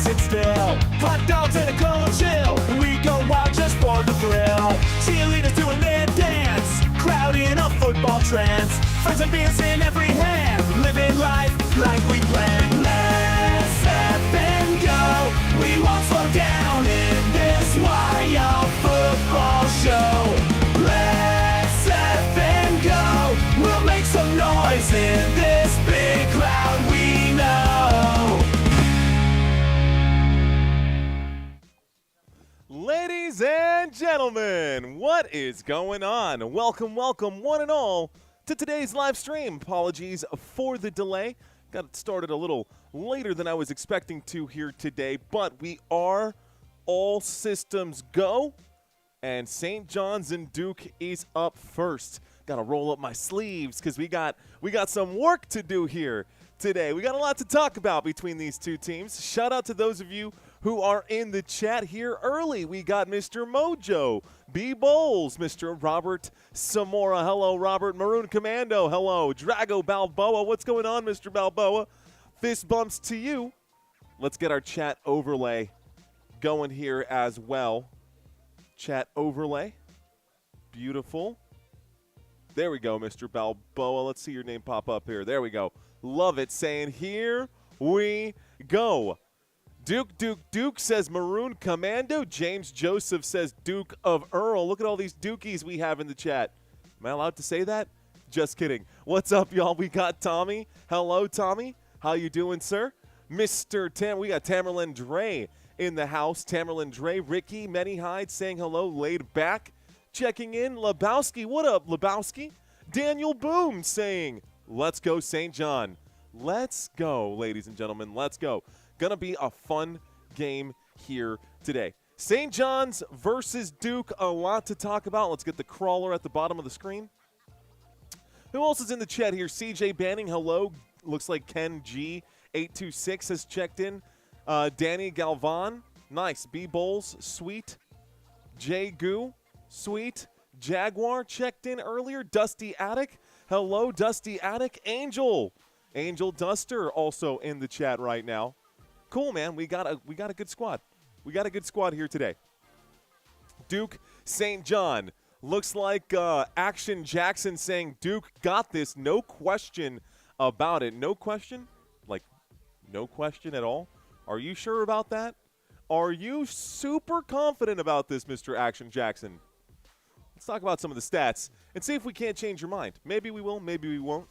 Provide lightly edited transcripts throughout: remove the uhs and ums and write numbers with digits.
sit still. Hot dogs and a cold chill. We go wild just for the thrill. Cheerleaders doing their dance. Crowd in a football trance. Friends and beers in every hand. Living life like we planned. Let's up and go. We won't slow down in this wild football show. Let's up and go. We'll make some noise in this big crowd we know. Ladies and gentlemen, what is going on? Welcome, one and all, to today's live stream. Apologies for the delay. Got it started a little later than I was expecting to here today, but we are all systems go, and St. Johns and Duke is up first. Got to roll up my sleeves because we got some work to do here today. We got a lot to talk about between these two teams. Shout out to those of you who are in the chat here early. We got Mr. Mojo, B. Bowles, Mr. Robert Samora. Hello, Robert. Maroon Commando. Hello. Drago Balboa. What's going on, Mr. Balboa? Fist bumps to you. Let's get our chat overlay going here as well. Chat overlay. Beautiful. There we go, Mr. Balboa. Let's see your name pop up here. There we go. Love it. Saying, here we go. Duke says Maroon Commando. James Joseph says Duke of Earl. Look at all these Dukies we have in the chat. Am I allowed to say that? Just kidding. What's up, y'all? We got Tommy. Hello, Tommy. How you doing, sir? Mr. We got Tamerlan Dre in the house. Tamerlan Dre. Ricky Manyhide saying hello. Laid back. Checking in. Lebowski. What up, Lebowski? Daniel Boom saying, let's go, St. John. Let's go, ladies and gentlemen. Let's go. Gonna be a fun game here today. St. John's versus Duke, a lot to talk about. Let's get the crawler at the bottom of the screen. Who else is in the chat here? CJ Banning, hello. Looks like Ken G826 has checked in. Danny Galvan, nice. B Bowles, sweet. Jay Goo, sweet. Jaguar checked in earlier. Dusty Attic, hello, Dusty Attic. Angel Duster also in the chat right now. Cool, man. We got a good squad. We got a good squad here today. Duke, St. John. Looks like Action Jackson saying Duke got this. No question about it. No question? Like, no question at all? Are you sure about that? Are you super confident about this, Mr. Action Jackson? Let's talk about some of the stats and see if we can't change your mind. Maybe we will, maybe we won't.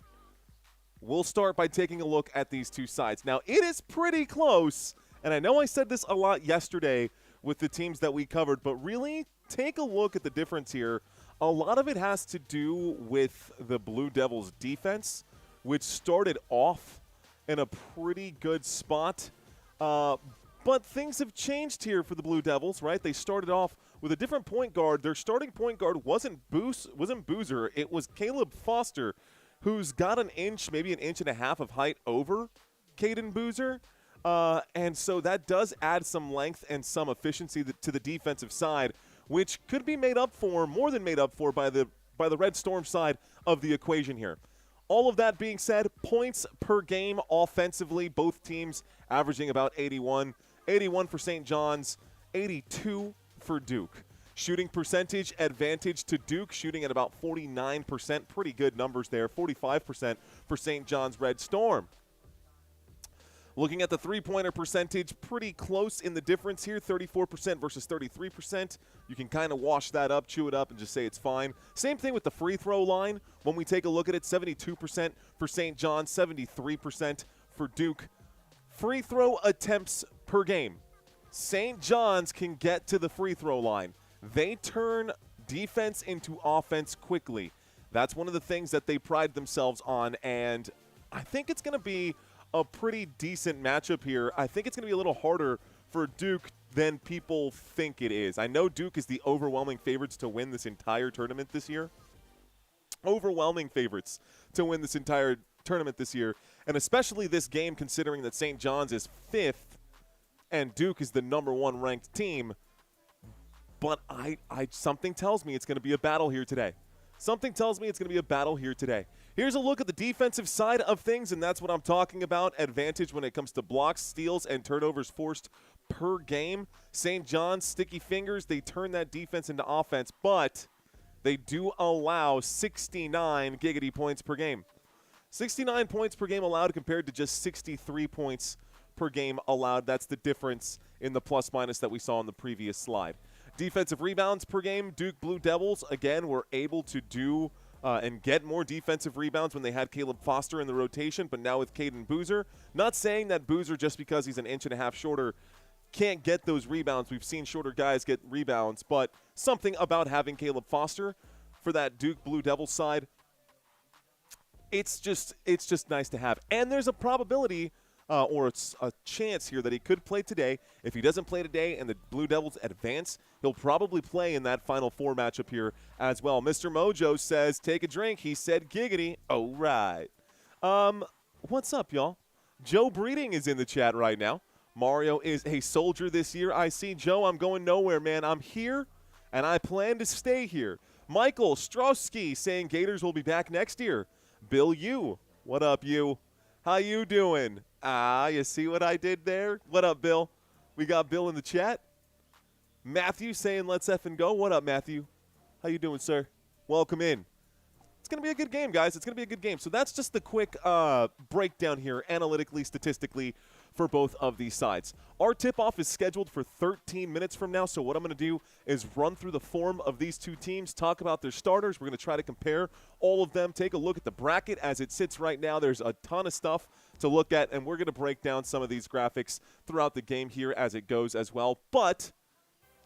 We'll start by taking a look at these two sides. Now, it is pretty close, and I know I said this a lot yesterday with the teams that we covered, but really take a look at the difference here. A lot of it has to do with the Blue Devils' defense, which started off in a pretty good spot. But things have changed here for the Blue Devils, right? They started off with a different point guard. Their starting point guard wasn't Boozer. It was Caleb Foster, who's got an inch, maybe an inch and a half of height over Caden Boozer. And so that does add some length and some efficiency to the defensive side, which could be made up for, more than made up for, by the Red Storm side of the equation here. All of that being said, points per game offensively, both teams averaging about 81. 81 for St. John's, 82 for Duke. Shooting percentage advantage to Duke, shooting at about 49%. Pretty good numbers there. 45% for St. John's Red Storm. Looking at the three-pointer percentage, pretty close in the difference here. 34% versus 33%. You can kind of wash that up, chew it up, and just say it's fine. Same thing with the free throw line. When we take a look at it, 72% for St. John's, 73% for Duke. Free throw attempts per game. St. John's can get to the free throw line. They turn defense into offense quickly. That's one of the things that they pride themselves on, and I think it's going to be a pretty decent matchup here. I think it's going to be a little harder for Duke than people think it is. I know Duke is the overwhelming favorites to win this entire tournament this year. Overwhelming favorites to win this entire tournament this year, and especially this game considering that St. John's is 5th and Duke is the #1 ranked team. But something tells me it's going to be a battle here today. Something tells me it's going to be a battle here today. Here's a look at the defensive side of things, and that's what I'm talking about. Advantage when it comes to blocks, steals, and turnovers forced per game. St. Johns, sticky fingers, they turn that defense into offense, but they do allow 69 giggity points per game. 69 points per game allowed compared to just 63 points per game allowed. That's the difference in the plus-minus that we saw on the previous slide. Defensive rebounds per game, Duke Blue Devils, again, were able to do and get more defensive rebounds when they had Caleb Foster in the rotation, but now with Caden Boozer. Not saying that Boozer, just because he's an inch and a half shorter, can't get those rebounds. We've seen shorter guys get rebounds, but something about having Caleb Foster for that Duke Blue Devils side, it's just nice to have. And there's a probability or it's a chance here that he could play today. If he doesn't play today and the Blue Devils advance, he'll probably play in that Final Four matchup here as well. Mr. Mojo says, take a drink. He said giggity. Oh, right. What's up, y'all? Joe Breeding is in the chat right now. Mario is a soldier this year. I see. Joe, I'm going nowhere, man. I'm here, and I plan to stay here. Michael Strowski saying Gators will be back next year. Bill Yu. What up, you? How you doing? You see what I did there? What up, Bill? We got Bill in the chat. Matthew saying let's effing go. What up, Matthew? How you doing, sir? Welcome in. It's going to be a good game, guys. It's going to be a good game. So that's just the quick breakdown here, analytically, statistically, for both of these sides. Our tip-off is scheduled for 13 minutes from now, so what I'm going to do is run through the form of these two teams, talk about their starters. We're going to try to compare all of them, take a look at the bracket as it sits right now. There's a ton of stuff to look at, and we're going to break down some of these graphics throughout the game here as it goes as well. But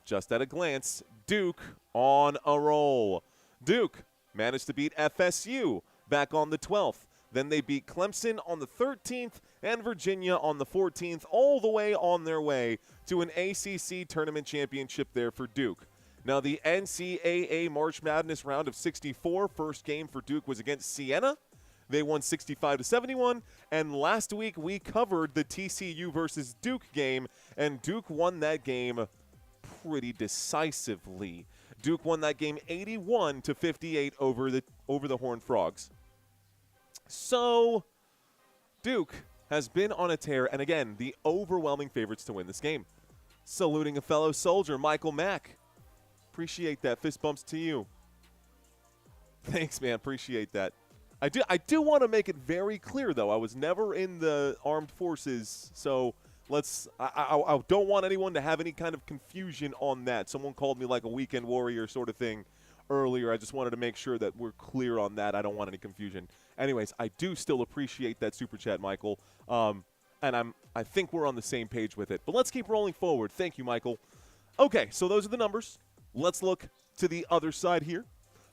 just at a glance, Duke on a roll. Duke managed to beat FSU back on the 12th. Then they beat Clemson on the 13th and Virginia on the 14th, all the way on their way to an ACC tournament championship there for Duke. Now, the NCAA March Madness round of 64, first game for Duke was against Siena. They won 65-71, and last week we covered the TCU versus Duke game, and Duke won that game pretty decisively. Duke won that game 81-58 over the Horned Frogs. So, Duke has been on a tear, and again, the overwhelming favorites to win this game. Saluting a fellow soldier, Michael Mack. Appreciate that. Fist bumps to you. Thanks, man. Appreciate that. I do want to make it very clear, though. I was never in the armed forces, so I don't want anyone to have any kind of confusion on that. Someone called me like a weekend warrior sort of thing earlier. I just wanted to make sure that we're clear on that. I don't want any confusion. Anyways, I do still appreciate that super chat, Michael, and I think we're on the same page with it. But let's keep rolling forward. Thank you, Michael. Okay, so those are the numbers. Let's look to the other side here.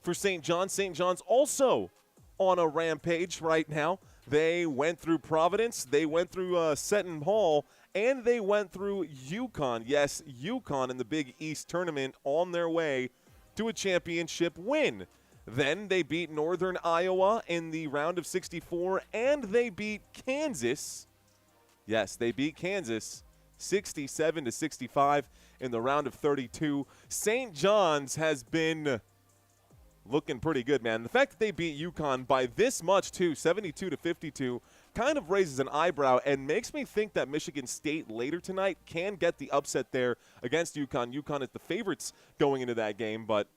For St. Johns, St. Johns also on a rampage right now. They went through Providence, they went through Seton Hall, and they went through UConn. Yes, UConn in the Big East tournament on their way to a championship win. Then they beat Northern Iowa in the round of 64, and they beat Kansas. Yes, they beat Kansas 67-65 in the round of 32. St. John's has been looking pretty good, man. The fact that they beat UConn by this much, too, 72-52, kind of raises an eyebrow and makes me think that Michigan State later tonight can get the upset there against UConn. UConn is the favorites going into that game, but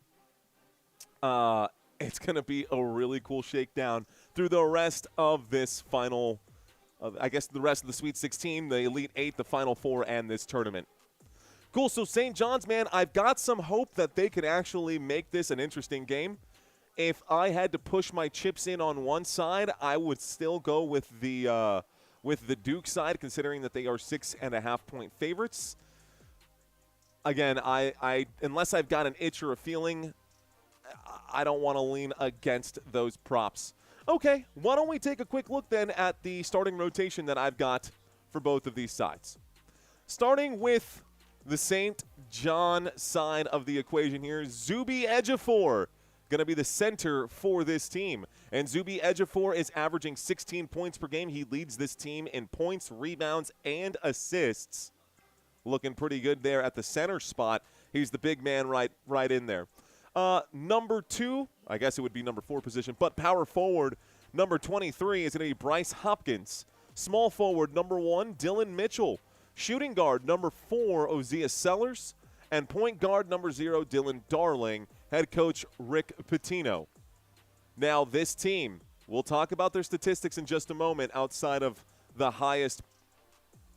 it's going to be a really cool shakedown through the rest of this final, I guess the rest of the Sweet 16, the Elite 8, the Final Four, and this tournament. Cool, so St. John's, man, I've got some hope that they can actually make this an interesting game. If I had to push my chips in on one side, I would still go with the Duke side, considering that they are 6.5-point favorites. Again, I unless I've got an itch or a feeling, I don't want to lean against those props. Okay, why don't we take a quick look then at the starting rotation that I've got for both of these sides. Starting with the St. John side of the equation here, Zuby Ejiofor going to be the center for this team. And Zuby Ejiofor is averaging 16 points per game. He leads this team in points, rebounds, and assists. Looking pretty good there at the center spot. He's the big man right in there. Number 2, I guess it would be number 4 position, but power forward, Number 23 is going to be Bryce Hopkins. Small forward, number 1, Dylan Mitchell. Shooting guard, number 4, Ozia Sellers. And point guard, number 0, Dylan Darling. Head coach, Rick Pitino. Now, this team, we'll talk about their statistics in just a moment outside of the highest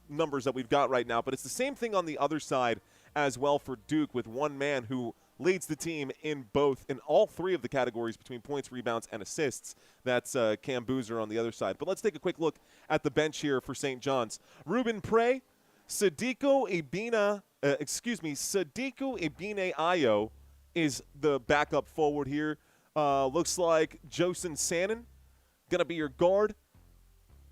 numbers that we've got right now. But it's the same thing on the other side as well for Duke, with one man who leads the team in all three of the categories between points, rebounds, and assists. That's Cam Boozer on the other side. But let's take a quick look at the bench here for St. John's. Ruben Prey, Sadiku Ibine Ayo is the backup forward here. Looks like Josen Sannon going to be your guard.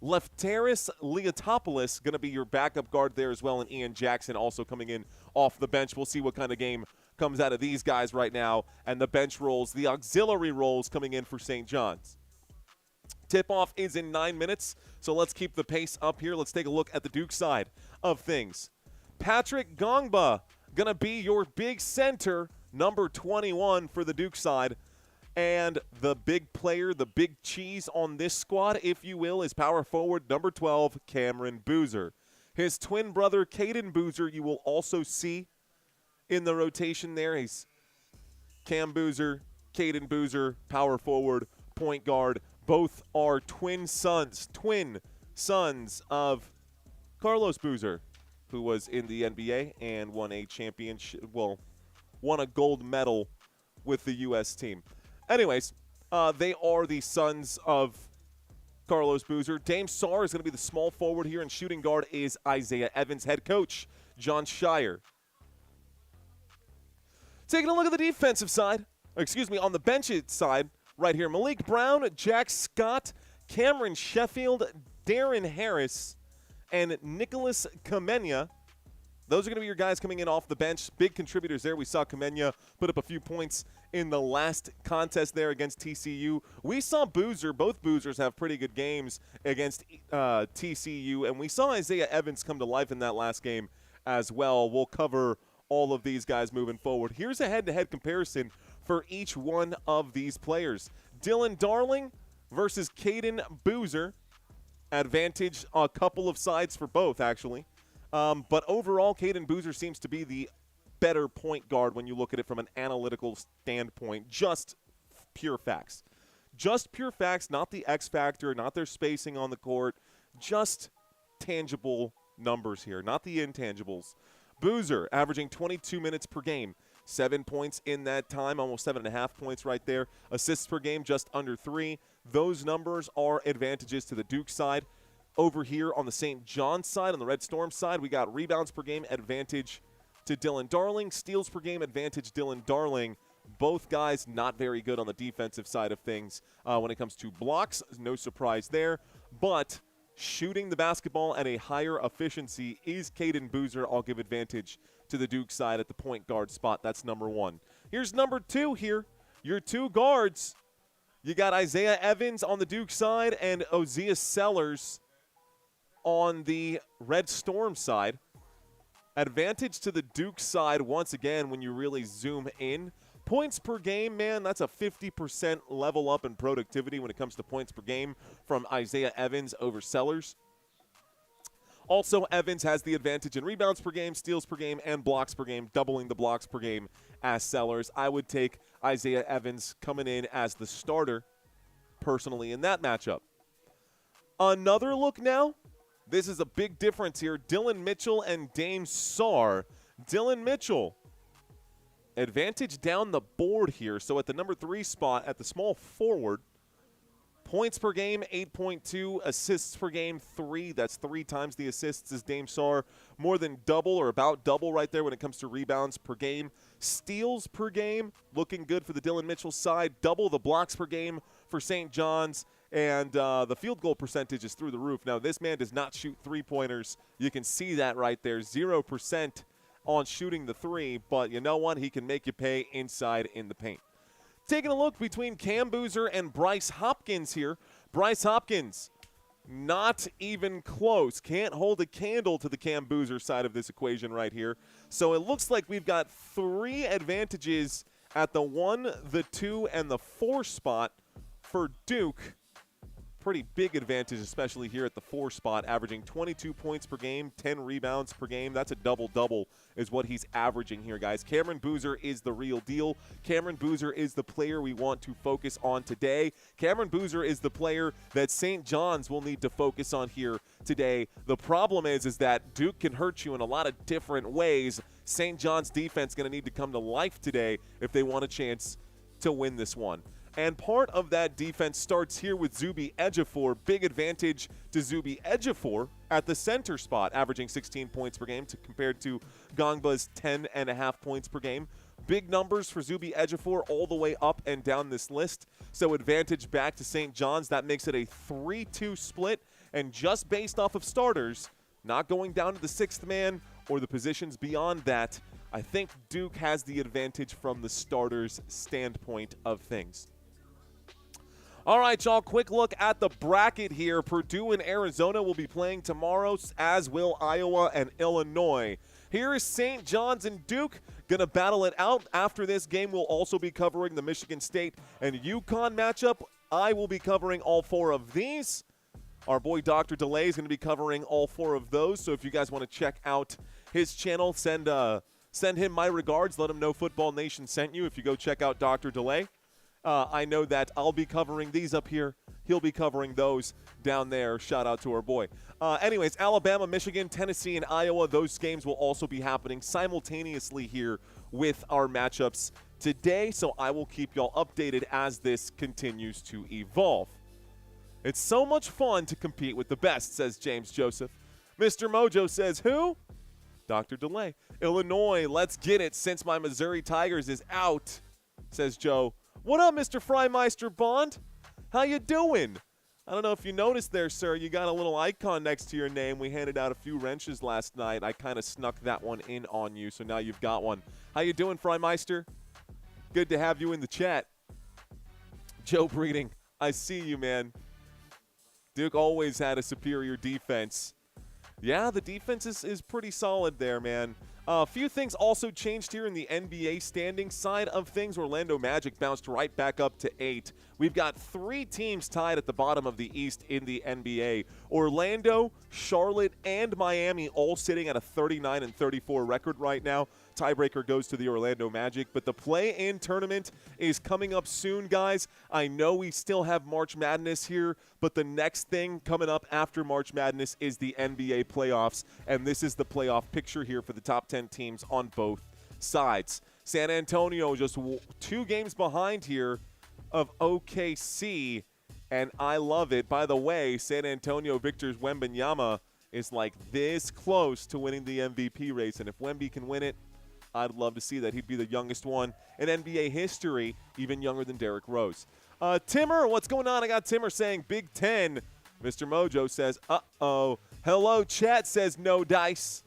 Lefteris Leotopoulos going to be your backup guard there as well, and Ian Jackson also coming in off the bench. We'll see what kind of game comes out of these guys right now, and the bench roles, the auxiliary roles coming in for St. John's. Tip-off is in 9 minutes, so let's keep the pace up here. Let's take a look at the Duke side of things. Patrick Gongba going to be your big center, number 21 for the Duke side. And the big player, the big cheese on this squad, if you will, is power forward number 12, Cameron Boozer. His twin brother, Caden Boozer, you will also see in the rotation there. He's Cam Boozer, Caden Boozer, power forward, point guard. Both are twin sons of Carlos Boozer, who was in the NBA and won a championship, won a gold medal with the U.S. team. Anyways, they are the sons of Carlos Boozer. Dame Sarr is going to be the small forward here, and shooting guard is Isaiah Evans. Head coach, John Shire. Taking a look at the defensive side, on the bench side right here. Malik Brown, Jack Scott, Cameron Sheffield, Darren Harris, and Nicholas Kamenya. Those are going to be your guys coming in off the bench. Big contributors there. We saw Kamenya put up a few points in the last contest there against TCU. We saw both Boozers have pretty good games against TCU, and we saw Isaiah Evans come to life in that last game as well. We'll cover all of these guys moving forward. Here's a head-to-head comparison for each one of these players. Dylan Darling versus Caden Boozer. Advantage a couple of sides for both, actually. But overall, Caden Boozer seems to be the better point guard when you look at it from an analytical standpoint. Just pure facts. Just pure facts, not the X factor, not their spacing on the court. Just tangible numbers here, not the intangibles. Boozer averaging 22 minutes per game. 7 points in that time, almost 7.5 points right there. Assists per game, just under 3. Those numbers are advantages to the Duke side. Over here on the St. John's side, on the Red Storm side, we got rebounds per game advantage to Dylan Darling. Steals per game advantage Dylan Darling. Both guys not very good on the defensive side of things when it comes to blocks. No surprise there. But shooting the basketball at a higher efficiency is Caden Boozer. I'll give advantage to the Duke side at the point guard spot. That's number 1. Here's number 2 here. Your two guards. You got Isaiah Evans on the Duke side and Ozia Sellers on the Red Storm side. Advantage to the Duke side once again when you really zoom in. Points per game, man, that's a 50% level up in productivity when it comes to points per game from Isaiah Evans over Sellers. Also, Evans has the advantage in rebounds per game, steals per game, and blocks per game, doubling the blocks per game as Sellers. I would take Isaiah Evans coming in as the starter personally in that matchup. Another look now. This is a big difference here. Dylan Mitchell and Dame Sarr. Dylan Mitchell, advantage down the board here. So at the number 3 spot at the small forward, points per game, 8.2. Assists per game, 3. That's 3 times the assists as Dame Sarr. More than double or about double right there when it comes to rebounds per game. Steals per game, looking good for the Dylan Mitchell side. Double the blocks per game for St. John's. And the field goal percentage is through the roof. Now, this man does not shoot three-pointers. You can see that right there. 0% on shooting the 3. But you know what? He can make you pay inside in the paint. Taking a look between Cam Boozer and Bryce Hopkins here. Bryce Hopkins, not even close. Can't hold a candle to the Cam Boozer side of this equation right here. So it looks like we've got 3 advantages at the 1, the 2, and the 4 spot for Duke. pretty big advantage, especially here at the 4 spot, averaging 22 points per game, 10 rebounds per game. That's a double-double is what he's averaging here, guys. Cameron Boozer is the real deal. Cameron Boozer is the player we want to focus on today. Cameron Boozer is the player that St. John's will need to focus on here today. The problem is that Duke can hurt you in a lot of different ways. St. John's defense going to need to come to life today if they want a chance to win this one. And part of that defense starts here with Zuby Ejiofor. Big advantage to Zuby Ejiofor at the center spot, averaging 16 points per game compared to Gongba's 10.5 points per game. Big numbers for Zuby Ejiofor all the way up and down this list. So advantage back to St. John's. That makes it a 3-2 split. And just based off of starters, not going down to the 6th man or the positions beyond that, I think Duke has the advantage from the starters' standpoint of things. All right, y'all, quick look at the bracket here. Purdue and Arizona will be playing tomorrow, as will Iowa and Illinois. Here is St. John's and Duke going to battle it out. After this game, we'll also be covering the Michigan State and UConn matchup. I will be covering all 4 of these. Our boy Dr. Delay is going to be covering all 4 of those. So if you guys want to check out his channel, send him my regards. Let him know Football Nation sent you if you go check out Dr. Delay. I know that I'll be covering these up here. He'll be covering those down there. Shout out to our boy. Anyways, Alabama, Michigan, Tennessee, and Iowa, those games will also be happening simultaneously here with our matchups today. So I will keep y'all updated as this continues to evolve. It's so much fun to compete with the best, says James Joseph. Mr. Mojo says, who? Dr. Delay. Illinois, let's get it since my Missouri Tigers is out, says Joe. What up, Mr. Freimeister Bond? How you doing? I don't know if you noticed there, sir. You got a little icon next to your name. We handed out a few wrenches last night. I kind of snuck that one in on you, so now you've got one. How you doing, Freimeister? Good to have you in the chat. Joe Breeding, I see you, man. Duke always had a superior defense. Yeah, the defense is pretty solid there, man. A few things also changed here in the NBA standing side of things. Orlando Magic bounced right back up to 8. We've got 3 teams tied at the bottom of the East in the NBA. Orlando, Charlotte, and Miami all sitting at a 39-34 record right now. Tiebreaker goes to the Orlando Magic, but the play-in tournament is coming up soon, guys. I know we still have March Madness here, but the next thing coming up after March Madness is the NBA playoffs, and this is the playoff picture here for the top 10 teams on both sides. San Antonio just 2 games behind here of OKC, and I love it. By the way, San Antonio Victor Wembanyama is like this close to winning the MVP race, and if Wemby can win it, I'd love to see that. He'd be the youngest one in NBA history, even younger than Derrick Rose. Timmer, what's going on? I got Timmer saying Big Ten. Mr. Mojo says, uh-oh. Hello, chat says no dice.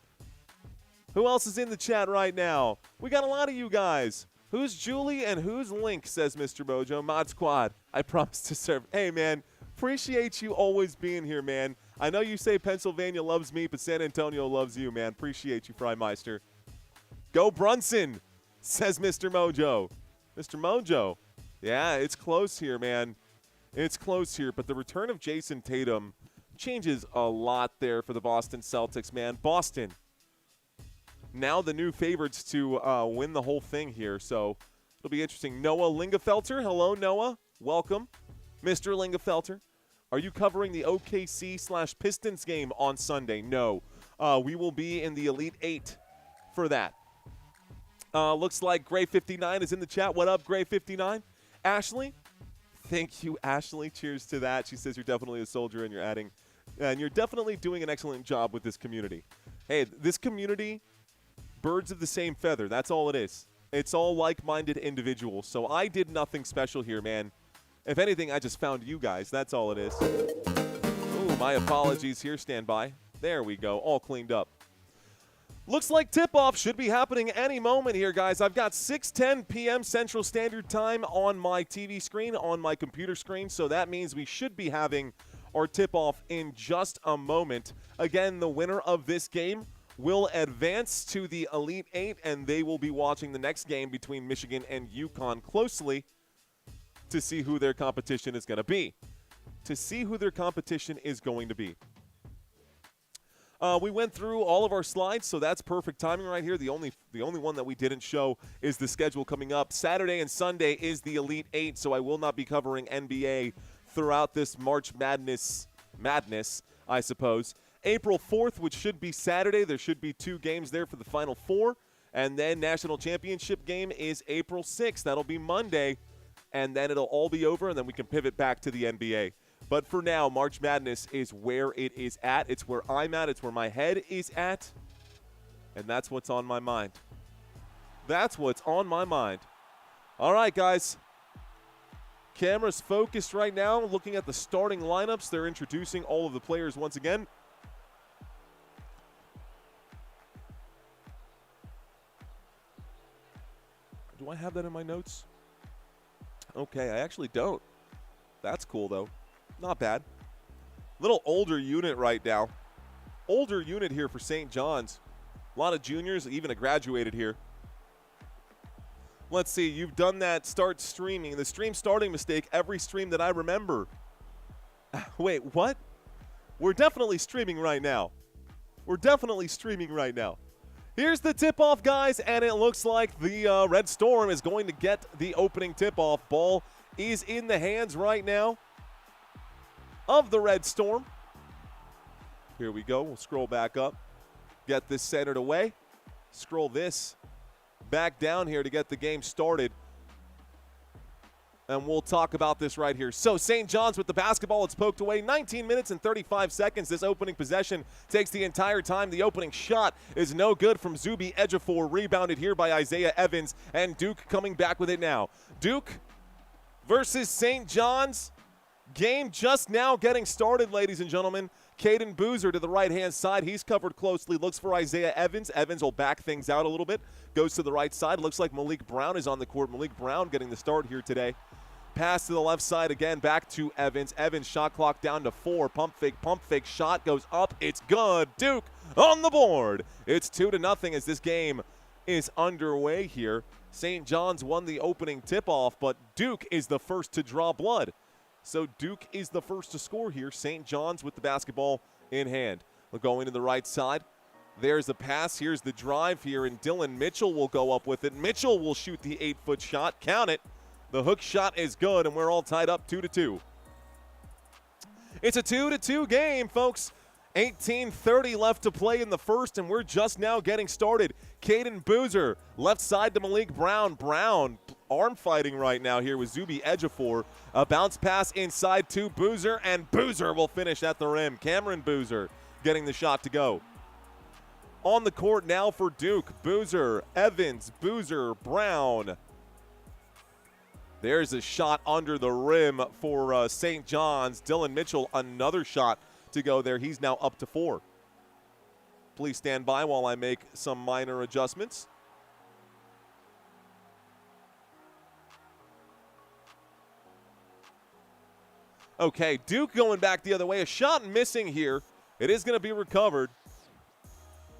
Who else is in the chat right now? We got a lot of you guys. Who's Julie and who's Link, says Mr. Mojo. Mod Squad, I promise to serve. Hey, man, appreciate you always being here, man. I know you say Pennsylvania loves me, but San Antonio loves you, man. Appreciate you, Freimeister. Go Brunson, says Mr. Mojo. Mr. Mojo, yeah, it's close here, man. It's close here, but the return of Jason Tatum changes a lot there for the Boston Celtics, man. Boston, now the new favorites to win the whole thing here, so it'll be interesting. Noah Lingefelter, hello, Noah. Welcome. Mr. Lingefelter, are you covering the OKC/Pistons game on Sunday? No. We will be in the Elite 8 for that. Looks like Gray59 is in the chat. What up, Gray59? Ashley? Thank you, Ashley. Cheers to that. She says you're definitely a soldier and you're definitely doing an excellent job with this community. Hey, this community, birds of the same feather. That's all it is. It's all like-minded individuals. So I did nothing special here, man. If anything, I just found you guys. That's all it is. Ooh, my apologies here. Stand by. There we go. All cleaned up. Looks like tip-off should be happening any moment here, guys. I've got 6:10 p.m. Central Standard Time on my TV screen, on my computer screen, so that means we should be having our tip-off in just a moment. Again, the winner of this game will advance to the Elite 8, and they will be watching the next game between Michigan and UConn closely to see who their competition is going to be. to see who their competition is going to be. We went through all of our slides, so that's perfect timing right here. The only one that we didn't show is the schedule coming up. Saturday and Sunday is the Elite Eight, so I will not be covering NBA throughout this March Madness, I suppose. April 4th, which should be Saturday, there should be 2 games there for the Final Four. And then National Championship game is April 6th. That'll be Monday, and then it'll all be over, and then we can pivot back to the NBA. But for now, March Madness is where it is at. It's where I'm at. It's where my head is at. And that's what's on my mind. That's what's on my mind. All right, guys. Camera's focused right now, looking at the starting lineups. They're introducing all of the players once again. Do I have that in my notes? Okay, I actually don't. That's cool, though. Not bad. Little older unit right now. Older unit here for St. Johns. A lot of juniors, even a graduated here. Let's see, you've done that start streaming. The stream starting mistake every stream that I remember. Wait, what? We're definitely streaming right now. We're definitely streaming right now. Here's the tip-off, guys, and it looks like the Red Storm is going to get the opening tip-off. Ball is in the hands right now of the Red Storm. Here we go. We'll scroll back up. Get this centered away. Scroll this back down here to get the game started. And we'll talk about this right here. So St. Johns with the basketball. It's poked away. 19 minutes and 35 seconds. This opening possession takes the entire time. The opening shot is no good from Zuby Ejiofor. Rebounded here by Isaiah Evans. And Duke coming back with it now. Duke versus St. Johns. Game just now getting started, ladies and gentlemen. Caden Boozer to the right-hand side. He's covered closely. Looks for Isaiah Evans. Evans will back things out a little bit. Goes to the right side. Looks like Malik Brown is on the court. Malik Brown getting the start here today. Pass to the left side again. Back to Evans. Evans shot clock down to 4. Pump fake shot goes up. It's good. Duke on the board. It's 2-0 as this game is underway here. St. Johns won the opening tip-off, but Duke is the first to draw blood. So Duke is the first to score here. St. Johns with the basketball in hand. We're going to the right side. There's the pass. Here's the drive here, and Dylan Mitchell will go up with it. Mitchell will shoot the 8-foot shot. Count it. The hook shot is good, and we're all tied up 2-2. It's a 2-2 game, folks. 18:30 left to play in the first, and we're just now getting started. Caden Boozer, left side to Malik Brown. Brown arm fighting right now here with Zuby Ejiofor. A bounce pass inside to Boozer, and Boozer will finish at the rim. Cameron Boozer getting the shot to go. On the court now for Duke. Boozer, Evans, Boozer, Brown. There's a shot under the rim for St. Johns. Dylan Mitchell, another shot to go there. He's now up to 4. Please stand by while I make some minor adjustments. Okay, Duke going back the other way. A shot missing here. It is going to be recovered.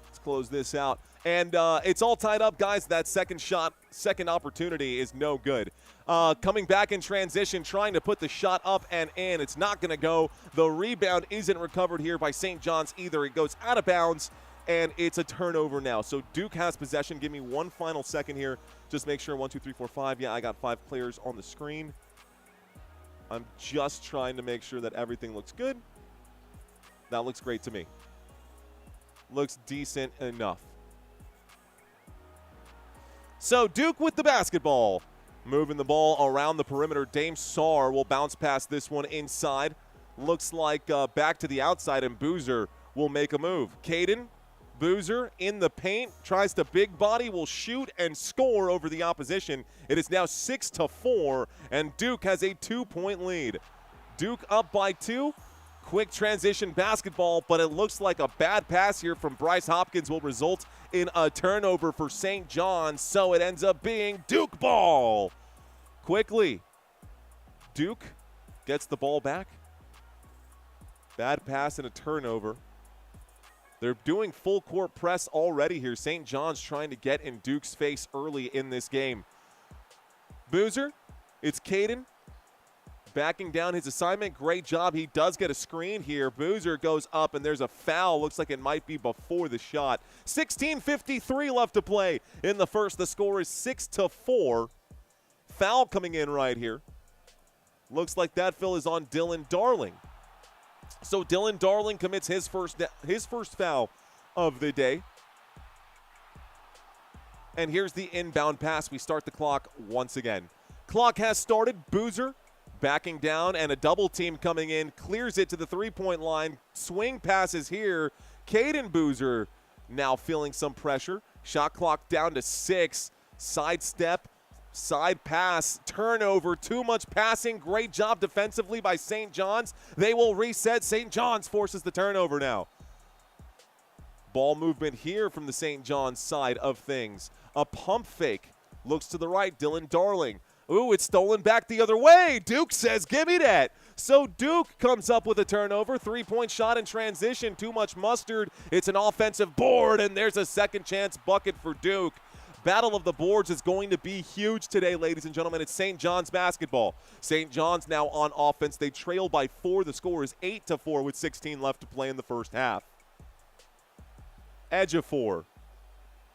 Let's close this out. And it's all tied up, guys. That second shot, second opportunity is no good. Coming back in transition, trying to put the shot up and in. It's not going to go. The rebound isn't recovered here by St. Johns either. It goes out of bounds, and it's a turnover now. So Duke has possession. Give me one final second here. Just make sure 1, 2, 3, 4, 5. Yeah, I got 5 players on the screen. I'm just trying to make sure that everything looks good. That looks great to me. Looks decent enough. So Duke with the basketball. Moving the ball around the perimeter. Dame Sarr will bounce past this one inside. Looks like back to the outside, and Boozer will make a move. Caden Boozer in the paint. Tries to big body. Will shoot and score over the opposition. It is now 6-4, and Duke has a 2-point lead. Duke up by 2. Quick transition basketball, but it looks like a bad pass here from Bryce Hopkins will result in a turnover for St. John's, so it ends up being Duke ball. Quickly, Duke gets the ball back. Bad pass and a turnover. They're doing full court press already here. St. John's trying to get in Duke's face early in this game. Boozer, it's Caden. backing down his assignment. Great job. He does get a screen here. Boozer goes up, and there's a foul. Looks like it might be before the shot. 16:53 left to play in the first. The score is 6-4. Foul coming in right here. Looks like that, Phil, is on Dylan Darling. So Dylan Darling commits his first foul of the day. And here's the inbound pass. We start the clock once again. Clock has started. Boozer backing down, and a double team coming in. Clears it to the three-point line. Swing passes here. Caden Boozer now feeling some pressure. Shot clock down to 6. Sidestep. Side pass, turnover, too much passing. Great job defensively by St. Johns. They will reset. St. Johns forces the turnover now. Ball movement here from the St. Johns side of things. A pump fake. Looks to the right. Dylan Darling. Ooh, it's stolen back the other way. Duke says, give me that. So Duke comes up with a turnover. Three-point shot in transition. Too much mustard. It's an offensive board, and there's a second chance bucket for Duke. Battle of the boards is going to be huge today, ladies and gentlemen. It's St. John's basketball. St. John's now on offense. They trail by 4. The score is 8-4 with 16 left to play in the first half. Ejiofor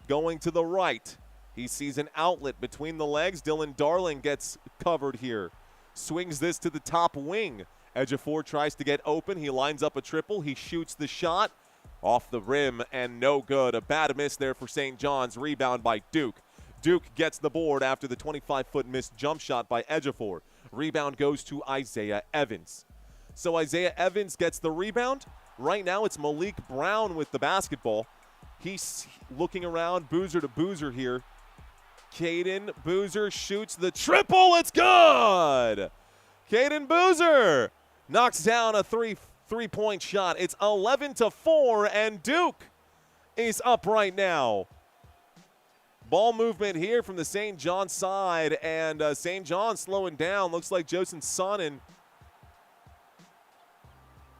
going to the right. He sees an outlet between the legs. Dylan Darling gets covered here. Swings this to the top wing. Ejiofor tries to get open. He lines up a triple. He shoots the shot. Off the rim and no good. A bad miss there for St. John's. Rebound by Duke. Duke gets the board after the 25-foot missed jump shot by Ejiofor. Rebound goes to Isaiah Evans. So Isaiah Evans gets the rebound. Right now it's Malik Brown with the basketball. He's looking around. Boozer to Boozer here. Caden Boozer shoots the triple. It's good. Caden Boozer knocks down a three-point shot. It's 11-4, and Duke is up right now. Ball movement here from the St. John's side, and St. John's slowing down. Looks like Josen Sonnen.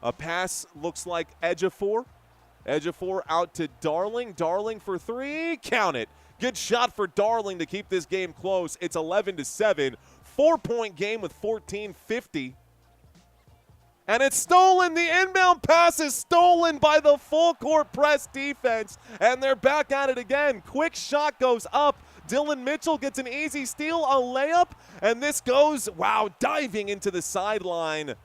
A pass looks like Ejiofor. Ejiofor out to Darling. Darling for 3. Count it. Good shot for Darling to keep this game close. It's 11-7. 4-point game with 14:50. And it's stolen. The inbound pass is stolen by the full court press defense. And they're back at it again. Quick shot goes up. Dylan Mitchell gets an easy steal, a layup. And this goes, wow, diving into the sideline.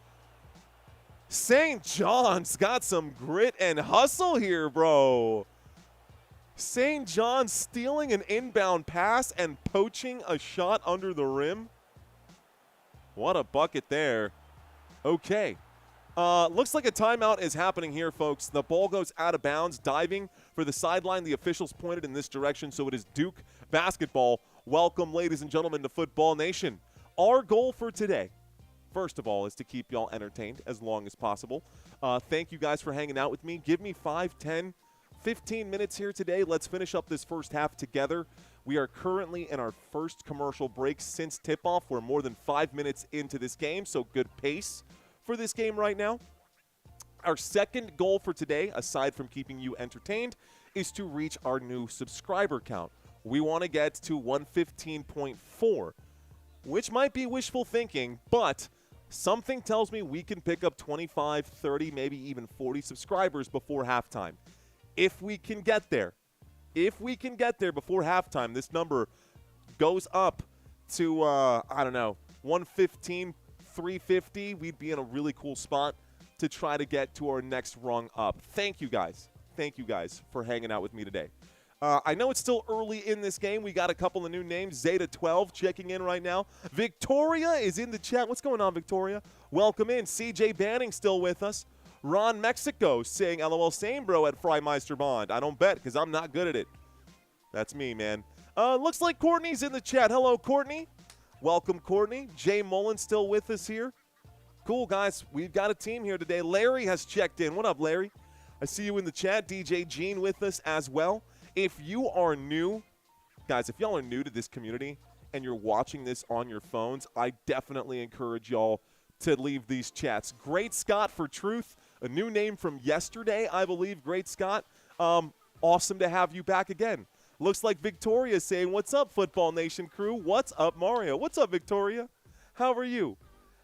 St. John's got some grit and hustle here, bro. St. John's stealing an inbound pass and poaching a shot under the rim. What a bucket there. Okay. Looks like a timeout is happening here, folks. The ball goes out of bounds, diving for the sideline. The officials pointed in this direction, so it is Duke basketball. Welcome, ladies and gentlemen, to Football Nation. Our goal for today, first of all, is to keep y'all entertained as long as possible. Thank you guys for hanging out with me. Give me 5, 10, 15 minutes here today. Let's finish up this first half together. We are currently in our first commercial break since tip-off. We're more than 5 minutes into this game, so good pace for this game right now. Our second goal for today, aside from keeping you entertained, is to reach our new subscriber count. We want to get to 115.4, which might be wishful thinking, but something tells me we can pick up 25, 30, maybe even 40 subscribers before halftime. If we can get there. If we can get there before halftime, this number goes up to, 115, 350, we'd be in a really cool spot to try to get to our next rung up. Thank you guys. Thank you guys for hanging out with me today. I know it's still early in this game. We got a couple of new names. Zeta12 checking in right now. Victoria is in the chat. What's going on, Victoria? Welcome in. CJ Banning still with us. Ron Mexico saying, LOL, same bro at Frymeister Bond. I don't bet because I'm not good at it. That's me, man. Looks like Courtney's in the chat. Hello, Courtney. Welcome, Courtney. Jay Mullen still with us here. Cool, guys. We've got a team here today. Larry has checked in. What up, Larry? I see you in the chat. DJ Gene with us as well. If you are new, guys, if y'all are new to this community and you're watching this on your phones, I definitely encourage y'all to leave these chats. Great Scott for Truth, a new name from yesterday, I believe. Great Scott. Awesome to have you back again. Looks like Victoria saying, what's up, Football Nation crew? What's up, Mario? What's up, Victoria? How are you?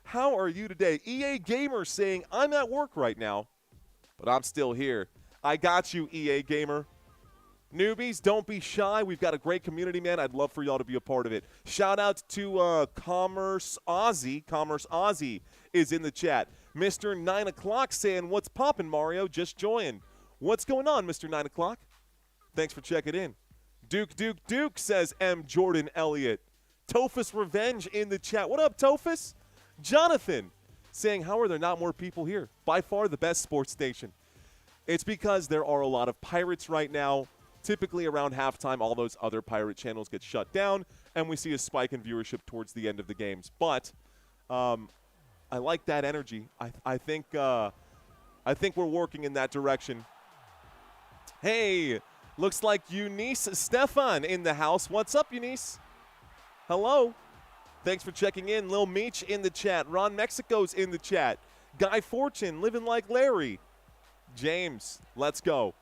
How are you today? EA Gamer saying, I'm at work right now, but I'm still here. I got you, EA Gamer. Newbies, don't be shy. We've got a great community, man. I'd love for y'all to be a part of it. Shout out to Commerce Aussie. Commerce Aussie is in the chat. Mr. 9 o'clock saying, what's poppin', Mario? Just joined. What's going on, Mr. 9 o'clock? Thanks for checking in. Duke says M. Jordan Elliott. Tophus Revenge in the chat. What up, Tophus? Jonathan saying, how are there not more people here? By far the best sports station. It's because there are a lot of pirates right now. Typically around halftime, all those other pirate channels get shut down, and we see a spike in viewership towards the end of the games. But I like that energy. I think we're working in that direction. Hey, looks like Eunice Stefan in the house. What's up, Eunice? Hello. Thanks for checking in. Lil Meech in the chat. Ron Mexico's in the chat. Guy Fortune, living like Larry. James, let's go.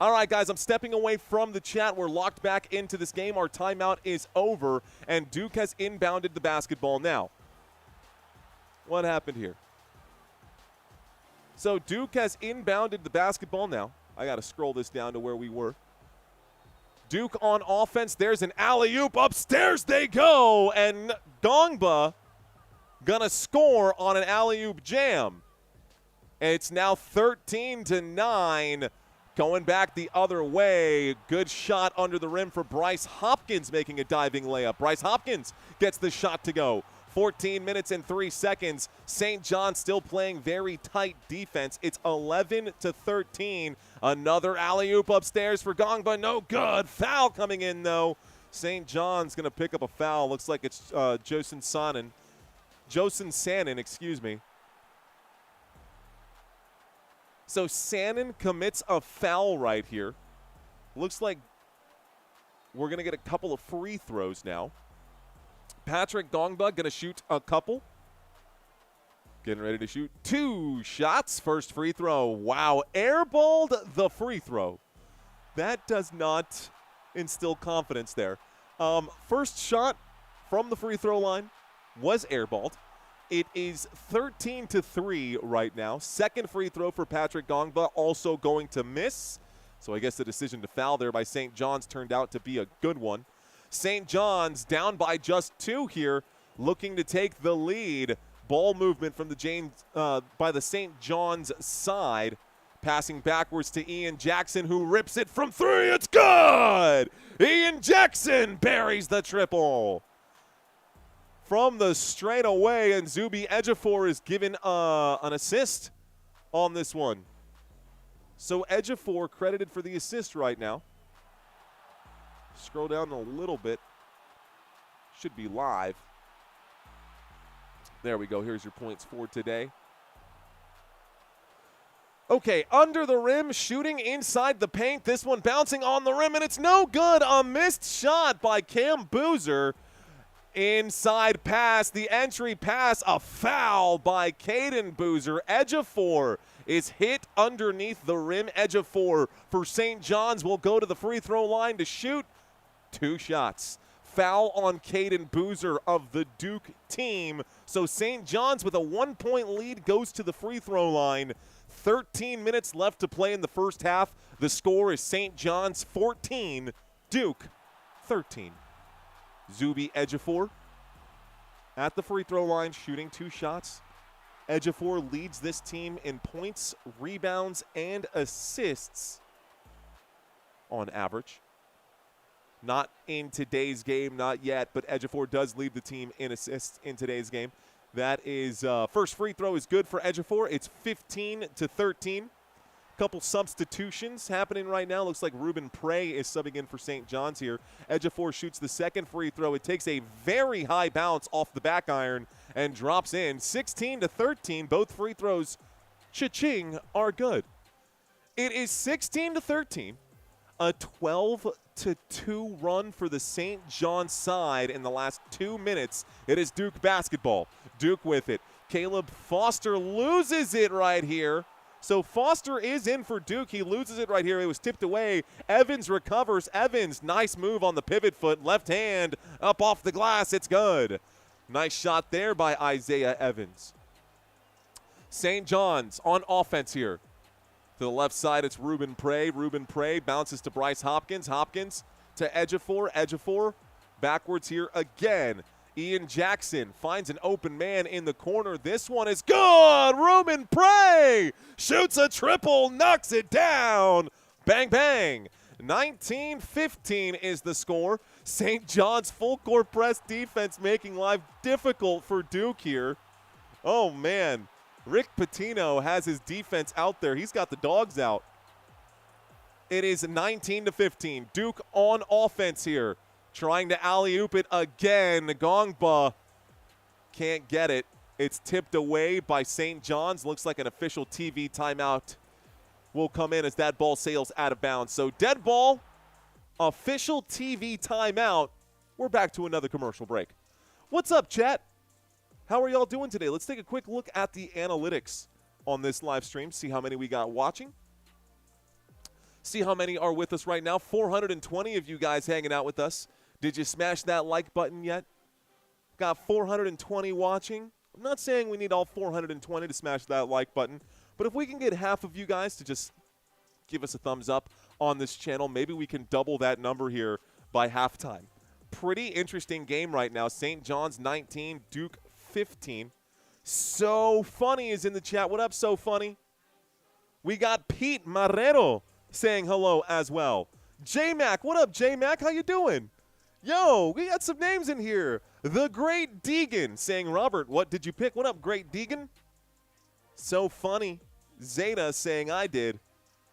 All right, guys, I'm stepping away from the chat. We're locked back into this game. Our timeout is over, and Duke has inbounded the basketball now. What happened here? So Duke has inbounded the basketball now. I got to scroll this down to where we were. Duke on offense. There's an alley-oop. Upstairs they go, and Dongba gonna score on an alley-oop jam. And it's now 13-9. Going back the other way. Good shot under the rim for Bryce Hopkins making a diving layup. Bryce Hopkins gets the shot to go. 14 minutes and 3 seconds. St. John still playing very tight defense. It's 11-13. Another alley-oop upstairs for Gongba. No good. Foul coming in, though. St. John's going to pick up a foul. Looks like it's Josen Sannon, excuse me. So Sannon commits a foul right here. Looks like we're going to get a couple of free throws now. Patrick Dongba going to shoot a couple. Getting ready to shoot 2 shots. First free throw. Wow, airballed the free throw. That does not instill confidence there. First shot from the free throw line was airballed. It is 13-3 right now. Second free throw for Patrick Dongba, also going to miss. So I guess the decision to foul there by St. John's turned out to be a good one. St. John's down by just 2 here, looking to take the lead. Ball movement from by the St. John's side. Passing backwards to Ian Jackson, who rips it from 3. It's good! Ian Jackson buries the triple. From the straightaway, and Zuby Ejiofor is given an assist on this one. So Ejiofor credited for the assist right now. Scroll down a little bit. Should be live. There we go. Here's your points for today. Okay, under the rim, shooting inside the paint. This one bouncing on the rim, and it's no good. A missed shot by Cam Boozer. Inside pass, the entry pass, a foul by Caden Boozer. Ejiofor is hit underneath the rim. Ejiofor for St. John's will go to the free throw line to shoot 2 shots. Foul on Caden Boozer of the Duke team. So St. John's with a 1-point lead goes to the free throw line. 13 minutes left to play in the first half. The score is St. John's 14, Duke 13. Zuby Ejiofor at the free throw line, shooting 2 shots. Ejiofor leads this team in points, rebounds, and assists on average. Not in today's game, not yet, but Ejiofor does lead the team in assists in today's game. That is, first free throw is good for Ejiofor. It's 15-13. Couple substitutions happening right now. Looks like Ruben Prey is subbing in for St. John's here. Ejiofor shoots the second free throw. It takes a very high bounce off the back iron and drops in. 16-13. Both free throws, cha-ching, are good. It is 16-13. A 12-2 run for the St. John's side in the last 2 minutes. It is Duke basketball. Duke with it. Caleb Foster loses it right here. So Foster is in for Duke. He loses it right here. It was tipped away. Evans recovers. Evans, nice move on the pivot foot. Left hand up off the glass. It's good. Nice shot there by Isaiah Evans. St. John's on offense here. To the left side, it's Ruben Prey. Ruben Prey bounces to Bryce Hopkins. Hopkins to Ejiofor. Ejiofor backwards here again. Ian Jackson finds an open man in the corner. This one is good. Ruben Prey shoots a triple, knocks it down. Bang, bang. 19-15 is the score. St. John's full court press defense making life difficult for Duke here. Oh, man. Rick Pitino has his defense out there. He's got the dogs out. It is 19-15. Duke on offense here. Trying to alley-oop it again. Ngongba can't get it. It's tipped away by St. John's. Looks like an official TV timeout will come in as that ball sails out of bounds. So dead ball, official TV timeout. We're back to another commercial break. What's up, chat? How are y'all doing today? Let's take a quick look at the analytics on this live stream, see how many we got watching. See how many are with us right now. 420 of you guys hanging out with us. Did you smash that like button yet? Got 420 watching. I'm not saying we need all 420 to smash that like button, but if we can get half of you guys to just give us a thumbs up on this channel, maybe we can double that number here by halftime. Pretty interesting game right now. St. John's 19, Duke 15. So Funny is in the chat. What up, So Funny? We got Pete Marrero saying hello as well. J-Mac, what up, J-Mac? How you doing? Yo, we got some names in here. The Great Deegan saying, Robert, what did you pick? What up, Great Deegan? So Funny. Zeta saying, I did.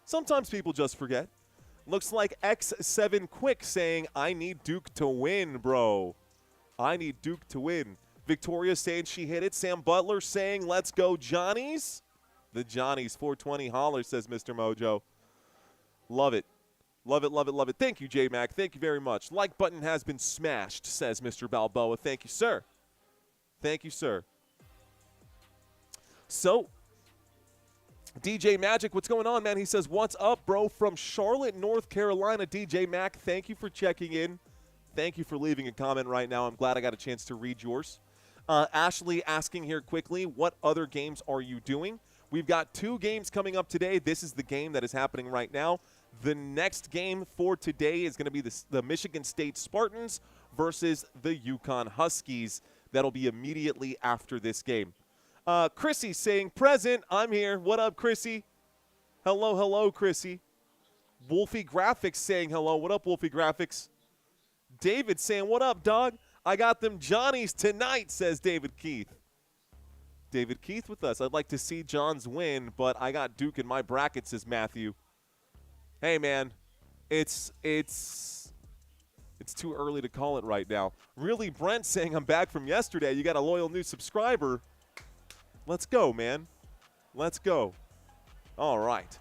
Sometimes people just forget. Looks like X7 Quick saying, I need Duke to win, bro. I need Duke to win. Victoria saying she hit it. Sam Butler saying, let's go, Johnnies. The Johnnies 420 holler, says Mr. Mojo. Love it. Love it, love it, love it. Thank you, J-Mac. Thank you very much. Like button has been smashed, says Mr. Balboa. Thank you, sir. Thank you, sir. So, DJ Magic, what's going on, man? He says, what's up, bro? From Charlotte, North Carolina, DJ Mac. Thank you for checking in. Thank you for leaving a comment right now. I'm glad I got a chance to read yours. Ashley asking here quickly, what other games are you doing? We've got 2 games coming up today. This is the game that is happening right now. The next game for today is going to be the Michigan State Spartans versus the UConn Huskies. That'll be immediately after this game. Chrissy saying, present, I'm here. What up, Chrissy? Hello, hello, Chrissy. Wolfie Graphics saying hello. What up, Wolfie Graphics? David saying, what up, dog? I got them Johnnies tonight, says David Keith. David Keith with us. I'd like to see Johns win, but I got Duke in my bracket, says Matthew. Hey, man, it's too early to call it right now. Really, Brent saying I'm back from yesterday. You got a loyal new subscriber. Let's go, man. Let's go. All right.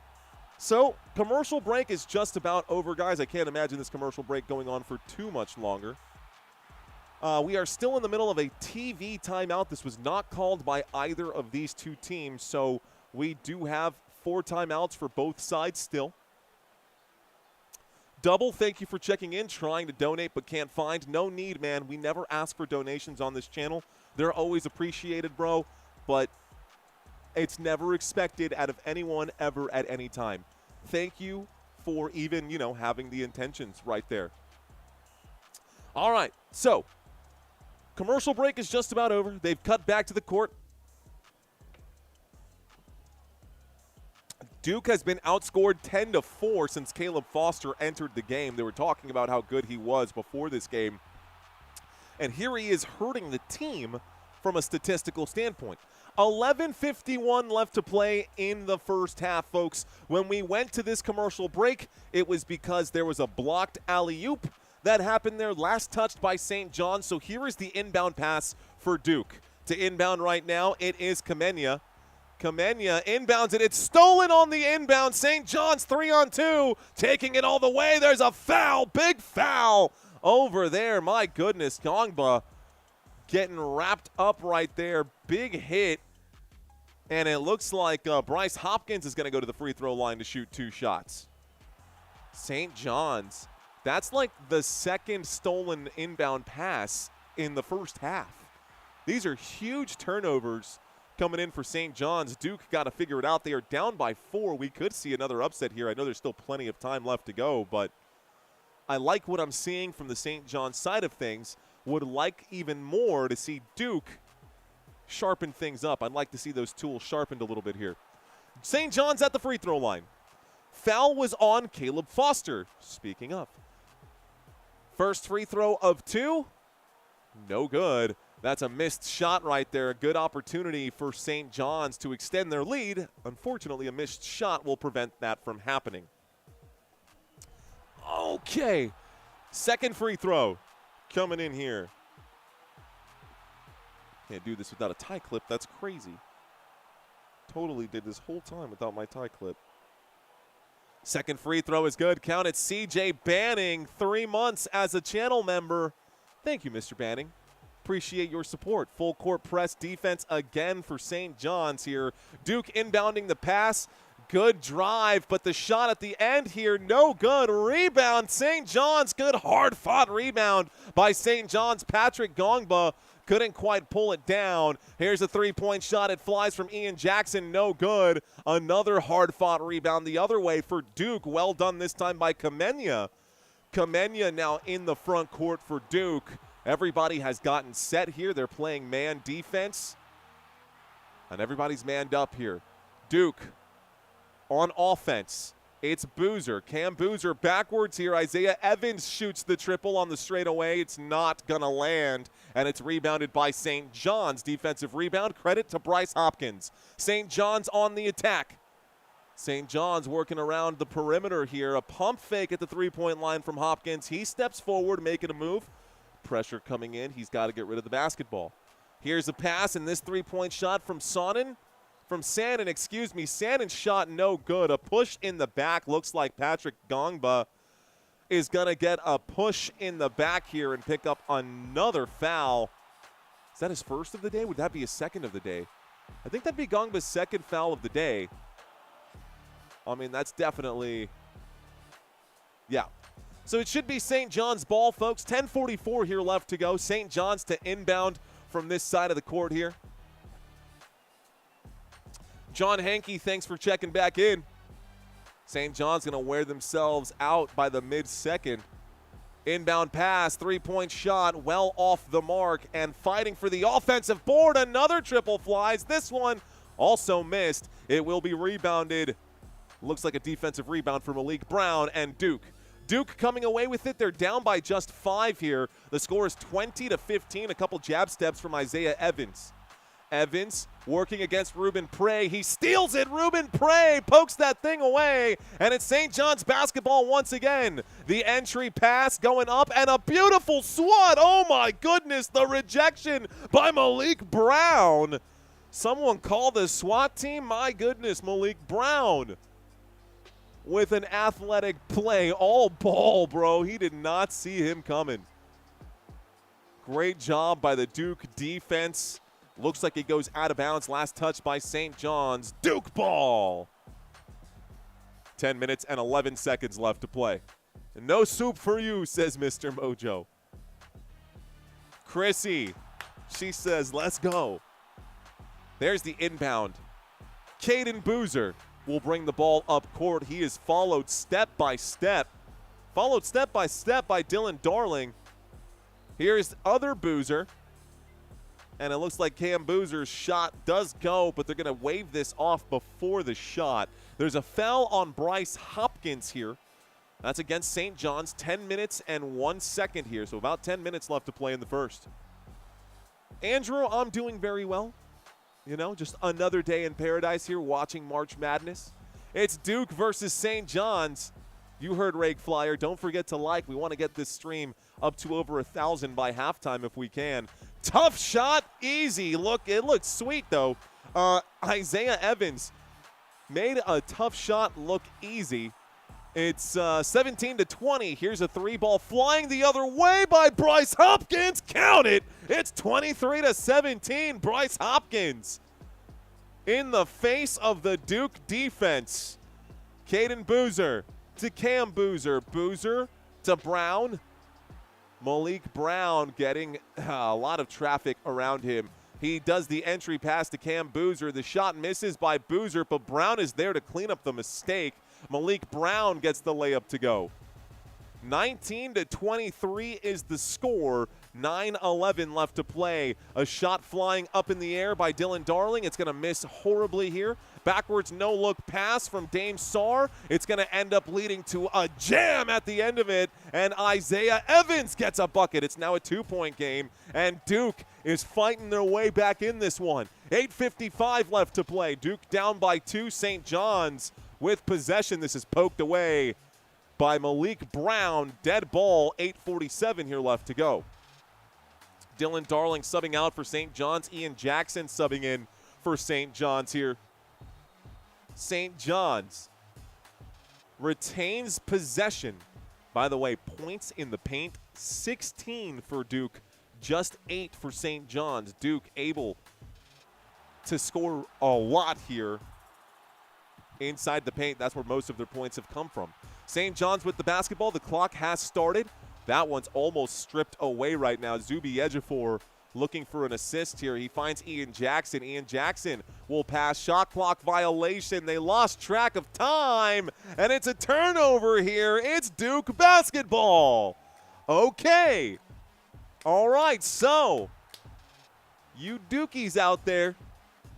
So, commercial break is just about over, guys. I can't imagine this commercial break going on for too much longer. We are still in the middle of a TV timeout. This was not called by either of these two teams, so we do have 4 timeouts for both sides still. Double, thank you for checking in, trying to donate but can't find. No need, man. We never ask for donations on this channel. They're always appreciated, bro, but it's never expected out of anyone ever at any time. Thank you for even, having the intentions right there. All right, so commercial break is just about over. They've cut back to the court. Duke has been outscored 10-4 since Caleb Foster entered the game. They were talking about how good he was before this game. And here he is hurting the team from a statistical standpoint. 11:51 left to play in the first half, folks. When we went to this commercial break, it was because there was a blocked alley-oop that happened there, last touched by St. John's. So here is the inbound pass for Duke. To inbound right now, it is Kamenia. Kamenia inbounds it. It's stolen on the inbound. St. John's 3-on-2, taking it all the way. There's a foul, big foul over there. My goodness, Ngongba getting wrapped up right there. Big hit. And it looks like Bryce Hopkins is going to go to the free throw line to shoot 2 shots. St. John's. That's like the second stolen inbound pass in the first half. These are huge turnovers coming in for St. Johns. Duke got to figure it out. They are down by 4. We could see another upset here. I know there's still plenty of time left to go, but I like what I'm seeing from the St. John's side of things. Would like even more to see Duke sharpen things up. I'd like to see those tools sharpened a little bit here. St. John's at the free throw line. Foul was on Caleb Foster. Speaking of. First free throw of 2. No good. That's a missed shot right there. A good opportunity for St. John's to extend their lead. Unfortunately, a missed shot will prevent that from happening. Okay. Second free throw coming in here. Can't do this without a tie clip. That's crazy. Totally did this whole time without my tie clip. Second free throw is good. Count it. CJ Banning, 3 months as a channel member. Thank you, Mr. Banning. Appreciate your support. Full court press defense again for St. John's here. Duke inbounding the pass. Good drive, but the shot at the end here, no good. Rebound, St. John's. Good hard-fought rebound by St. John's. Patrick Gongba couldn't quite pull it down. Here's a three-point shot. It flies from Ian Jackson. No good. Another hard-fought rebound the other way for Duke. Well done this time by Kamenya. Kamenya now in the front court for Duke. Everybody has gotten set here. They're playing man defense. And everybody's manned up here. Duke on offense. It's Boozer. Cam Boozer backwards here. Isaiah Evans shoots the triple on the straightaway. It's not going to land, and it's rebounded by St. John's. Defensive rebound. Credit to Bryce Hopkins. St. John's on the attack. St. John's working around the perimeter here. A pump fake at the three-point line from Hopkins. He steps forward, making a move. Pressure coming in. He's got to get rid of the basketball. Here's a pass, and this three-point shot from Sandin, Sandin's shot no good. A push in the back. Looks like Patrick Gongba is going to get a push in the back here and pick up another foul. Is that his first of the day? Would that be his second of the day? I think that'd be Gongba's second foul of the day. I mean, that's definitely, yeah. So it should be St. John's ball, folks. 10:44 here left to go. St. John's to inbound from this side of the court here. John Hankey, thanks for checking back in. St. John's going to wear themselves out by the mid-second. Inbound pass, three-point shot, well off the mark, and fighting for the offensive board. Another triple flies. This one also missed. It will be rebounded. Looks like a defensive rebound for Malik Brown and Duke. Duke coming away with it. They're down by just 5 here. The score is 20-15. A couple jab steps from Isaiah Evans. Evans working against Ruben Prey. He steals it. Ruben Prey pokes that thing away, and it's St. John's basketball once again. The entry pass going up, and a beautiful swat. Oh, my goodness, the rejection by Malik Brown. Someone call the SWAT team. My goodness, Malik Brown with an athletic play. All ball, bro. He did not see him coming. Great job by the Duke defense. Looks like it goes out of bounds. Last touch by St. John's. Duke ball. 10 minutes and 11 seconds left to play. No soup for you, says Mr. Mojo. Chrissy, she says, let's go. There's the inbound. Caden Boozer will bring the ball up court. He is followed step by step. Followed step by Dylan Darling. Here's other Boozer. And it looks like Cam Boozer's shot does go, but they're going to wave this off before the shot. There's a foul on Bryce Hopkins here. That's against St. John's. 10 minutes and 1 second here, so about 10 minutes left to play in the first. Andrew, I'm doing very well. You know, just another day in paradise here watching March Madness. It's Duke versus St. John's. You heard Rake Flyer. Don't forget to like. We want to get this stream up to over 1,000 by halftime if we can. Tough shot, easy. Look, it looks sweet, though. Isaiah Evans made a tough shot look easy. It's 17-20. Here's a three ball flying the other way by Bryce Hopkins. Count it. It's 23-17. Bryce Hopkins in the face of the Duke defense. Caden Boozer to Cam Boozer. Boozer to Brown. Malik Brown getting a lot of traffic around him. He does the entry pass to Cam Boozer. The shot misses by Boozer, but Brown is there to clean up the mistake. Malik Brown gets the layup to go. 19-23 is the score. 9:11 left to play. A shot flying up in the air by Dylan Darling. It's going to miss horribly here. Backwards no-look pass from Dame Sarr. It's going to end up leading to a jam at the end of it, and Isaiah Evans gets a bucket. It's now a 2-point game, and Duke is fighting their way back in this one. 8:55 left to play. Duke down by 2. St. Johns with possession. This is poked away by Malik Brown. Dead ball, 8:47 here left to go. Dylan Darling subbing out for St. Johns. Ian Jackson subbing in for St. Johns here. St. Johns retains possession. By the way, points in the paint, 16 for Duke, just 8 for St. Johns. Duke able to score a lot here inside the paint. That's where most of their points have come from. St. John's with the basketball. The clock has started. That one's almost stripped away right now. Zuby Ejiofor looking for an assist here. He finds Ian Jackson. Ian Jackson will pass. Shot clock violation. They lost track of time, and it's a turnover here. It's Duke basketball. Okay. All right, so you Dukies out there,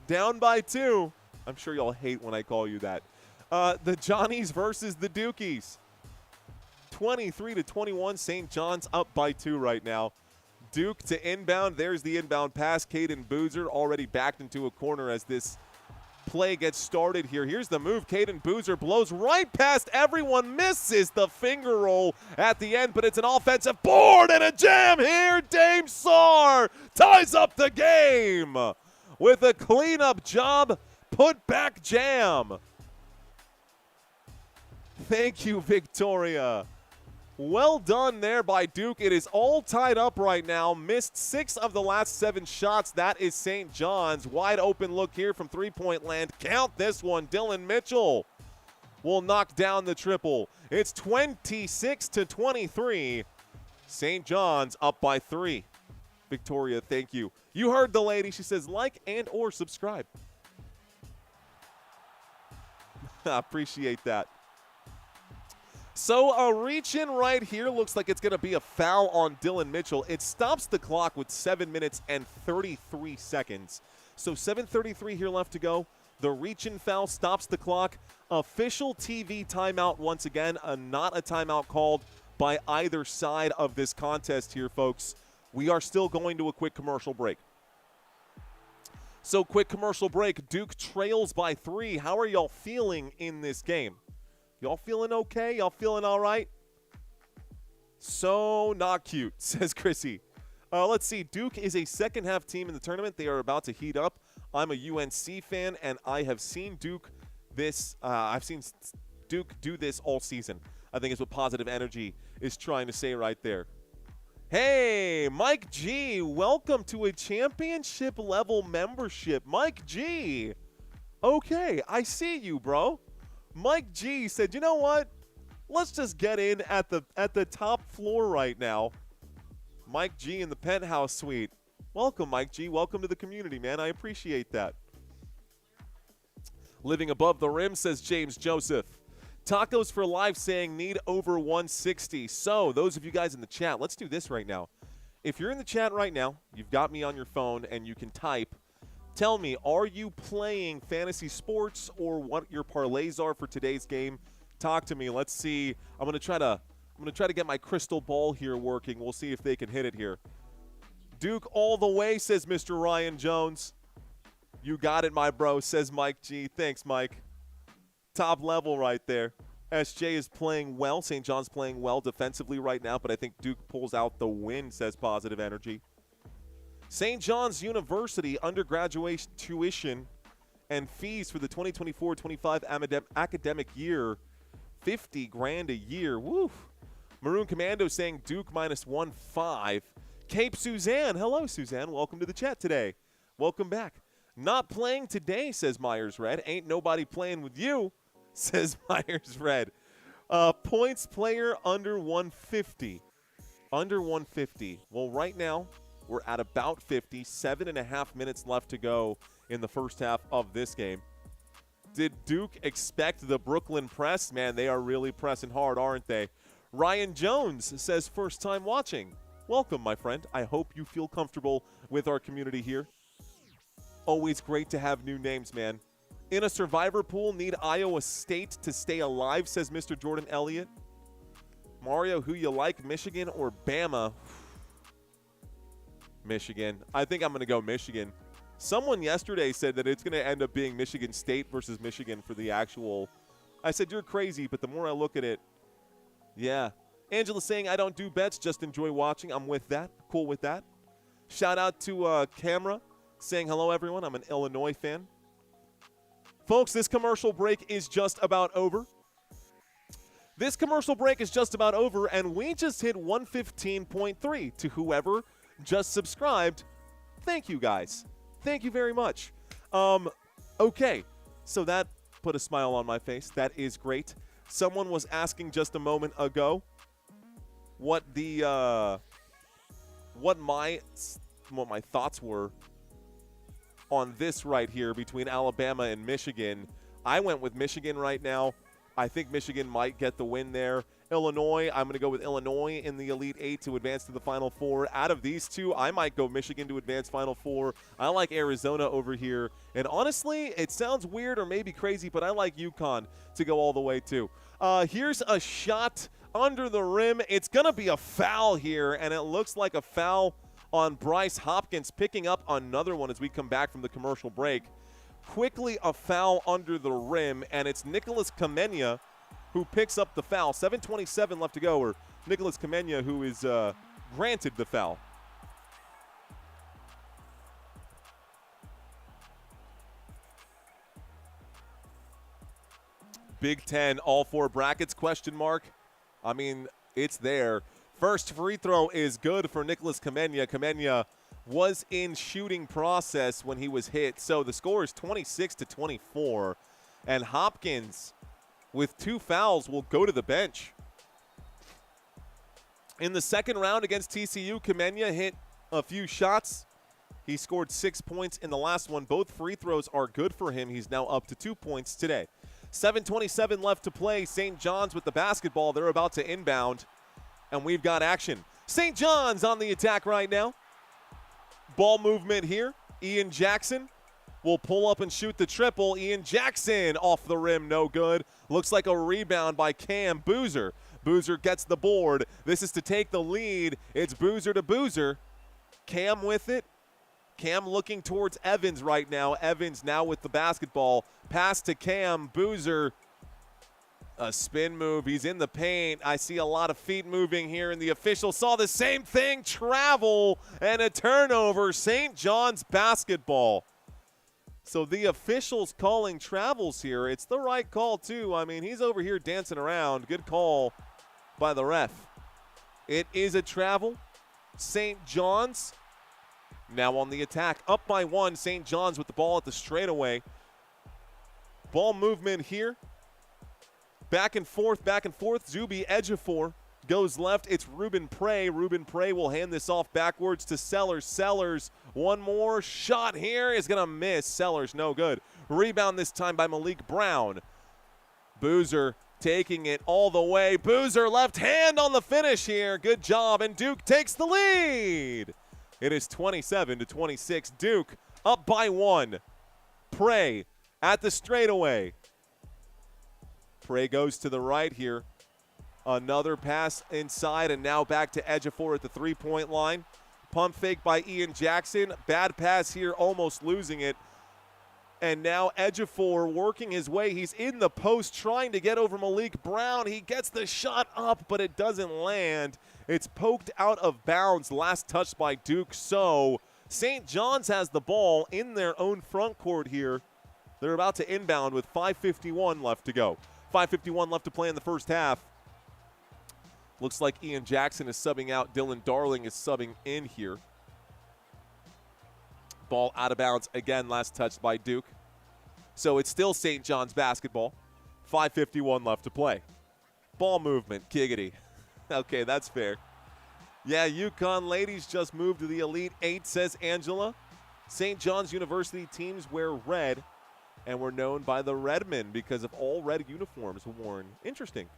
down by 2. I'm sure y'all hate when I call you that. The Johnnies versus the Dukies. 23-21. St. John's up by 2 right now. Duke to inbound. There's the inbound pass. Caden Boozer already backed into a corner as this play gets started here. Here's the move. Caden Boozer blows right past everyone. Misses the finger roll at the end, but it's an offensive board and a jam here. Dame Sarr ties up the game with a cleanup job. Put back jam. Thank you, Victoria. Well done there by Duke. It is all tied up right now. Missed 6 of the last 7 shots. That is St. John's. Wide open look here from three-point land. Count this one. Dylan Mitchell will knock down the triple. It's 26-23. St. John's up by 3. Victoria, thank you. You heard the lady. She says like and or subscribe. I appreciate that. So a reach in right here looks like it's going to be a foul on Dylan Mitchell. It stops the clock with 7 minutes and 33 seconds. So 7:33 here left to go. The reach in foul stops the clock. Official TV timeout once again. Not a timeout called by either side of this contest here, folks. We are still going to a quick commercial break. So quick commercial break. Duke trails by 3. How are y'all feeling in this game? Y'all feeling okay? Y'all feeling all right? So not cute, says Chrissy. Let's see. Duke is a second-half team in the tournament. They are about to heat up. I'm a UNC fan, and I have seen Duke I've seen Duke do this all season. I think is what Positive Energy is trying to say right there. Hey, Mike G, welcome to a championship-level membership. Mike G. Okay, I see you, bro. Mike G said, you know what? Let's just get in at the top floor right now. Mike G in the penthouse suite. Welcome, Mike G. Welcome to the community, man. I appreciate that. Living above the rim, says James Joseph. Tacos for Life saying need over 160. So, those of you guys in the chat, let's do this right now. If you're in the chat right now, you've got me on your phone and you can type. Tell me, are you playing fantasy sports or what your parlays are for today's game? Talk to me. Let's see. I'm going to try to get my crystal ball here working. We'll see if they can hit it here. Duke all the way, says Mr. Ryan Jones. You got it, my bro, says Mike G. Thanks, Mike. Top level right there. SJ is playing well. St. John's playing well defensively right now, but I think Duke pulls out the win, says Positive Energy. St. John's University undergraduate tuition and fees for the 2024-25 academic year, $50,000 a year. Woo! Maroon Commando saying Duke -1.5. Cape Suzanne. Hello, Suzanne. Welcome to the chat today. Welcome back. Not playing today, says Myers Red. Ain't nobody playing with you, says Myers Red. Points player under 150. Under 150. Well, right now, we're at about 50. 7.5 minutes left to go in the first half of this game. Did Duke expect the Brooklyn press? Man, they are really pressing hard, aren't they? Ryan Jones says, first time watching. Welcome, my friend. I hope you feel comfortable with our community here. Always great to have new names, man. In a survivor pool, need Iowa State to stay alive, says Mr. Jordan Elliott. Mario, who you like, Michigan or Bama? Michigan. I think I'm going to go Michigan. Someone yesterday said that it's going to end up being Michigan State versus Michigan for the actual. I said, you're crazy, but the more I look at it, yeah. Angela saying, I don't do bets, just enjoy watching. I'm with that. Cool with that. Shout out to Camera saying, hello, everyone. I'm an Illinois fan. Folks, this commercial break is just about over. This commercial break is just about over, and we just hit 115.3 to whoever just subscribed. Thank you, guys. Thank you very much. Okay, so that put a smile on my face. That is great. Someone was asking just a moment ago what my thoughts were on this right here between Alabama and Michigan. I went with Michigan right now. I think Michigan might get the win there. Illinois, I'm going to go with Illinois in the Elite Eight to advance to the Final Four. Out of these two, I might go Michigan to advance Final Four. I like Arizona over here. And honestly, it sounds weird or maybe crazy, but I like UConn to go all the way too. Here's a shot under the rim. It's going to be a foul here, and it looks like a foul on Bryce Hopkins, picking up another one as we come back from the commercial break. Quickly a foul under the rim, and it's Nicholas Kamenya who picks up the foul. 7:27 left to go, or Nicholas Kamenya who is granted the foul. Big Ten, all four brackets, question mark. I mean, it's there. First free throw is good for Nicholas Kamenya. Kamenya was in shooting process when he was hit. So the score is 26-24. And Hopkins, with 2 fouls, will go to the bench. In the second round against TCU, Kamenya hit a few shots. He scored 6 points in the last one. Both free throws are good for him. He's now up to 2 points today. 7:27 left to play. St. Johns with the basketball. They're about to inbound. And we've got action. St. Johns on the attack right now. Ball movement here. Ian Jackson will pull up and shoot the triple. Ian Jackson off the rim, no good. Looks like a rebound by Cam Boozer. Boozer gets the board. This is to take the lead. It's Boozer to Boozer. Cam with it. Cam looking towards Evans right now. Evans now with the basketball. Pass to Cam. Boozer. A spin move. He's in the paint. I see a lot of feet moving here, and the official saw the same thing. Travel and a turnover. St. John's basketball. So the official's calling travels here. It's the right call, too. I mean, he's over here dancing around. Good call by the ref. It is a travel. St. John's now on the attack. Up by 1. St. John's with the ball at the straightaway. Ball movement here. Back and forth, back and forth. Zuby, Ejiofor goes left. It's Ruben Prey. Ruben Prey will hand this off backwards to Sellers. Sellers, one more shot here is going to miss. Sellers, no good. Rebound this time by Malik Brown. Boozer taking it all the way. Boozer left hand on the finish here. Good job, and Duke takes the lead. It is 27-26. Duke up by 1. Prey at the straightaway. Prey goes to the right here. Another pass inside, and now back to Ejiofor at the three-point line. Pump fake by Ian Jackson. Bad pass here, almost losing it. And now Ejiofor working his way. He's in the post trying to get over Malik Brown. He gets the shot up, but it doesn't land. It's poked out of bounds. Last touch by Duke. So St. John's has the ball in their own front court here. They're about to inbound with 5:51 left to go. 5:51 left to play in the first half. Looks like Ian Jackson is subbing out. Dylan Darling is subbing in here. Ball out of bounds again, last touched by Duke. So it's still St. John's basketball. 5:51 left to play. Ball movement, giggity. Okay, that's fair. Yeah, UConn ladies just moved to the Elite Eight, says Angela. St. John's University teams wear red and were known by the Redmen because of all red uniforms worn. Interesting.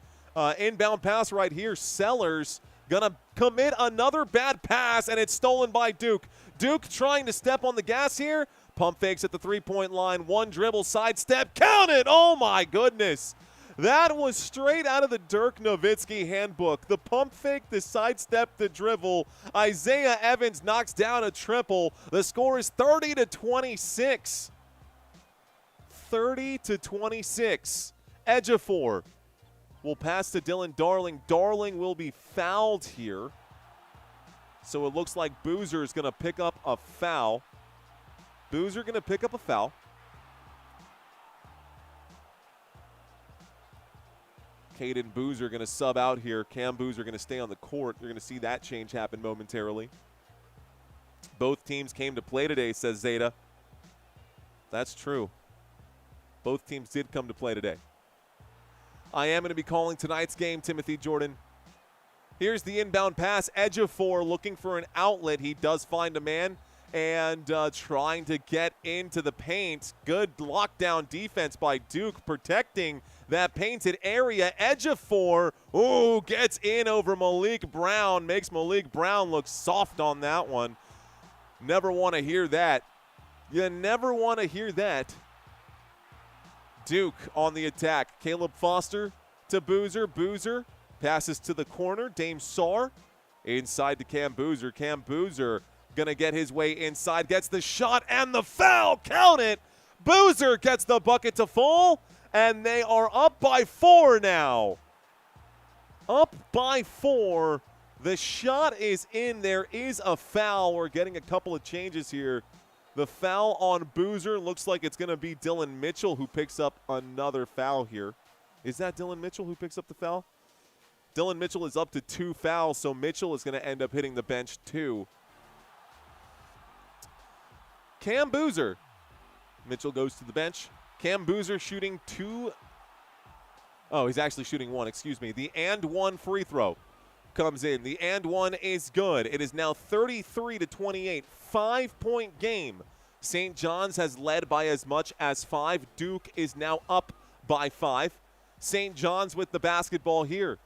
Inbound pass right here. Sellers gonna commit another bad pass, and it's stolen by Duke. Duke trying to step on the gas here. Pump fakes at the three-point line. One dribble, sidestep. Count it! Oh, my goodness. That was straight out of the Dirk Nowitzki handbook. The pump fake, the sidestep, the dribble. Isaiah Evans knocks down a triple. The score is 30-26. 30-26. Ejiofor will pass to Dylan Darling. Darling will be fouled here. So it looks like Boozer is going to pick up a foul. Boozer going to pick up a foul. Caden Boozer going to sub out here. Cam Boozer going to stay on the court. You're going to see that change happen momentarily. Both teams came to play today, says Zeta. That's true. Both teams did come to play today. I am going to be calling tonight's game, Timothy Jordan. Here's the inbound pass. Ejiofor looking for an outlet. He does find a man and trying to get into the paint. Good lockdown defense by Duke, protecting that painted area. Ejiofor, gets in over Malik Brown. Makes Malik Brown look soft on that one. Never want to hear that. You never want to hear that. Duke on the attack. Caleb Foster to Boozer. Boozer passes to the corner. Dame Sarr inside to Cam Boozer. Cam Boozer going to get his way inside. Gets the shot and the foul. Count it. Boozer gets the bucket to fall. And they are up by 4 now. Up by 4. The shot is in. There is a foul. We're getting a couple of changes here. The foul on Boozer looks like it's going to be Dylan Mitchell who picks up another foul here. Is that Dylan Mitchell who picks up the foul? Dylan Mitchell is up to 2 fouls, so Mitchell is going to end up hitting the bench too. Cam Boozer. Mitchell goes to the bench. Cam Boozer shooting 2. Oh, he's actually shooting 1, excuse me. The and 1 free throw comes in. The and 1 is good. It is now 33-28. 5-point game. St. John's has led by as much as 5. Duke is now up by 5. St. John's with the basketball here.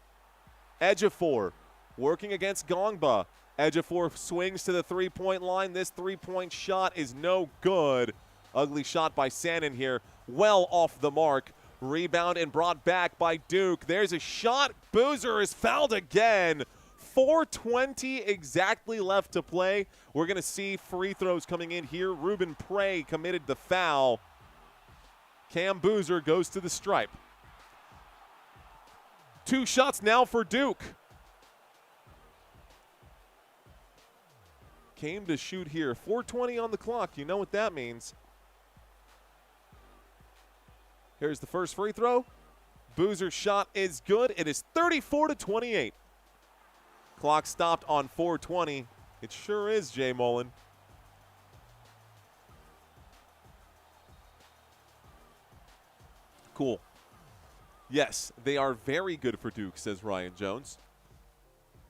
Ejiofor working against Gongba. Ejiofor swings to the three-point line. This three-point shot is no good. Ugly shot by Sannon here. Well off the mark. Rebound and brought back by Duke. There's a shot. Boozer is fouled again. 4:20 exactly left to play. We're going to see free throws coming in here. Ruben Prey committed the foul. Cam Boozer goes to the stripe. 2 shots now for Duke. Came to shoot here. 4:20 on the clock. You know what that means. Here's the first free throw. Boozer's shot is good. It is 34-28. Clock stopped on 4:20. It sure is, Jay Mullen. Cool. Yes, they are very good for Duke, says Ryan Jones.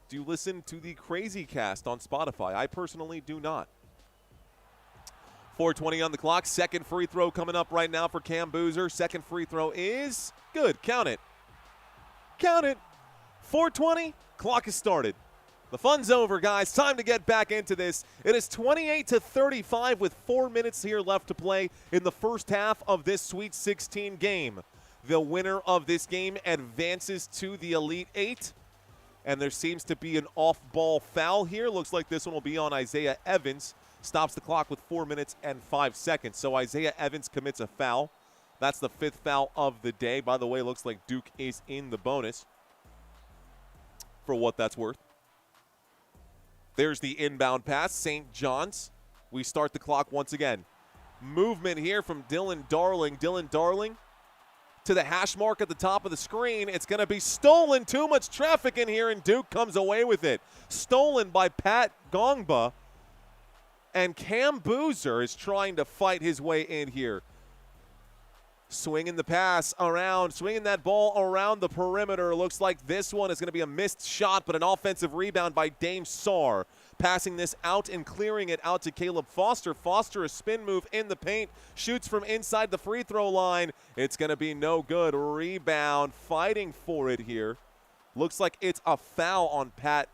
Do you listen to the Crazy Cast on Spotify? I personally do not. 4:20 on the clock. Second free throw coming up right now for Cam Boozer. Second free throw is good. Count it. Count it. 4:20. Clock has started. The fun's over, guys. Time to get back into this. It is 28-35 with 4 minutes here left to play in the first half of this Sweet 16 game. The winner of this game advances to the Elite Eight. And there seems to be an off-ball foul here. Looks like this one will be on Isaiah Evans. Stops the clock with 4 minutes and 5 seconds. So Isaiah Evans commits a foul. That's the 5th foul of the day. By the way, looks like Duke is in the bonus for what that's worth. There's the inbound pass. St. John's. We start the clock once again. Movement here from Dylan Darling. Dylan Darling to the hash mark at the top of the screen. It's going to be stolen. Too much traffic in here, and Duke comes away with it. Stolen by Pat Gongba. And Cam Boozer is trying to fight his way in here. Swinging the pass around, swinging that ball around the perimeter. Looks like this one is going to be a missed shot, but an offensive rebound by Dame Sarr. Passing this out and clearing it out to Caleb Foster. Foster, a spin move in the paint, shoots from inside the free throw line. It's going to be no good. Rebound, fighting for it here. Looks like it's a foul on Pat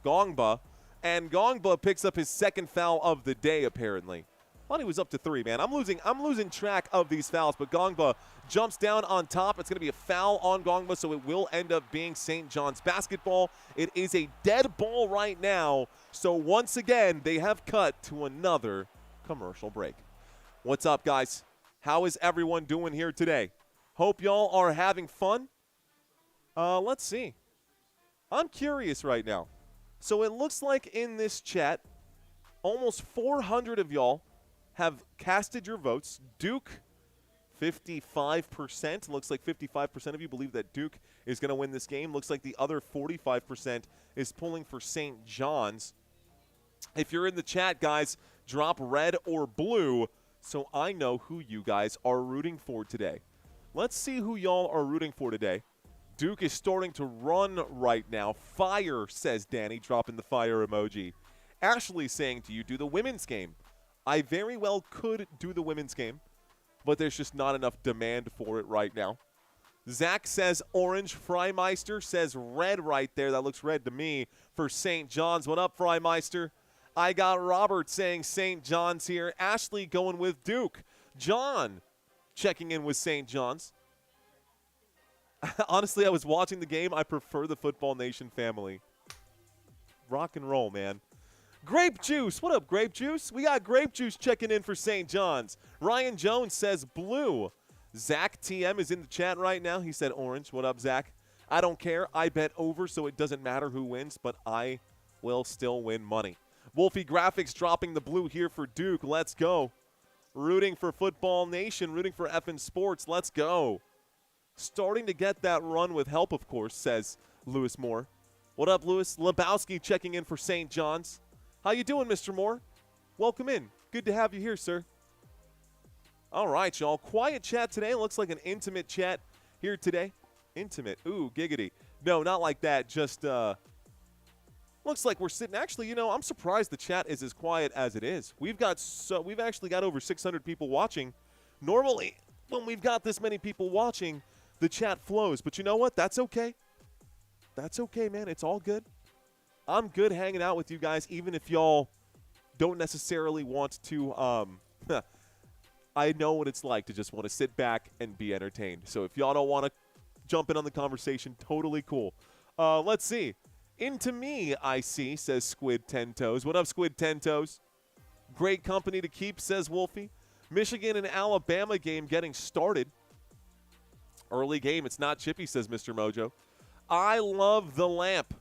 Gongba, and Gongba picks up his second foul of the day, apparently. Thought he was up to 3, man. I'm losing track of these fouls, but Gongba jumps down on top. It's going to be a foul on Gongba, so it will end up being St. John's basketball. It is a dead ball right now, so once again, they have cut to another commercial break. What's up, guys? How is everyone doing here today? Hope y'all are having fun. Let's see. I'm curious right now. So it looks like in this chat, almost 400 of y'all have casted your votes. Duke, 55%. Looks like 55% of you believe that Duke is going to win this game. Looks like the other 45% is pulling for St. John's. If you're in the chat, guys, drop red or blue so I know who you guys are rooting for today. Let's see who y'all are rooting for today. Duke is starting to run right now. Fire, says Danny, dropping the fire emoji. Ashley saying to you, do the women's game. I very well could do the women's game, but there's just not enough demand for it right now. Zach says orange. Freimeister says red right there. That looks red to me for St. John's. What up, Freimeister? I got Robert saying St. John's here. Ashley going with Duke. John checking in with St. John's. Honestly, I was watching the game. I prefer the Football Nation family. Rock and roll, man. Grape Juice. What up, Grape Juice? We got Grape Juice checking in for St. John's. Ryan Jones says blue. Zach TM is in the chat right now. He said orange. What up, Zach? I don't care. I bet over, so it doesn't matter who wins, but I will still win money. Wolfie Graphics dropping the blue here for Duke. Let's go. Rooting for Football Nation. Rooting for effing sports. Let's go. Starting to get that run with help, of course, says Lewis Moore. What up, Lewis? Lebowski checking in for St. John's. How you doing, Mr. Moore? Welcome in. Good to have you here, sir. All right, y'all. Quiet chat today. Looks like an intimate chat here today. Intimate. Ooh, giggity. No, not like that. Just looks like we're sitting. Actually, you know, I'm surprised the chat is as quiet as it is. We've actually got over 600 people watching. Normally, when we've got this many people watching, the chat flows. But you know what? That's okay. That's okay, man. It's all good. I'm good hanging out with you guys, even if y'all don't necessarily want to. I know what it's like to just want to sit back and be entertained. So if y'all don't want to jump in on the conversation, totally cool. Let's see. Into me, I see, says Squid 10 Toes. What up, Squid 10 Toes? Great company to keep, says Wolfie. Michigan and Alabama game getting started. Early game. It's not chippy, says Mr. Mojo. I love the lamp.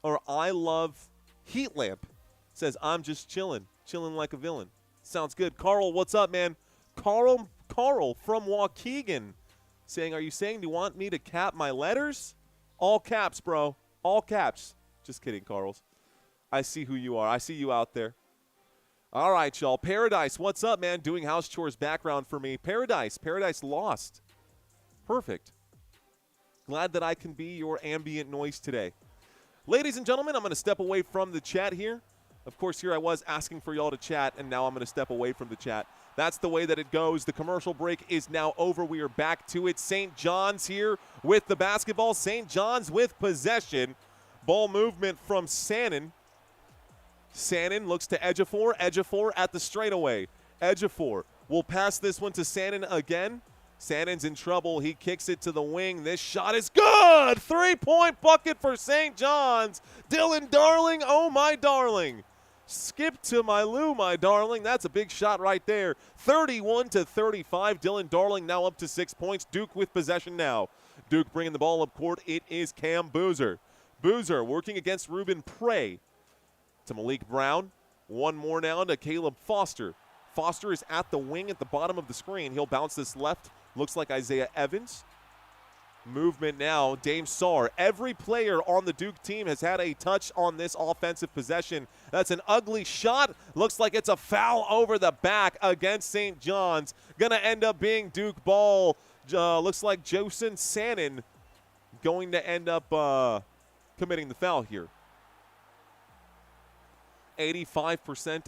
Or I love heat lamp. Says I'm just chilling like a villain. Sounds good. Carl, what's up, man? Carl from Waukegan saying, are you saying you want me to cap my letters? All caps, bro. All caps. Just kidding, Carls. I see who you are. I see you out there. All right, y'all. Paradise, what's up, man? Doing house chores background for me. Paradise lost. Perfect. Glad that I can be your ambient noise today. Ladies and gentlemen, I'm going to step away from the chat here. Of course, here I was asking for y'all to chat, and now I'm going to step away from the chat. That's the way that it goes. The commercial break is now over. We are back to it. St. John's here with the basketball. St. John's with possession. Ball movement from Sannon. Sannon looks to Ejiofor. Ejiofor at the straightaway. Ejiofor will pass this one to Sannon again. Sannon's in trouble. He kicks it to the wing. This shot is good. 3-point bucket for St. John's. Dylan Darling, oh my darling. Skip to my Lou, my darling. That's a big shot right there. 31-35. Dylan Darling now up to 6 points. Duke with possession now. Duke bringing the ball up court. It is Cam Boozer. Boozer working against Ruben Prey. To Malik Brown. One more now to Caleb Foster. Foster is at the wing at the bottom of the screen. He'll bounce this left. Looks like Isaiah Evans. Movement now, Dame Sarr. Every player on the Duke team has had a touch on this offensive possession. That's an ugly shot. Looks like it's a foul over the back against St. John's. Gonna end up being Duke ball. Looks like Josen Sannon going to end up committing the foul here. 85%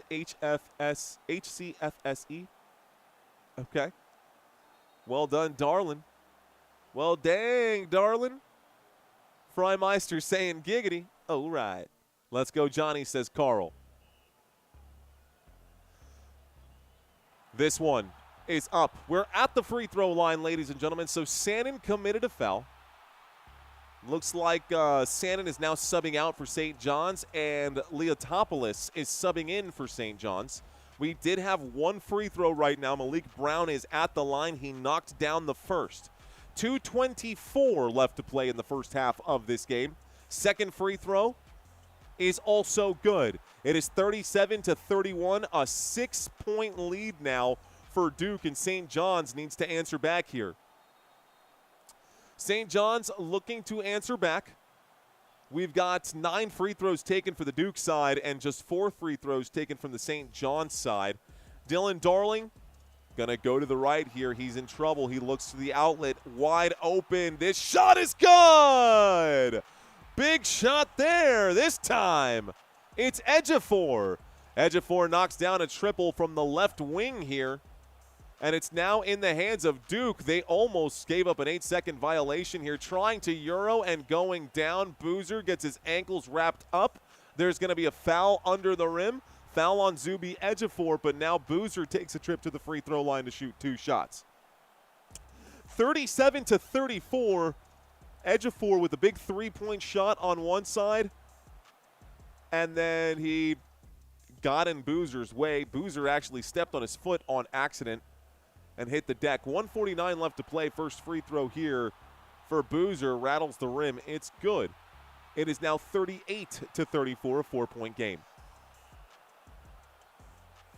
HCFSE. Okay. Well done, Darlin. Well, dang, darling. Freimeister saying giggity. Oh, right. Let's go, Johnny, says Carl. This one is up. We're at the free throw line, ladies and gentlemen. So Sannon committed a foul. Looks like Sannon is now subbing out for St. John's, and Leotopoulos is subbing in for St. John's. We did have one free throw right now. Malik Brown is at the line. He knocked down the first. 2:24 left to play in the first half of this game. Second free throw is also good. It is 37-31, a 6-point lead now for Duke, and St. John's needs to answer back here. St. John's looking to answer back. We've got 9 free throws taken for the Duke side and just 4 free throws taken from the St. John's side. Dylan Darling going to go to the right here. He's in trouble. He looks to the outlet. Wide open. This shot is good. Big shot there. This time it's Ejiofor. Ejiofor knocks down a triple from the left wing here. And it's now in the hands of Duke. They almost gave up an 8-second violation here. Trying to Euro and going down. Boozer gets his ankles wrapped up. There's going to be a foul under the rim. Foul on Zuby Ejiofor, but now Boozer takes a trip to the free throw line to shoot 2 shots. 37-34. Ejiofor with a big 3-point shot on one side. And then he got in Boozer's way. Boozer actually stepped on his foot on accident and hit the deck. 1:49 left to play. First free throw here for Boozer. Rattles the rim. It's good. It is now 38-34, a 4-point game.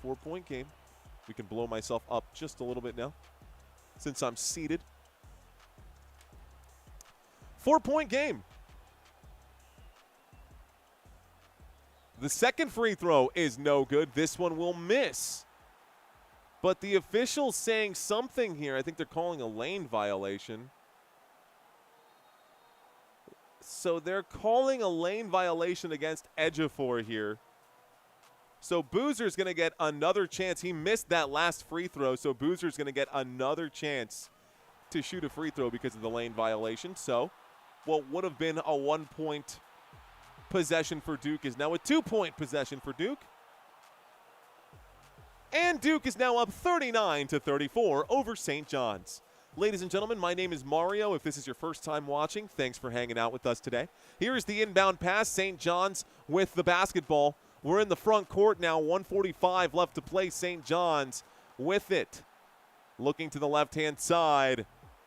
4-point game. We can blow myself up just a little bit now since I'm seated. 4-point game. The second free throw is no good. This one will miss. But the official's saying something here. I think they're calling a lane violation. So they're calling a lane violation against Ejiofor here. So Boozer's going to get another chance. He missed that last free throw, so Boozer's going to get another chance to shoot a free throw because of the lane violation. So what would have been a 1-point possession for Duke is now a 2-point possession for Duke. And Duke is now up 39-34 over St. John's. Ladies and gentlemen, my name is Mario. If this is your first time watching, thanks for hanging out with us today. Here is the inbound pass. St. John's with the basketball. We're in the front court now. 1:45 left to play. St. John's with it. Looking to the left-hand side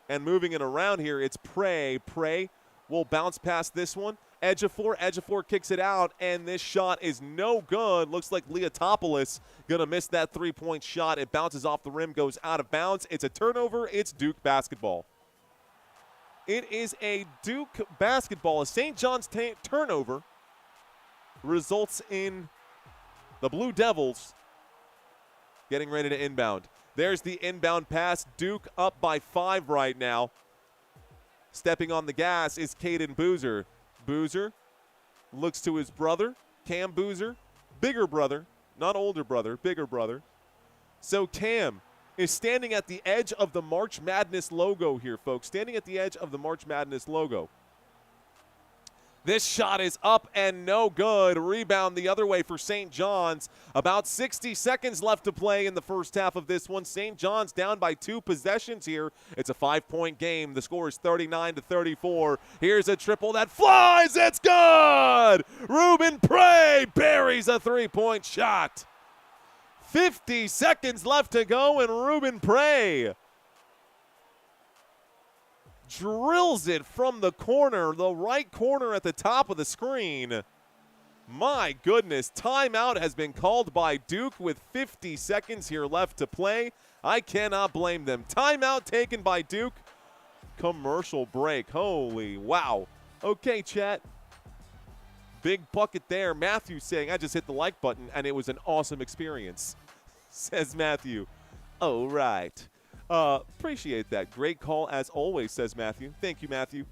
and moving it around here. It's Prey. Prey will bounce past this one. Ejiofor. Ejiofor kicks it out, and this shot is no good. Looks like Leotopoulos going to miss that 3-point shot. It bounces off the rim, goes out of bounds. It's a turnover. It's Duke basketball. It is a Duke basketball. A St. John's turnover results in the Blue Devils getting ready to inbound. There's the inbound pass. Duke up by 5 right now. Stepping on the gas is Caden Boozer. Boozer looks to his brother, Cam Boozer, bigger brother, not older brother, bigger brother. So Cam is standing at the edge of the March Madness logo here, folks. Standing at the edge of the March Madness logo. This shot is up and no good. Rebound the other way for St. John's. About 60 seconds left to play in the first half of this one. St. John's down by 2 possessions here. It's a 5-point game. The score is 39-34. Here's a triple that flies. It's good. Ruben Prey buries a 3-point shot. 50 seconds left to go, and Ruben Prey drills it from the corner, the right corner at the top of the screen. My goodness, timeout has been called by Duke with 50 seconds here left to play. I cannot blame them. Timeout taken by Duke. commercial break. Holy wow. Okay, chat. Big bucket there. Matthew saying, I just hit the like button, and it was an awesome experience, says Matthew. Oh, right. Appreciate that. Great call, as always, says Matthew. Thank you, Matthew.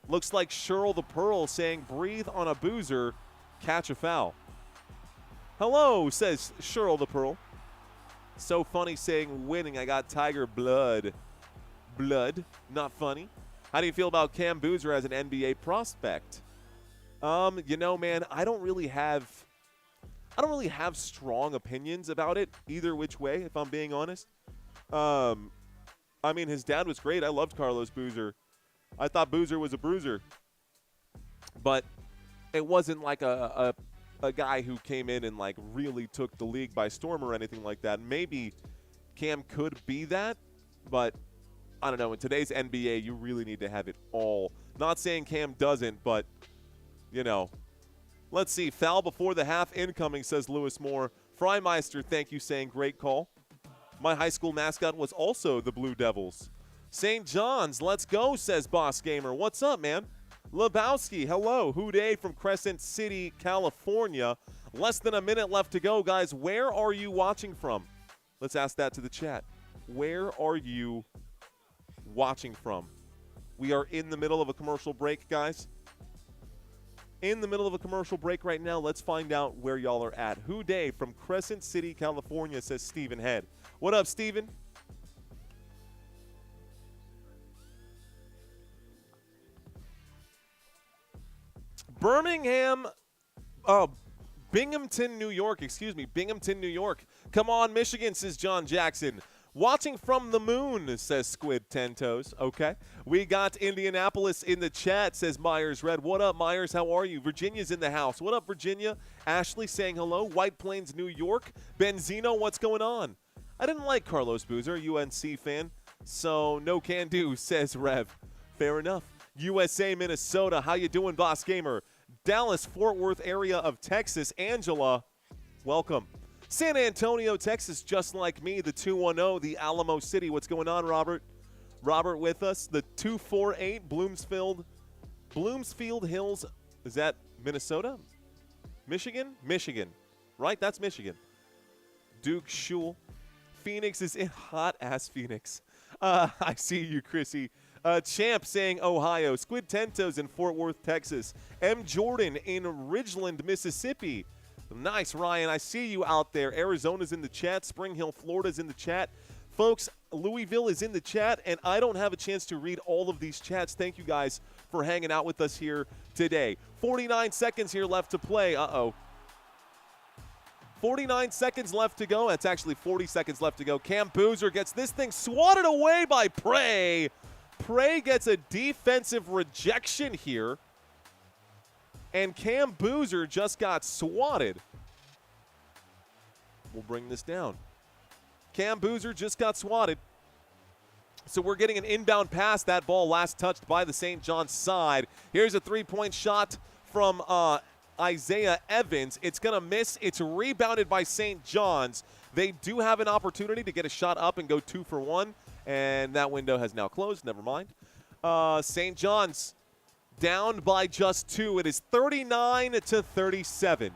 Looks like Cheryl the Pearl saying, breathe on a boozer, catch a foul. Hello, says Cheryl the Pearl. So funny saying, winning, I got Tiger blood. Blood, not funny. How do you feel about Cam Boozer as an NBA prospect? You know, man, I don't really have strong opinions about it either which way, if I'm being honest. I mean, his dad was great. I loved Carlos Boozer. I thought Boozer was a bruiser. But it wasn't like a guy who came in and, like, really took the league by storm or anything like that. Maybe Cam could be that, but I don't know. In today's NBA, you really need to have it all. Not saying Cam doesn't, but, you know. Let's see. Foul before the half incoming, says Lewis Moore. Freimeister, thank you, saying great call. My high school mascot was also the Blue Devils. St. Johns, let's go, says Boss Gamer. What's up, man? Lebowski, hello. Houday from Crescent City, California. Less than a minute left to go, guys. Where are you watching from? Let's ask that to the chat. Where are you watching from? We are in the middle of a commercial break, guys. In the middle of a commercial break right now. Let's find out where y'all are at. Houday from Crescent City, California, says Stephen Head. What up, Stephen? Binghamton, New York. Binghamton, New York. Come on, Michigan, says John Jackson. Watching from the moon, says Squid 10 Toes. Okay. We got Indianapolis in the chat, says Myers Red. What up, Myers? How are you? Virginia's in the house. What up, Virginia? Ashley saying hello. White Plains, New York. Benzino, what's going on? I didn't like Carlos Boozer, UNC fan. So no can do, says Rev. Fair enough. USA, Minnesota. How you doing, Boss Gamer? Dallas, Fort Worth area of Texas. Angela, welcome. San Antonio, Texas, just like me, the 210, the Alamo City. What's going on, Robert? Robert with us. The 248, Bloomsfield Hills. Is that Minnesota? Michigan? Michigan. Right? That's Michigan. Duke Shule. Phoenix is in hot-ass Phoenix. I see you, Chrissy. Champ saying Ohio. Squid Tentos in Fort Worth, Texas. M. Jordan in Ridgeland, Mississippi. Nice, Ryan. I see you out there. Arizona's in the chat. Spring Hill, Florida's in the chat. Folks, Louisville is in the chat, and I don't have a chance to read all of these chats. Thank you guys for hanging out with us here today. 49 seconds here left to play. 49 seconds left to go. That's actually 40 seconds left to go. Cam Boozer gets this thing swatted away by Prey. Prey gets a defensive rejection here. And Cam Boozer just got swatted. We'll bring this down. Cam Boozer just got swatted. So we're getting an inbound pass. That ball last touched by the St. Johns side. Here's a three-point shot from Isaiah Evans. It's going to miss. It's rebounded by St. Johns. They do have an opportunity to get a shot up and go 2 for 1. And that window has now closed. Never mind. St. Johns down by just 2. It is 39-37.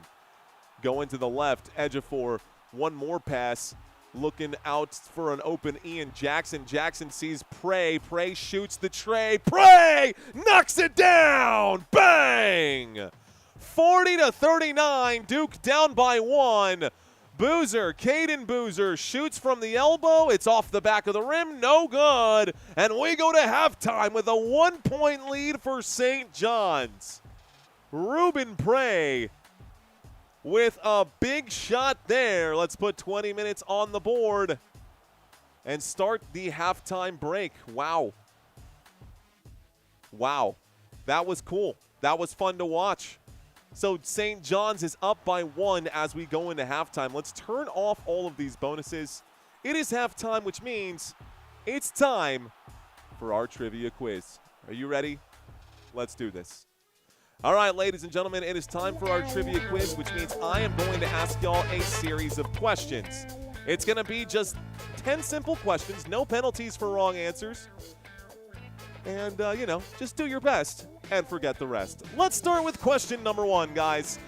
Going to the left, Ejiofor. One more pass. Looking out for an open Ian Jackson. Jackson sees Prey. Prey shoots the tray. Prey knocks it down. Bang! 40-39. Duke down by 1. Boozer, Caden Boozer shoots from the elbow. It's off the back of the rim. No good. And we go to halftime with a 1-point lead for St. Johns. Ruben Prey with a big shot there. Let's put 20 minutes on the board and start the halftime break. Wow. Wow. That was cool. That was fun to watch. So St. Johns is up by 1 as we go into halftime. Let's turn off all of these bonuses. It is halftime, which means it's time for our trivia quiz. Are you ready? Let's do this. All right, ladies and gentlemen, it is time for our trivia quiz, which means I am going to ask y'all a series of questions. It's going to be just 10 simple questions, no penalties for wrong answers. And, just do your best and forget the rest. Let's start with question number 1, guys.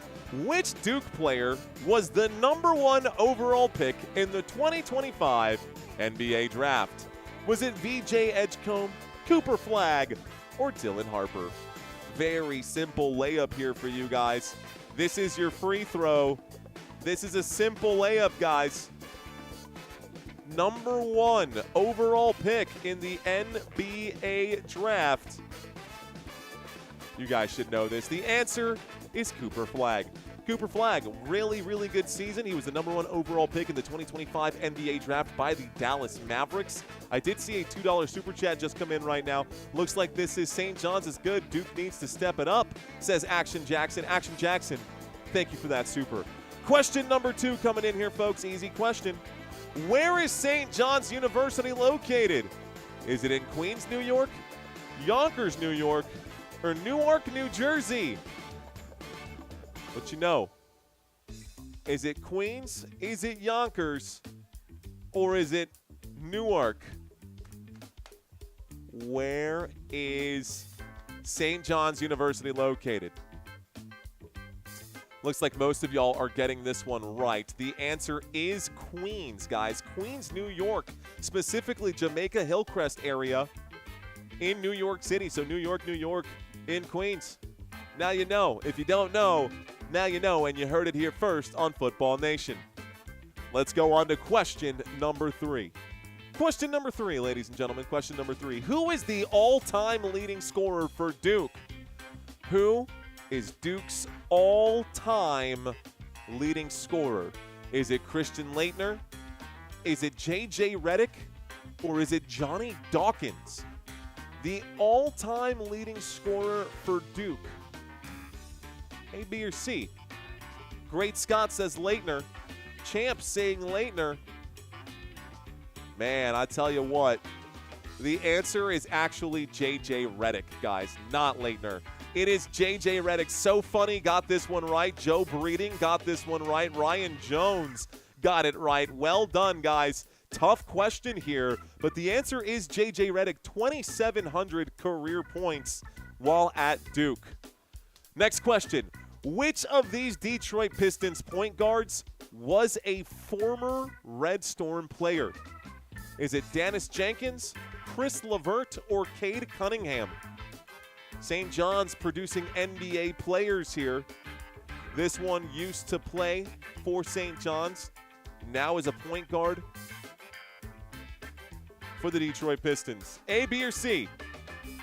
Which Duke player was the #1 overall pick in the 2025 NBA Draft? Was it VJ Edgecombe, Cooper Flagg, or Dylan Harper? Very simple layup here for you guys. This is your free throw. This is a simple layup, guys. #1 overall pick in the NBA Draft. You guys should know this. The answer is Cooper Flagg. Cooper Flagg, really, really good season. He was the #1 overall pick in the 2025 NBA Draft by the Dallas Mavericks. I did see a $2 super chat just come in right now. Looks like this is St. Johns is good. Duke needs to step it up, says Action Jackson. Action Jackson, thank you for that super. Question number 2 coming in here, folks. Easy question. Where is St. John's University located? Is it in Queens, New York, Yonkers, New York, or Newark, New Jersey? But you know, is it Queens, is it Yonkers, or is it Newark? Where is St. John's University located? Looks like most of y'all are getting this one right. The answer is Queens, guys. Queens, New York, specifically Jamaica Hillcrest area in New York City. So New York in Queens. Now you know. If you don't know, now you know, and you heard it here first on Football Nation. Let's go on to question number 3. Question number 3, ladies and gentlemen, question number 3. Who is the all-time leading scorer for Duke? Who is Duke's all-time leading scorer? Is it Christian Laettner? Is it J.J. Redick? Or is it Johnny Dawkins? The all-time leading scorer for Duke. A, B, or C? Great Scott says Laettner. Champ saying Laettner. Man, I tell you what, the answer is actually J.J. Redick, guys, not Laettner. It is J.J. Redick. So funny, got this one right. Joe Breeding got this one right. Ryan Jones got it right. Well done, guys. Tough question here, but the answer is J.J. Redick, 2,700 career points while at Duke. Next question. Which of these Detroit Pistons point guards was a former Red Storm player? Is it Dennis Jenkins, Chris LeVert, or Cade Cunningham? St. John's producing NBA players here. This one used to play for St. John's, now is a point guard for the Detroit Pistons. A, B, or C?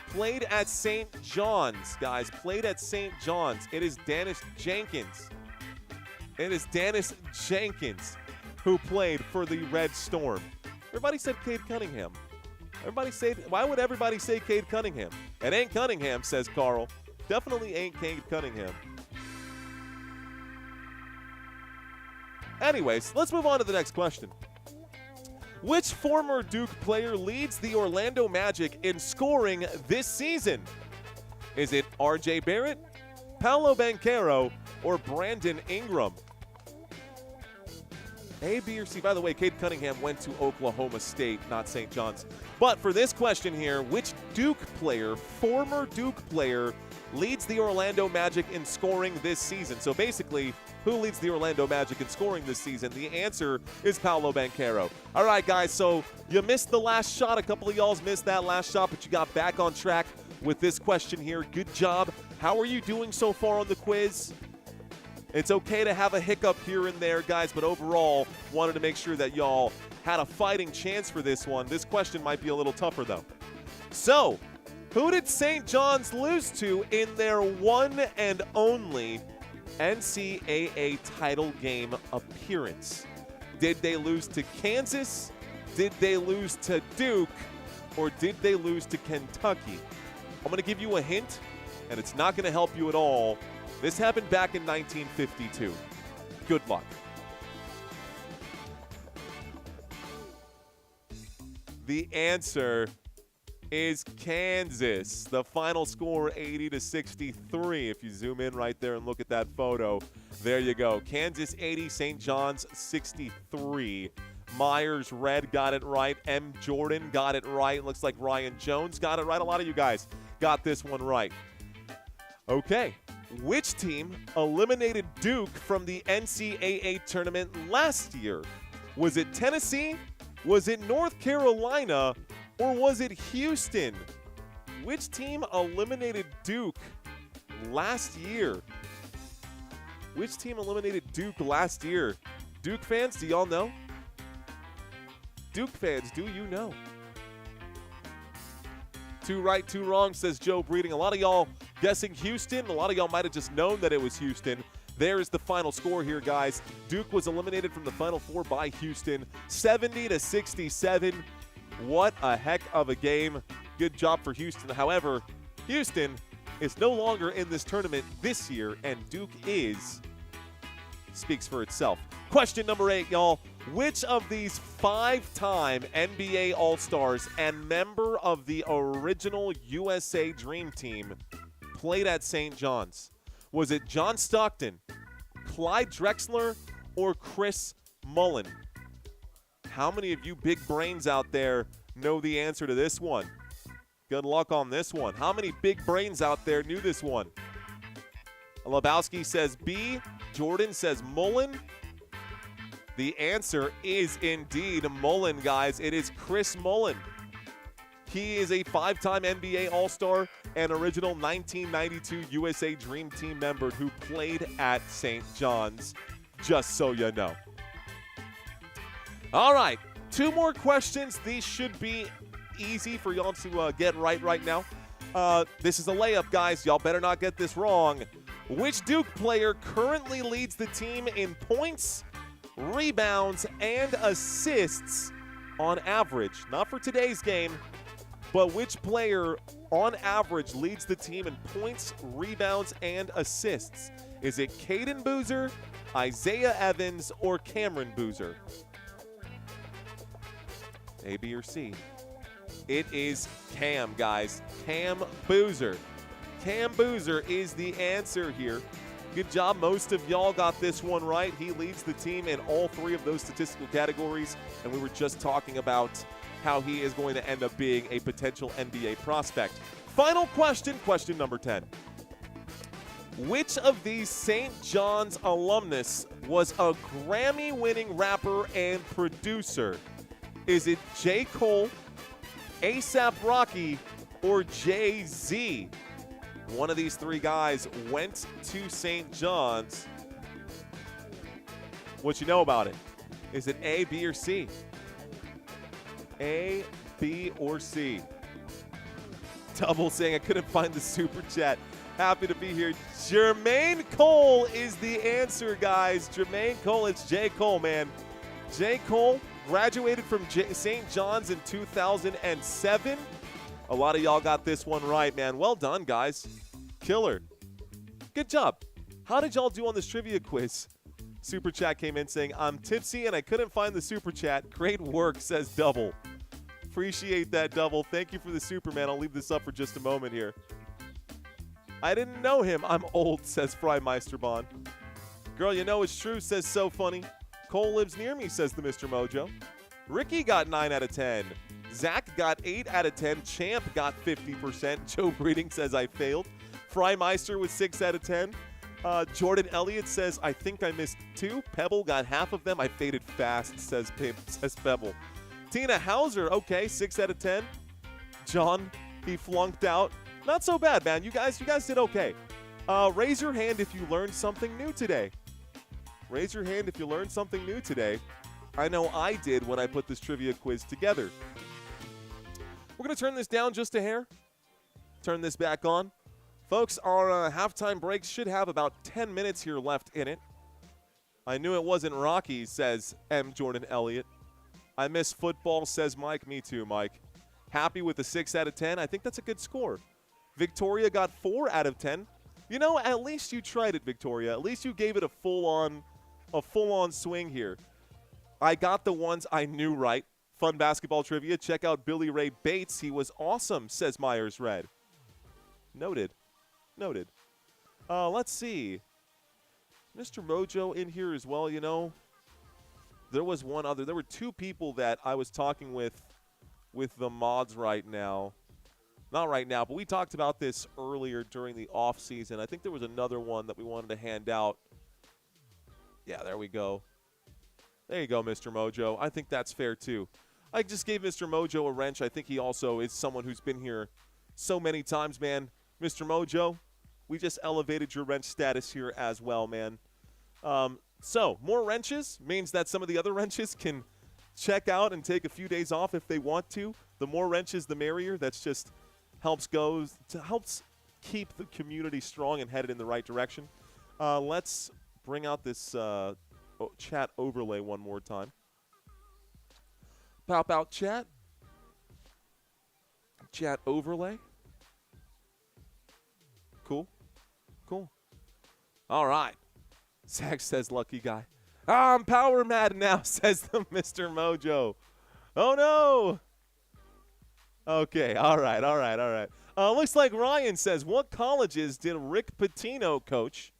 Played at St. John's, guys. Played at St. John's. It is Dennis Jenkins. It is Dennis Jenkins who played for the Red Storm. Everybody said Cade Cunningham. Why would everybody say Cade Cunningham? It ain't Cunningham, says Carl. Definitely ain't Cade Cunningham. Anyways, let's move on to the next question. Which former Duke player leads the Orlando Magic in scoring this season? Is it R.J. Barrett, Paolo Banchero, or Brandon Ingram? A, B, or C? By the way, Cade Cunningham went to Oklahoma State, not St. John's. But for this question here, which Duke player, former Duke player, leads the Orlando Magic in scoring this season? So basically, who leads the Orlando Magic in scoring this season? The answer is Paolo Banchero. All right, guys, so you missed the last shot. A couple of y'all's missed that last shot, but you got back on track with this question here. Good job. How are you doing so far on the quiz? It's okay to have a hiccup here and there, guys, but overall, wanted to make sure that y'all had a fighting chance for this one. This question might be a little tougher, though. So, who did St. John's lose to in their one and only NCAA title game appearance? Did they lose to Kansas? Did they lose to Duke? Or did they lose to Kentucky? I'm going to give you a hint, and it's not going to help you at all. This happened back in 1952. Good luck. The answer is Kansas. The final score, 80-63. If you zoom in right there and look at that photo, there you go. Kansas 80, St. John's 63. Myers Red got it right. M. Jordan got it right. Looks like Ryan Jones got it right. A lot of you guys got this one right. Okay. Which team eliminated Duke from the NCAA tournament last year? Was it Tennessee? Was it North Carolina? Or was it Houston? Which team eliminated Duke last year? Which team eliminated Duke last year? Duke fans, do y'all know? Duke fans, do you know? 2 right, 2 wrong, says Joe Breeding. A lot of y'all guessing Houston. A lot of y'all might have just known that it was Houston. There is the final score here, guys. Duke was eliminated from the Final Four by Houston, 70-67. What a heck of a game. Good job for Houston. However, Houston is no longer in this tournament this year, and Duke speaks for itself. Question number 8, y'all. Which of these 5-time NBA All-Stars and member of the original USA Dream Team played at St. John's? Was it John Stockton, Clyde Drexler, or Chris Mullin? How many of you big brains out there know the answer to this one? Good luck on this one. How many big brains out there knew this one? Lebowski says B. Jordan says Mullin. The answer is indeed Mullin, guys. It is Chris Mullin. He is a 5-time NBA All-Star and original 1992 USA Dream Team member who played at St. John's, just so you know. All right, 2 more questions. These should be easy for y'all to get right now. This is a layup, guys. Y'all better not get this wrong. Which Duke player currently leads the team in points, rebounds, and assists on average? Not for today's game, but which player on average leads the team in points, rebounds, and assists? Is it Caden Boozer, Isaiah Evans, or Cameron Boozer? A, B, or C? It is Cam, guys. Cam Boozer. Cam Boozer is the answer here. Good job. Most of y'all got this one right. He leads the team in all 3 of those statistical categories, and we were just talking about how he is going to end up being a potential NBA prospect. Final question, question number 10. Which of these St. John's alumnus was a Grammy-winning rapper and producer? Is it J. Cole, A$AP Rocky, or Jay-Z? One of these 3 guys went to St. John's. What you know about it? Is it A, B, or C? A, B, or C? Double saying I couldn't find the super chat. Happy to be here. Jermaine Cole is the answer, guys. Jermaine Cole. It's J. Cole, man. J. Cole graduated from St. John's in 2007. A lot of y'all got this one right, man. Well done, guys. Killer. Good job. How did y'all do on this trivia quiz? Super chat came in saying, I'm tipsy and I couldn't find the super chat. Great work, says Double. Appreciate that, Double. Thank you for the super, man. I'll leave this up for just a moment here. I didn't know him. I'm old, says Frymeister Bond. Girl, you know it's true, says So Funny. Cole lives near me, says the Mr. Mojo. Ricky got 9 out of 10. Zach got 8 out of 10. Champ got 50%. Joe Breeding says I failed. Frymeister with 6 out of 10. Jordan Elliott says, I think I missed 2. Pebble got half of them. I faded fast, says Pebble. Tina Hauser, okay, 6 out of 10. John, he flunked out. Not so bad, man. You guys did okay. Raise your hand if you learned something new today. Raise your hand if you learned something new today. I know I did when I put this trivia quiz together. We're going to turn this down just a hair. Turn this back on. Folks, our halftime break should have about 10 minutes here left in it. I knew it wasn't Rocky, says M. Jordan Elliott. I miss football, says Mike. Me too, Mike. Happy with the 6 out of 10. I think that's a good score. Victoria got 4 out of 10. You know, at least you tried it, Victoria. At least you gave it a full-on swing here. I got the ones I knew right. Fun basketball trivia. Check out Billy Ray Bates. He was awesome, says Myers Red. Noted. Noted. Let's see. Mr. Mojo in here as well, you know. There was one other. There were two people that I was talking with the mods right now. Not right now, but we talked about this earlier during the off season. I think there was another one that we wanted to hand out. Yeah, there we go. There you go, Mr. Mojo. I think that's fair, too. I just gave Mr. Mojo a wrench. I think he also is someone who's been here so many times, man. Mr. Mojo, we just elevated your wrench status here as well, man. So, more wrenches means that some of the other wrenches can check out and take a few days off if they want to. The more wrenches, the merrier. That's just helps keep the community strong and headed in the right direction. Let's bring out this chat overlay one more time. Pop out chat. Chat overlay. Cool. Cool. All right. Zach says, lucky guy. I'm power mad now, says the Mr. Mojo. Oh, no. Okay, all right. Looks like Ryan says, what colleges did Rick Pitino coach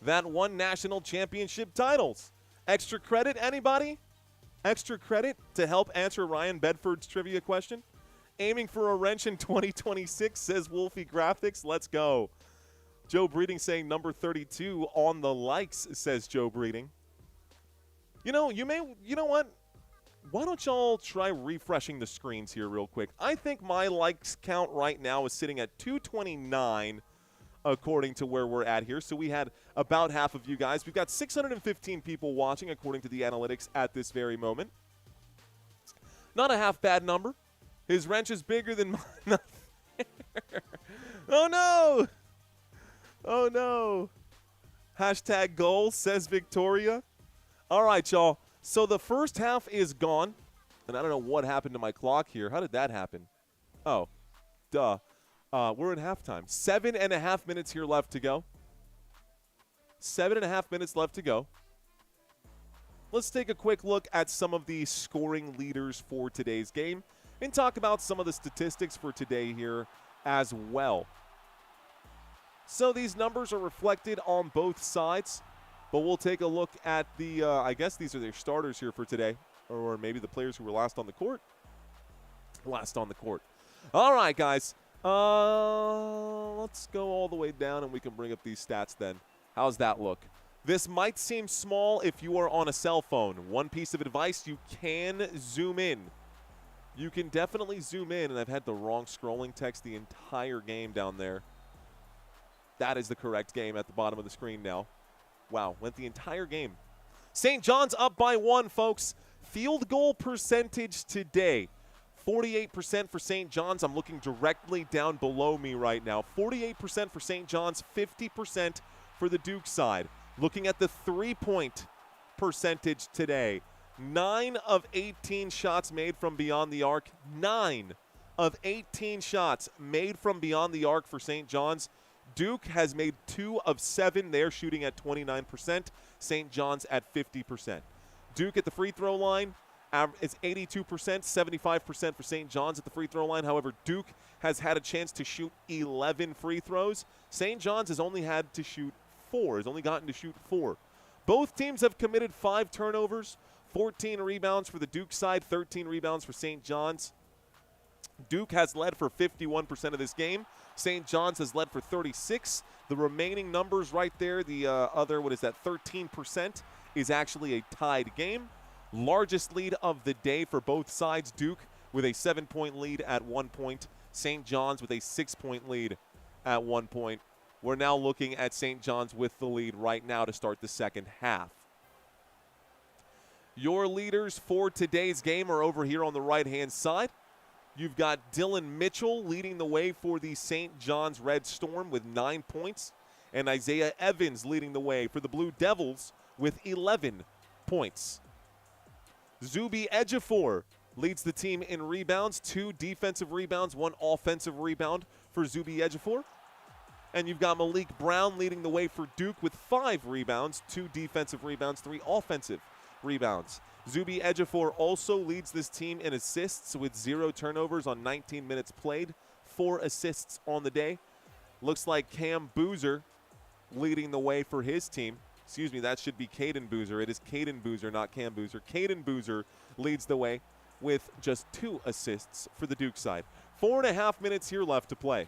that won national championship titles? Extra credit, anybody? Extra credit to help answer Ryan Bedford's trivia question? Aiming for a wrench in 2026, says Wolfie Graphics. Let's go. Joe Breeding saying number 32 on the likes, says Joe Breeding. You know what? Why don't y'all try refreshing the screens here real quick? I think my likes count right now is sitting at 229 according to where we're at here. So we had about half of you guys. We've got 615 people watching according to the analytics at this very moment. Not a half bad number. His wrench is bigger than mine. Oh, no. Oh, no. Hashtag goal, says Victoria. All right, y'all. So the first half is gone. And I don't know what happened to my clock here. How did that happen? Oh, duh. We're in halftime. 7.5 minutes here left to go. 7.5 minutes left to go. Let's take a quick look at some of the scoring leaders for today's game and talk about some of the statistics for today here as well. So these numbers are reflected on both sides, but we'll take a look at the, I guess these are their starters here for today, or maybe the players who were last on the court. Last on the court. All right, guys. Let's go all the way down and we can bring up these stats then. How's that look? This might seem small if you are on a cell phone. One piece of advice, you can zoom in. You can definitely zoom in, and I've had the wrong scrolling text the entire game down there. That is the correct game at the bottom of the screen now. Wow, went the entire game. St. John's up by 1, folks. Field goal percentage today. 48% for St. John's. I'm looking directly down below me right now. 48% for St. John's, 50% for the Duke side. Looking at the three-point percentage today. 9 of 18 shots made from beyond the arc. 9 of 18 shots made from beyond the arc for St. John's. Duke has made 2 of 7. They're shooting at 29%. St. John's at 50%. Duke at the free throw line is 82%, 75% for St. John's at the free throw line. However, Duke has had a chance to shoot 11 free throws. St. John's has only had to shoot 4, has only gotten to shoot 4. Both teams have committed 5 turnovers, 14 rebounds for the Duke side, 13 rebounds for St. John's. Duke has led for 51% of this game. St. John's has led for 36. The remaining numbers right there, the other, 13% is actually a tied game. Largest lead of the day for both sides. Duke with a 7-point lead at 1 point. St. John's with a 6-point lead at 1 point. We're now looking at St. John's with the lead right now to start the second half. Your leaders for today's game are over here on the right-hand side. You've got Dylan Mitchell leading the way for the St. John's Red Storm with 9 points, and Isaiah Evans leading the way for the Blue Devils with 11 points. Zuby Ejiofor leads the team in rebounds, 2 defensive rebounds, 1 offensive rebound for Zuby Ejiofor. And you've got Malik Brown leading the way for Duke with 5 rebounds, 2 defensive rebounds, 3 offensive rebounds. Zuby Ejiofor also leads this team in assists with 0 turnovers on 19 minutes played, 4 assists on the day. Looks like Cam Boozer leading the way for his team. Excuse me, that should be Caden Boozer. It is Caden Boozer, not Cam Boozer. Caden Boozer leads the way with just 2 assists for the Duke side. 4.5 minutes here left to play.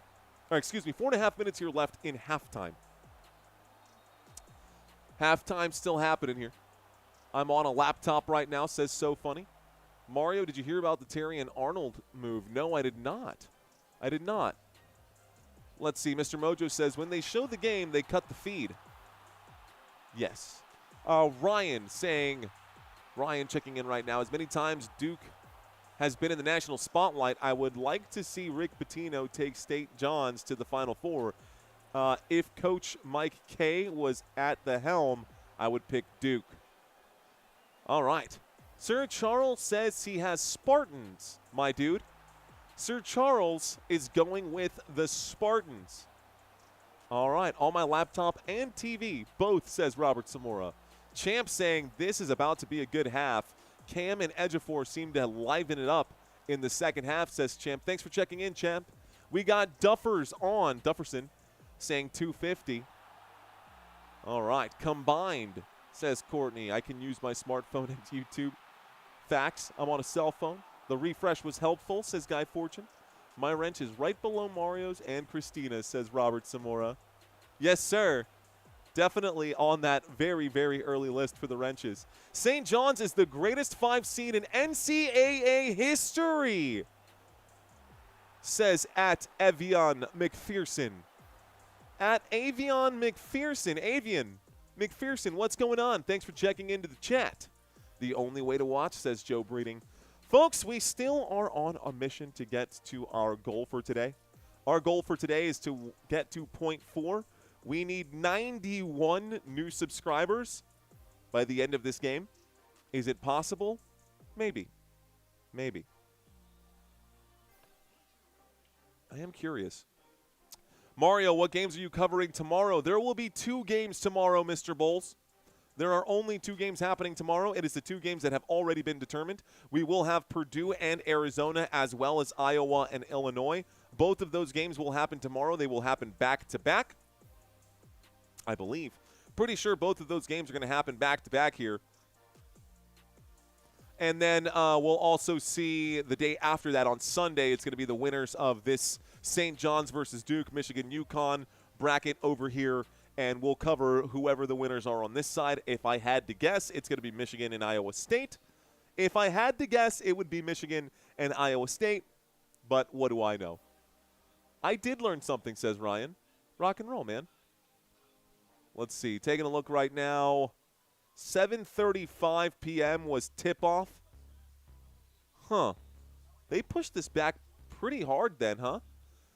Or excuse me, 4.5 minutes here left in halftime. Halftime still happening here. I'm on a laptop right now, says So Funny. Mario, did you hear about the Terry and Arnold move? No, I did not. I did not. Let's see, Mr. Mojo says, when they show the game, they cut the feed. Yes. Ryan checking in right now. As many times Duke has been in the national spotlight, I would like to see Rick Pitino take St.Johns to the Final Four. If Coach Mike K was at the helm, I would pick Duke. All right. Sir Charles says he has Spartans, my dude. Sir Charles is going with the Spartans. All right, on my laptop and TV, both, says Robert Zamora. Champ saying this is about to be a good half. Cam and Ejiofor seem to liven it up in the second half, says Champ. Thanks for checking in, Champ. We got Dufferson, saying 250. All right, combined, says Courtney. I can use my smartphone and YouTube. Facts, I'm on a cell phone. The refresh was helpful, says Guy Fortune. My wrench is right below Mario's and Christina's, says Robert Zamora. Yes, sir. Definitely on that very, very early list for the wrenches. St. John's is the greatest 5 seed in NCAA history, says at Avion McPherson. At Avion McPherson. Avion McPherson, what's going on? Thanks for checking into the chat. The only way to watch, says Joe Breeding. Folks, we still are on a mission to get to our goal for today. Our goal for today is to get to 0.4. We need 91 new subscribers by the end of this game. Is it possible? Maybe. Maybe. I am curious. Mario, what games are you covering tomorrow? There will be 2 games tomorrow, Mr. Bowles. There are only 2 games happening tomorrow. It is the 2 games that have already been determined. We will have Purdue and Arizona as well as Iowa and Illinois. Both of those games will happen tomorrow. They will happen back-to-back, I believe. Pretty sure both of those games are going to happen back-to-back here. And then we'll also see the day after that on Sunday. It's going to be the winners of this St. John's versus Duke, Michigan, UConn bracket over here. And we'll cover whoever the winners are on this side. If I had to guess, it's going to be Michigan and Iowa State. If I had to guess, it would be Michigan and Iowa State. But what do I know? I did learn something, says Ryan. Rock and roll, man. Let's see. Taking a look right now. 7:35 p.m. was tip-off. Huh. They pushed this back pretty hard then, huh?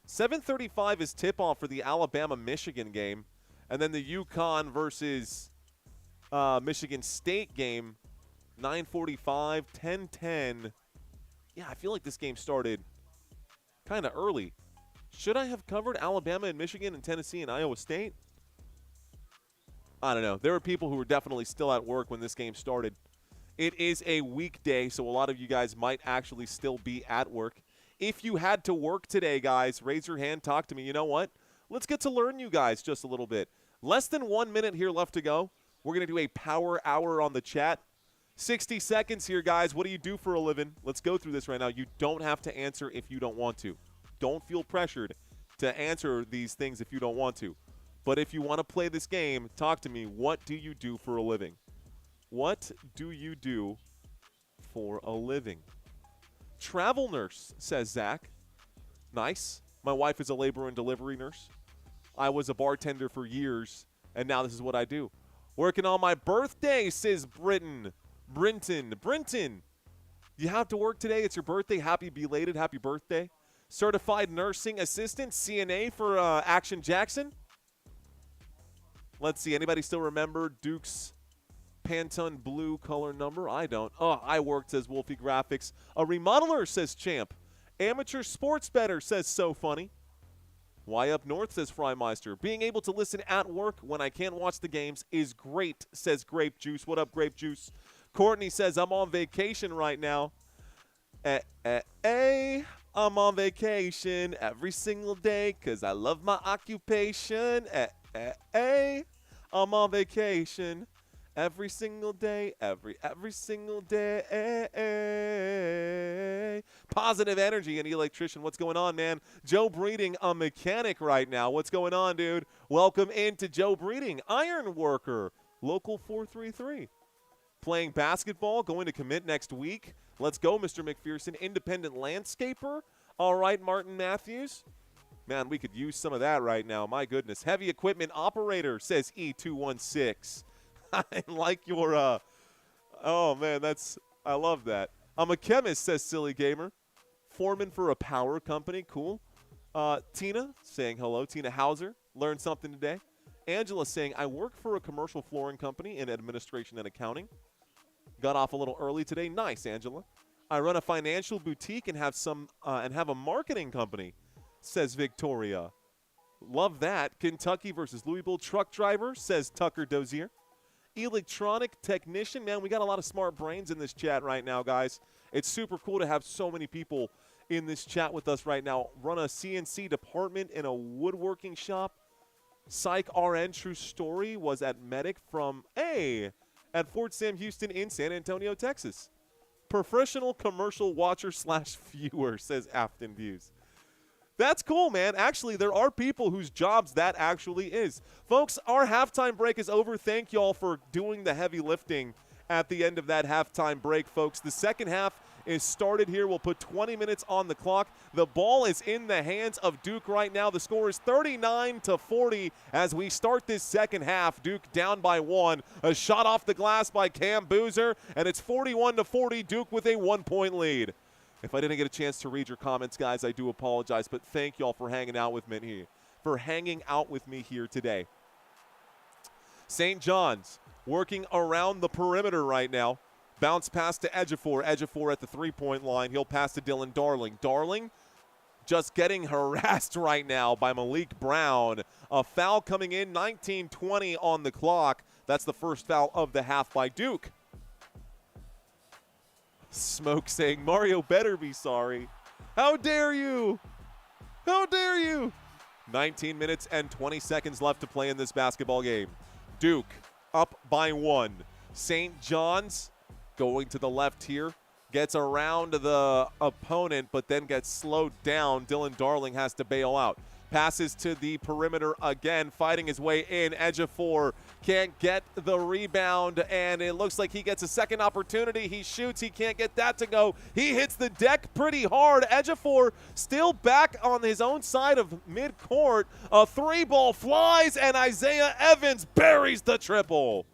7:35 is tip-off for the Alabama-Michigan game. And then the UConn versus Michigan State game, 9:45, 10:10. Yeah, I feel like this game started kind of early. Should I have covered Alabama and Michigan and Tennessee and Iowa State? I don't know. There were people who were definitely still at work when this game started. It is a weekday, so a lot of you guys might actually still be at work. If you had to work today, guys, raise your hand, talk to me. You know what? Let's get to learn you guys just a little bit. Less than 1 minute here left to go. We're going to do a power hour on the chat. 60 seconds here, guys. What do you do for a living? Let's go through this right now. You don't have to answer if you don't want to. Don't feel pressured to answer these things if you don't want to. But if you want to play this game, talk to me. What do you do for a living? What do you do for a living? Travel nurse, says Zach. Nice. My wife is a labor and delivery nurse. I was a bartender for years, and now this is what I do. Working on my birthday, says Brinton. You have to work today. It's your birthday. Happy belated. Happy birthday. Certified nursing assistant, CNA for Action Jackson. Let's see. Anybody still remember Duke's Pantone blue color number? I don't. Oh, I worked, says Wolfie Graphics. A remodeler, says Champ. Amateur sports bettor, says So Funny. Why Up North, says Frymeister. Being able to listen at work when I can't watch the games is great, says Grape Juice. What up, Grape Juice? Courtney says, I'm on vacation right now. I'm on vacation every single day because I love my occupation. I'm on vacation. Every single day, every single day. Positive energy and electrician. What's going on, man? Joe Breeding, a mechanic right now. What's going on, dude? Welcome into Joe Breeding, iron worker, local 433. Playing basketball, going to commit next week. Let's go, Mr. McPherson. Independent landscaper. All right, Martin Matthews. Man, we could use some of that right now. My goodness. Heavy equipment operator, says E216. I like your, oh, man, I love that. I'm a chemist, says Silly Gamer. Foreman for a power company, cool. Tina saying hello. Tina Hauser, learned something today. Angela saying, I work for a commercial flooring company in administration and accounting. Got off a little early today. Nice, Angela. I run a financial boutique and have a marketing company, says Victoria. Love that. Kentucky versus Louisville truck driver, says Tucker Dozier. Electronic technician. Man, we got a lot of smart brains in this chat right now, guys. It's super cool to have so many people in this chat with us right now. Run a CNC department in a woodworking shop. Psych RN, true story, was at Medic at Fort Sam Houston in San Antonio, Texas. Professional commercial watcher / viewer, says Afton Views. That's cool, man. Actually, there are people whose jobs that actually is. Folks, our halftime break is over. Thank y'all for doing the heavy lifting at the end of that halftime break, folks. The second half is started here. We'll put 20 minutes on the clock. The ball is in the hands of Duke right now. The score is 39-40 as we start this second half. Duke down by 1. A shot off the glass by Cam Boozer, and it's 41-40. Duke with a 1-point lead. If I didn't get a chance to read your comments, guys, I do apologize, but thank y'all for hanging out with me here today. St. John's working around the perimeter right now. Bounce pass to Ejiofor. Ejiofor at the three-point line. He'll pass to Dylan Darling. Darling just getting harassed right now by Malik Brown. A foul coming in, 19-20 on the clock. That's the first foul of the half by Duke. Smoke saying, Mario better be sorry. How dare you? How dare you? 19 minutes and 20 seconds left to play in this basketball game. Duke up by 1. St. John's going to the left here. Gets around the opponent, but then gets slowed down. Dylan Darling has to bail out. Passes to the perimeter again, fighting his way in. Ejiofor can't get the rebound, and it looks like he gets a second opportunity. He shoots. He can't get that to go. He hits the deck pretty hard. Ejiofor still back on his own side of midcourt. A three-ball flies, and Isaiah Evans buries the triple.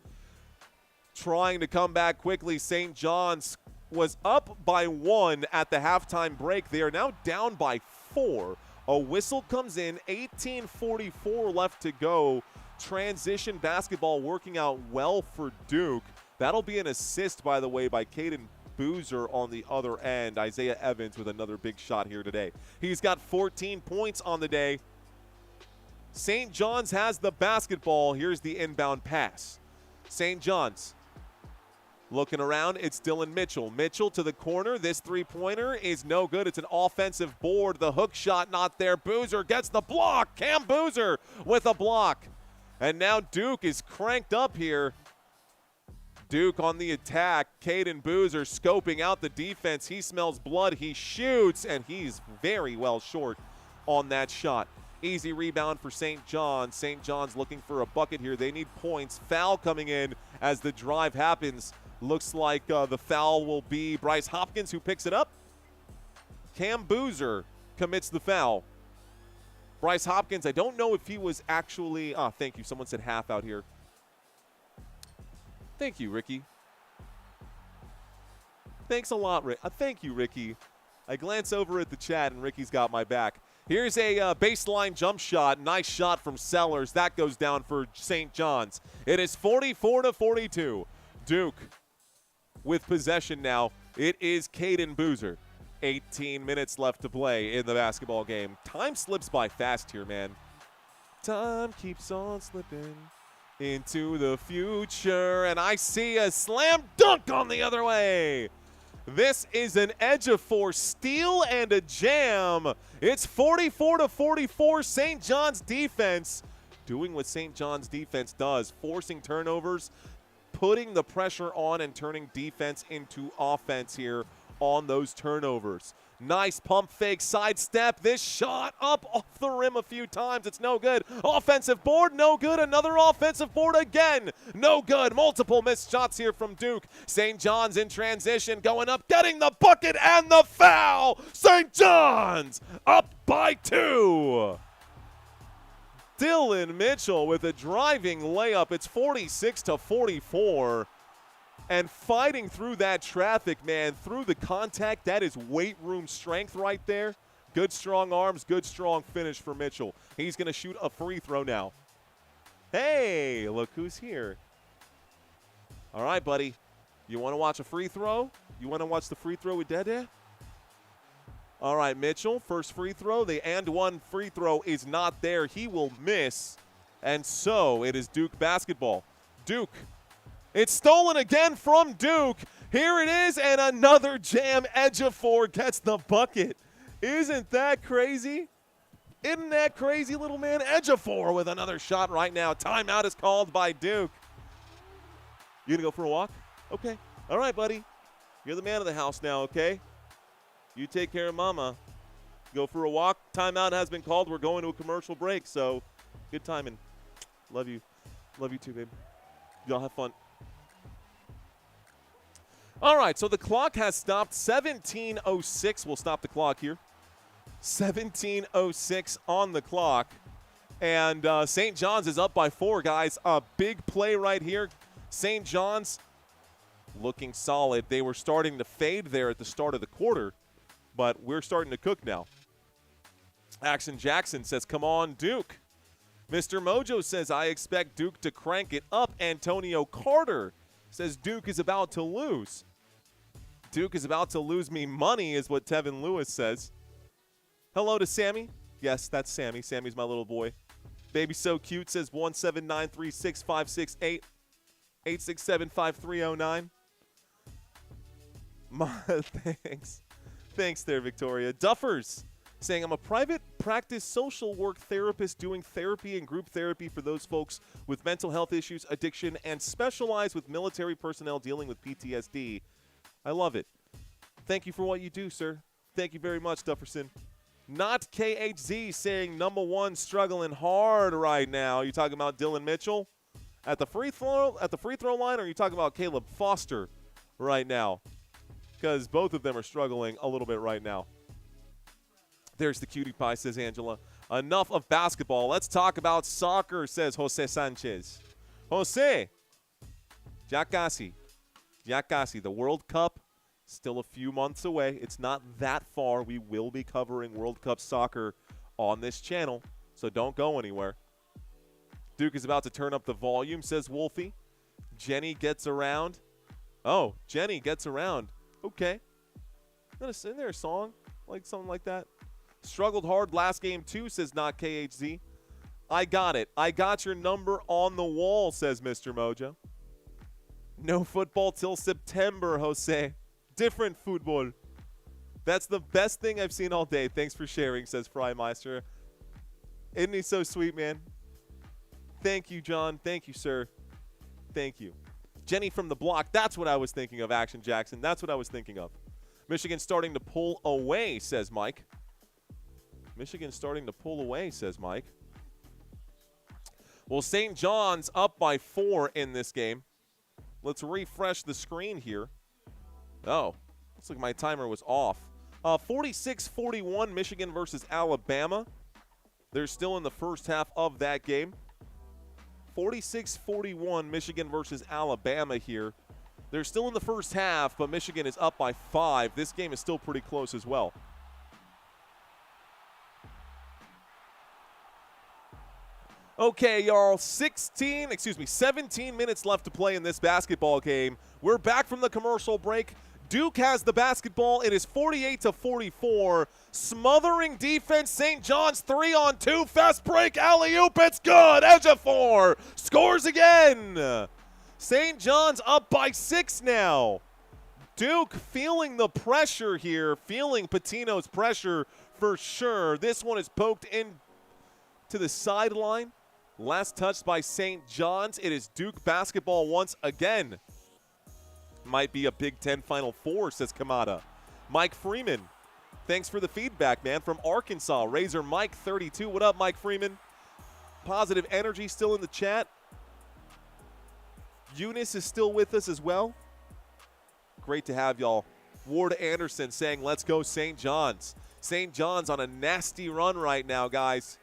Trying to come back quickly. St. John's was up by 1 at the halftime break. They are now down by 4. A whistle comes in, 18:44 left to go. Transition basketball working out well for Duke. That'll be an assist, by the way, by Caden Boozer on the other end. Isaiah Evans with another big shot here today. He's got 14 points on the day. St. John's has the basketball. Here's the inbound pass. St. John's looking around, it's Dylan Mitchell. Mitchell to the corner. This three-pointer is no good. It's an offensive board. The hook shot not there. Boozer gets the block. Cam Boozer with a block. And now Duke is cranked up here. Duke on the attack. Caden Boozer scoping out the defense. He smells blood. He shoots, and he's very well short on that shot. Easy rebound for St. John's. St. John's looking for a bucket here. They need points. Foul coming in as the drive happens. Looks like the foul will be Bryce Hopkins who picks it up. Cam Boozer commits the foul. Bryce Hopkins, I don't know if he was actually – thank you. Someone said half out here. Thank you, Ricky. Thanks a lot, Rick. Thank you, Ricky. I glance over at the chat, and Ricky's got my back. Here's a baseline jump shot. Nice shot from Sellers. That goes down for St. John's. It is 44-42. Duke with possession now. It is Caden Boozer. 18 minutes left to play in the basketball game. Time slips by fast here, man. Time keeps on slipping into the future, and I see a slam dunk on the other way. This is an Ejiofor steal and a jam. It's 44-44. St. John's defense doing what St. John's defense does, forcing turnovers, putting the pressure on and turning defense into offense here on those turnovers. Nice pump fake sidestep. This shot up off the rim a few times. It's no good. Offensive board, no good. Another offensive board again. No good. Multiple missed shots here from Duke. St. John's in transition, going up, getting the bucket and the foul. St. John's up by 2. Dylan Mitchell with a driving layup. It's 46-44. And fighting through that traffic, man, through the contact, that is weight room strength right there. Good strong arms, good strong finish for Mitchell. He's going to shoot a free throw now. Hey, look who's here. All right, buddy. You want to watch a free throw? You want to watch the free throw with Dede? All right, Mitchell, first free throw. The and one free throw is not there. He will miss. And so it is Duke basketball. Duke. It's stolen again from Duke. Here it is, and another jam. Ejiofor gets the bucket. Isn't that crazy? Isn't that crazy, little man? Ejiofor with another shot right now. Timeout is called by Duke. You gonna go for a walk? Okay. All right, buddy. You're the man of the house now, okay? You take care of mama. Go for a walk. Timeout has been called. We're going to a commercial break, so good timing. Love you. Love you too, babe. Y'all have fun. All right, so the clock has stopped. 17:06 will stop the clock here. 17:06 on the clock. And St. John's is up by 4, guys. A big play right here. St. John's looking solid. They were starting to fade there at the start of the quarter, but we're starting to cook now. Action Jackson says, come on, Duke. Mr. Mojo says, I expect Duke to crank it up. Antonio Carter says Duke is about to lose. Duke is about to lose me money is what Tevin Lewis says. Hello to Sammy. Yes, that's Sammy. Sammy's my little boy. Baby so cute says 179365668 8675309. Thanks. Thanks there, Victoria. Duffers saying, I'm a private practice social work therapist doing therapy and group therapy for those folks with mental health issues, addiction, and specialize with military personnel dealing with PTSD. I love it. Thank you for what you do, sir. Thank you very much, Dufferson. Not KHZ saying number 1 struggling hard right now. You talking about Dylan Mitchell at the free throw line, or are you talking about Caleb Foster right now? Because both of them are struggling a little bit right now. There's the cutie pie, says Angela. Enough of basketball. Let's talk about soccer, says Jose Sanchez. Jose, ya casi, the World Cup, still a few months away. It's not that far. We will be covering World Cup soccer on this channel, so don't go anywhere. Duke is about to turn up the volume, says Wolfie. Jenny gets around. Oh, Jenny gets around. Okay. Isn't there a song? Like something like that? Struggled hard last game too, says not KHZ. I got it. I got your number on the wall, says Mr. Mojo. No football till September, Jose. Different football. That's the best thing I've seen all day. Thanks for sharing, says Freimeister. Isn't he so sweet, man? Thank you, John. Thank you, sir. Thank you. Jenny from the block. That's what I was thinking of, Action Jackson. That's what I was thinking of. Michigan starting to pull away, says Mike. Michigan starting to pull away, says Mike. Well, St. John's up by 4 in this game. Let's refresh the screen here. Oh, looks like my timer was off. 46-41 Michigan versus Alabama. They're still in the first half of that game. 46-41 Michigan versus Alabama here. They're still in the first half, but Michigan is up by 5. This game is still pretty close as well. Okay, y'all, 17 minutes left to play in this basketball game. We're back from the commercial break. Duke has the basketball. It is 48-44. Smothering defense. St. John's 3-on-2. Fast break. Alley-oop. It's good. Ejiofor scores again. St. John's up by 6 now. Duke feeling the pressure here. Feeling Pitino's pressure for sure. This one is poked in to the sideline. Last touched by St. Johns. It is Duke basketball once again. Might be a Big Ten Final Four, says Kamada. Mike Freeman, thanks for the feedback, man, from Arkansas. Razor Mike 32. What up, Mike Freeman? Positive energy still in the chat. Eunice is still with us as well. Great to have y'all. Ward Anderson saying, let's go St. Johns. St. Johns on a nasty run right now, guys.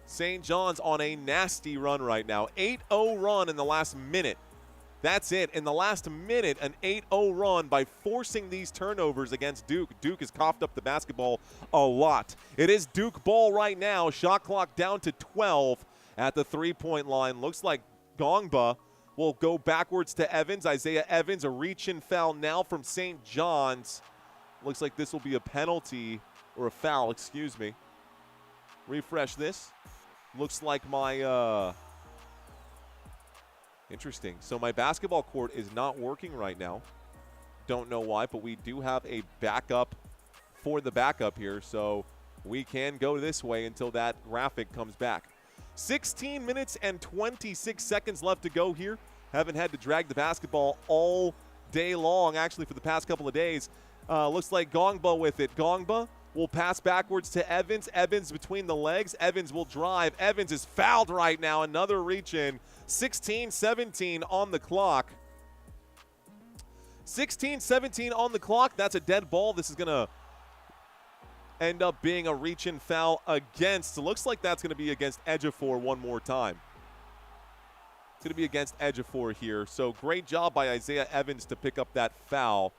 St. Johns on a nasty run right now. 8-0 run in the last minute. That's it. In the last minute, an 8-0 run by forcing these turnovers against Duke. Duke has coughed up the basketball a lot. It is Duke ball right now. Shot clock down to 12 at the three-point line. Looks like Gongba will go backwards to Evans. Isaiah Evans, a reach-in foul now from St. Johns. Looks like this will be a penalty, or a foul, excuse me. Refresh this. Looks like my, interesting. So my basketball court is not working right now. Don't know why, but we do have a backup for the backup here, so we can go this way until that graphic comes back. 16 minutes and 26 seconds left to go here. Haven't had to drag the basketball all day long, actually, for the past couple of days. Looks like Gongba with it. Gongba will pass backwards to Evans. Evans between the legs. Evans will drive. Evans is fouled right now. Another reach in. 16-17 on the clock. 16-17 on the clock. That's a dead ball. This is going to end up being a reach-in foul against. It looks like that's going to be against Ejiofor one more time. It's going to be against Ejiofor here. So great job by Isaiah Evans to pick up that foul.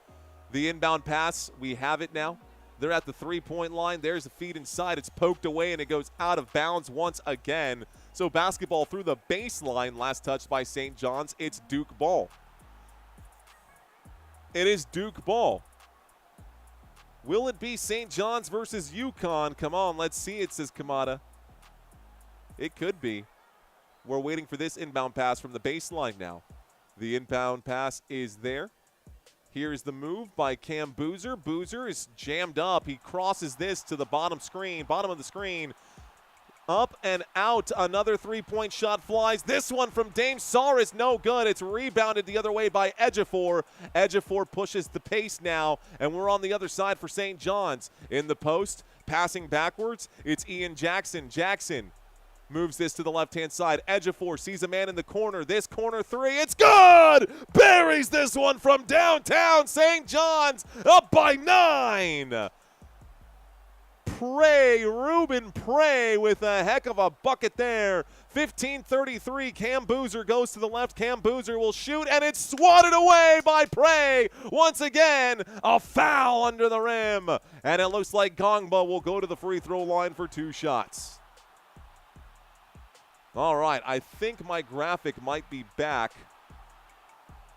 The inbound pass, we have it now. They're at the three-point line. There's the feed inside. It's poked away, and it goes out of bounds once again. So basketball through the baseline. Last touch by St. Johns. It's Duke ball. It is Duke ball. Will it be St. Johns versus UConn? Come on, let's see it, says Kamada. It could be. We're waiting for this inbound pass from the baseline now. The inbound pass is there. Here's the move by Cam Boozer. Boozer is jammed up. He crosses this to the bottom of the screen. Up and out. Another three-point shot flies. This one from Dame Saris, no good. It's rebounded the other way by Ejiofor. Ejiofor pushes the pace now, and we're on the other side for St. John's. In the post, passing backwards, it's Ian Jackson. Jackson moves this to the left-hand side. Ejiofor sees a man in the corner. This corner three, it's good! Buries this one from downtown. St. John's up by 9. Ruben Prey with a heck of a bucket there. 15-33. Cam Boozer goes to the left. Cam Boozer will shoot, and it's swatted away by Prey. Once again, a foul under the rim. And it looks like Gongba will go to the free throw line for 2 shots. All right, I think my graphic might be back,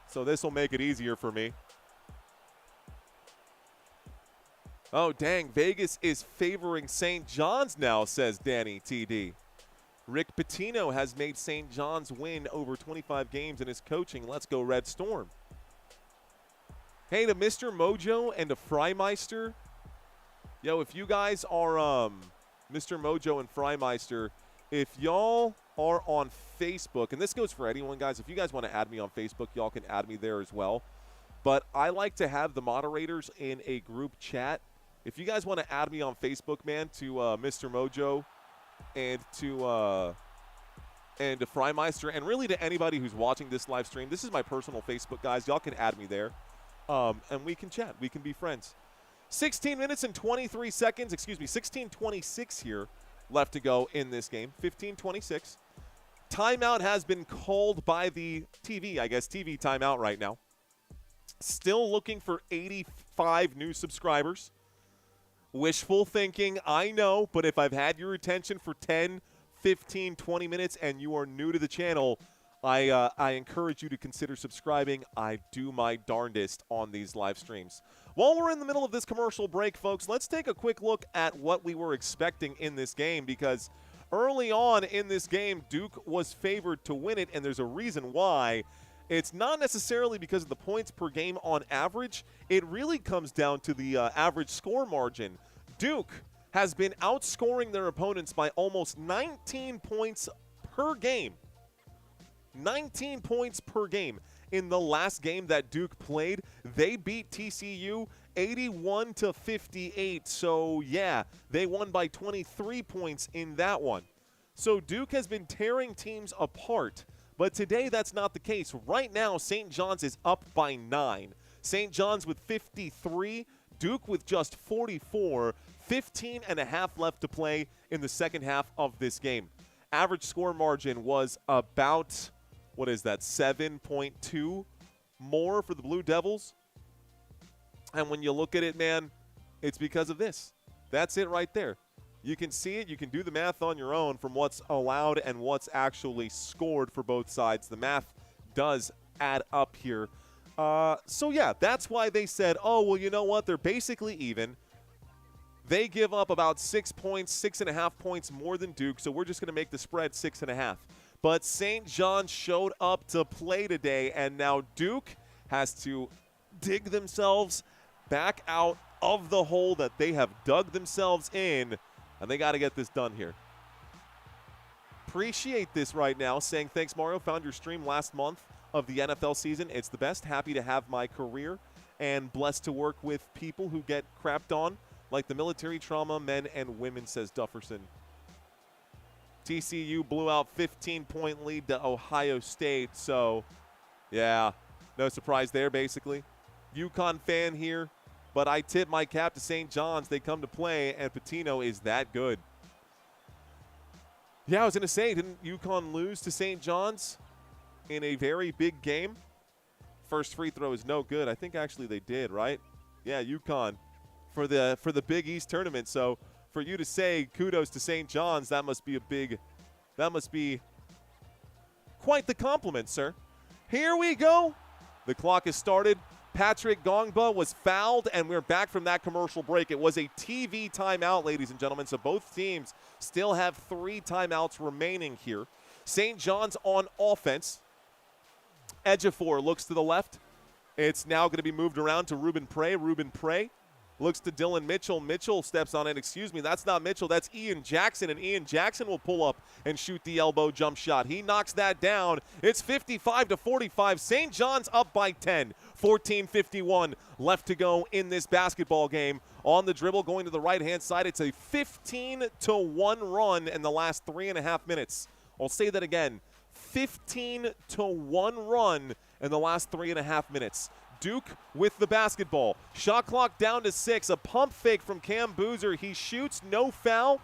so this will make it easier for me. Oh, dang, Vegas is favoring St. John's now, says Danny TD. Rick Pitino has made St. John's win over 25 games in his coaching. Let's go Red Storm. Hey, to Mr. Mojo and to Freimeister. Yo, if you guys are Mr. Mojo and Freimeister, if y'all are on Facebook, and this goes for anyone, guys, if you guys want to add me on Facebook, y'all can add me there as well. But I like to have the moderators in a group chat. If you guys want to add me on Facebook, man, to Mr. Mojo and to Freimeister, and really to anybody who's watching this live stream, this is my personal Facebook, guys. Y'all can add me there, and we can chat. We can be friends. 16 minutes and 23 seconds, 16:26 here left to go in this game. 15:26. Timeout has been called by the TV, I guess, TV timeout right now. Still looking for 85 new subscribers. Wishful thinking, I know, but if I've had your attention for 10, 15, 20 minutes and you are new to the channel, I encourage you to consider subscribing. I do my darndest on these live streams. While we're in the middle of this commercial break, folks, let's take a quick look at what we were expecting in this game, because early on in this game, Duke was favored to win it, and there's a reason why. It's not necessarily because of the points per game on average. It really comes down to the average score margin. Duke has been outscoring their opponents by almost 19 points per game. 19 points per game. In the last game that Duke played, they beat TCU 81-58. So, yeah, they won by 23 points in that one. So Duke has been tearing teams apart. But today, that's not the case. Right now, St. Johns is up by 9. St. Johns with 53, Duke with just 44, 15 and a half left to play in the second half of this game. Average score margin was about, 7.2 more for the Blue Devils. And when you look at it, man, it's because of this. That's it right there. You can see it. You can do the math on your own from what's allowed and what's actually scored for both sides. The math does add up here. So, yeah, that's why they said, oh, well, you know what? They're basically even. They give up about 6 points, 6.5 points more than Duke, so we're just going to make the spread 6.5. But St. John's showed up to play today, and now Duke has to dig themselves back out of the hole that they have dug themselves in. And they got to get this done here. Appreciate this right now. Saying, thanks, Mario. Found your stream last month of the NFL season. It's the best. Happy to have my career and blessed to work with people who get crapped on, like the military trauma, men and women, says Dufferson. TCU blew out 15-point lead to Ohio State. So, yeah, no surprise there, basically. UConn fan here. But I tip my cap to St. John's. They come to play, and Pitino is that good. Yeah, I was going to say, didn't UConn lose to St. John's in a very big game? First free throw is no good. I think actually they did, right? Yeah, UConn for the Big East tournament. So for you to say kudos to St. John's, that must be quite the compliment, sir. Here we go. The clock has started. Patrick Gongba was fouled, and we're back from that commercial break. It was a TV timeout, ladies and gentlemen, so both teams still have 3 timeouts remaining here. St. John's on offense. Ejiofor looks to the left. It's now going to be moved around to Ruben Prey. Ruben Prey looks to Dylan Mitchell. Mitchell steps on it. Excuse me, that's not Mitchell. That's Ian Jackson, and Ian Jackson will pull up and shoot the elbow jump shot. He knocks that down. It's 55-45. St. John's up by 10. 14:51 left to go in this basketball game. On the dribble, going to the right-hand side, it's a 15-1 run in the last 3.5 minutes. I'll say that again. 15-1 run in the last 3.5 minutes. Duke with the basketball. Shot clock down to 6. A pump fake from Cam Boozer. He shoots, no foul.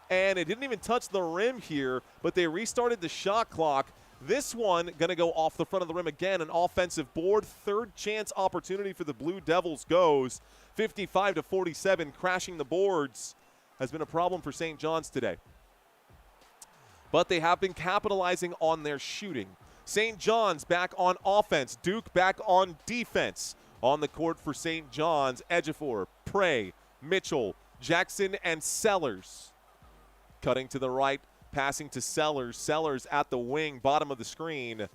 And it didn't even touch the rim here, but they restarted the shot clock. This one going to go off the front of the rim again, an offensive board. Third chance opportunity for the Blue Devils goes. 55-47, crashing the boards has been a problem for St. John's today. But they have been capitalizing on their shooting. St. John's back on offense. Duke back on defense. On the court for St. John's, Ejiofor, Prey, Mitchell, Jackson, and Sellers. Cutting to the right, passing to Sellers. Sellers at the wing, bottom of the screen.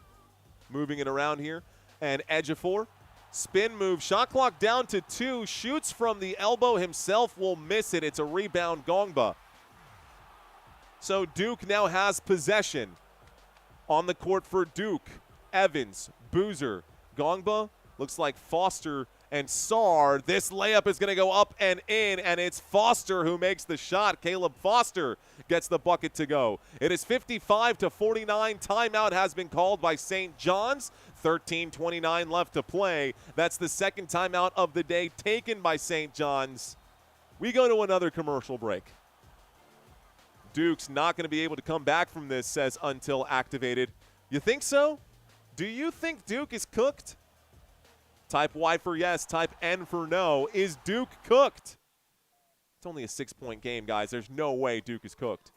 Moving it around here. And Ejiofor, spin move, shot clock down to 2. Shoots from the elbow himself, will miss it. It's a rebound, Gongba. So Duke now has possession. On the court for Duke, Evans, Boozer, Gongba, looks like Foster and Sarr. This layup is going to go up and in, and it's Foster who makes the shot. Caleb Foster gets the bucket to go. It is 55-49. Timeout has been called by St. John's. 13:29 left to play. That's the second timeout of the day taken by St. John's. We go to another commercial break. Duke's not going to be able to come back from this, says Until Activated. You think so? Do you think Duke is cooked? Type Y for yes, type N for no. Is Duke cooked? It's only a 6-point game, guys. There's no way Duke is cooked.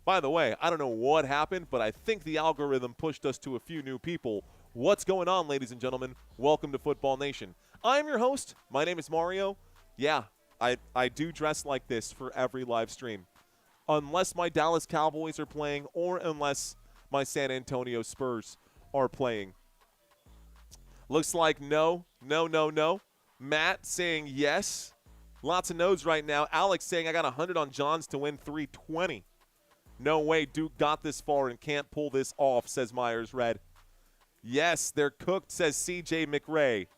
By the way, I don't know what happened, but I think the algorithm pushed us to a few new people. What's going on, ladies and gentlemen? Welcome to Football Nation. I'm your host. My name is Mario. Yeah, I do dress like this for every live stream. Unless my Dallas Cowboys are playing or unless my San Antonio Spurs are playing. Looks like no. Matt saying yes. Lots of no's right now. Alex saying I got 100 on Johns to win 320. No way Duke got this far and can't pull this off, says Myers Red. Yes, they're cooked, says CJ McRae.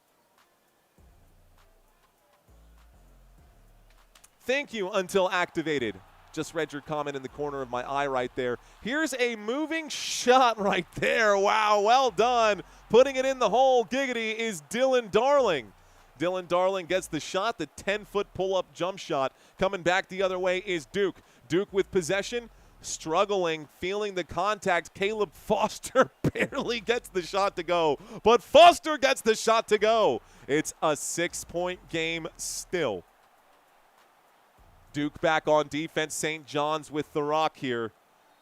Thank you until activated. Just read your comment in the corner of my eye right there. Here's a moving shot right there. Wow, well done. Putting it in the hole, giggity, is Dylan Darling. Dylan Darling gets the shot, the 10-foot pull-up jump shot. Coming back the other way is Duke. Duke with possession, struggling, feeling the contact. Caleb Foster barely gets the shot to go, but Foster gets the shot to go. It's a 6-point game still. Duke back on defense. St. John's with the rock here.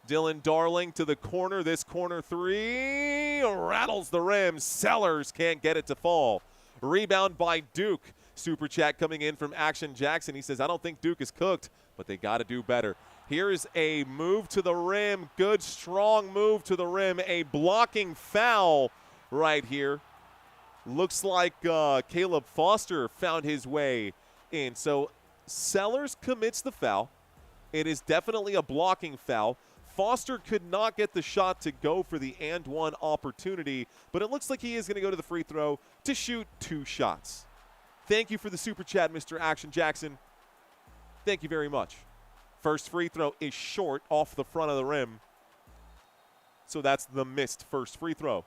Dylan Darling to the corner. This corner three rattles the rim. Sellers can't get it to fall. Rebound by Duke. Super chat coming in from Action Jackson. He says, I don't think Duke is cooked, but they got to do better. Here's a move to the rim. Good, strong move to the rim. A blocking foul right here. Looks like Caleb Foster found his way in. So Sellers commits the foul. It is definitely a blocking foul. Foster could not get the shot to go for the and one opportunity, but it looks like he is going to go to the free throw to shoot 2 shots. Thank you for the super chat, Mr. Action Jackson. Thank you very much. First free throw is short off the front of the rim, so that's the missed first free throw.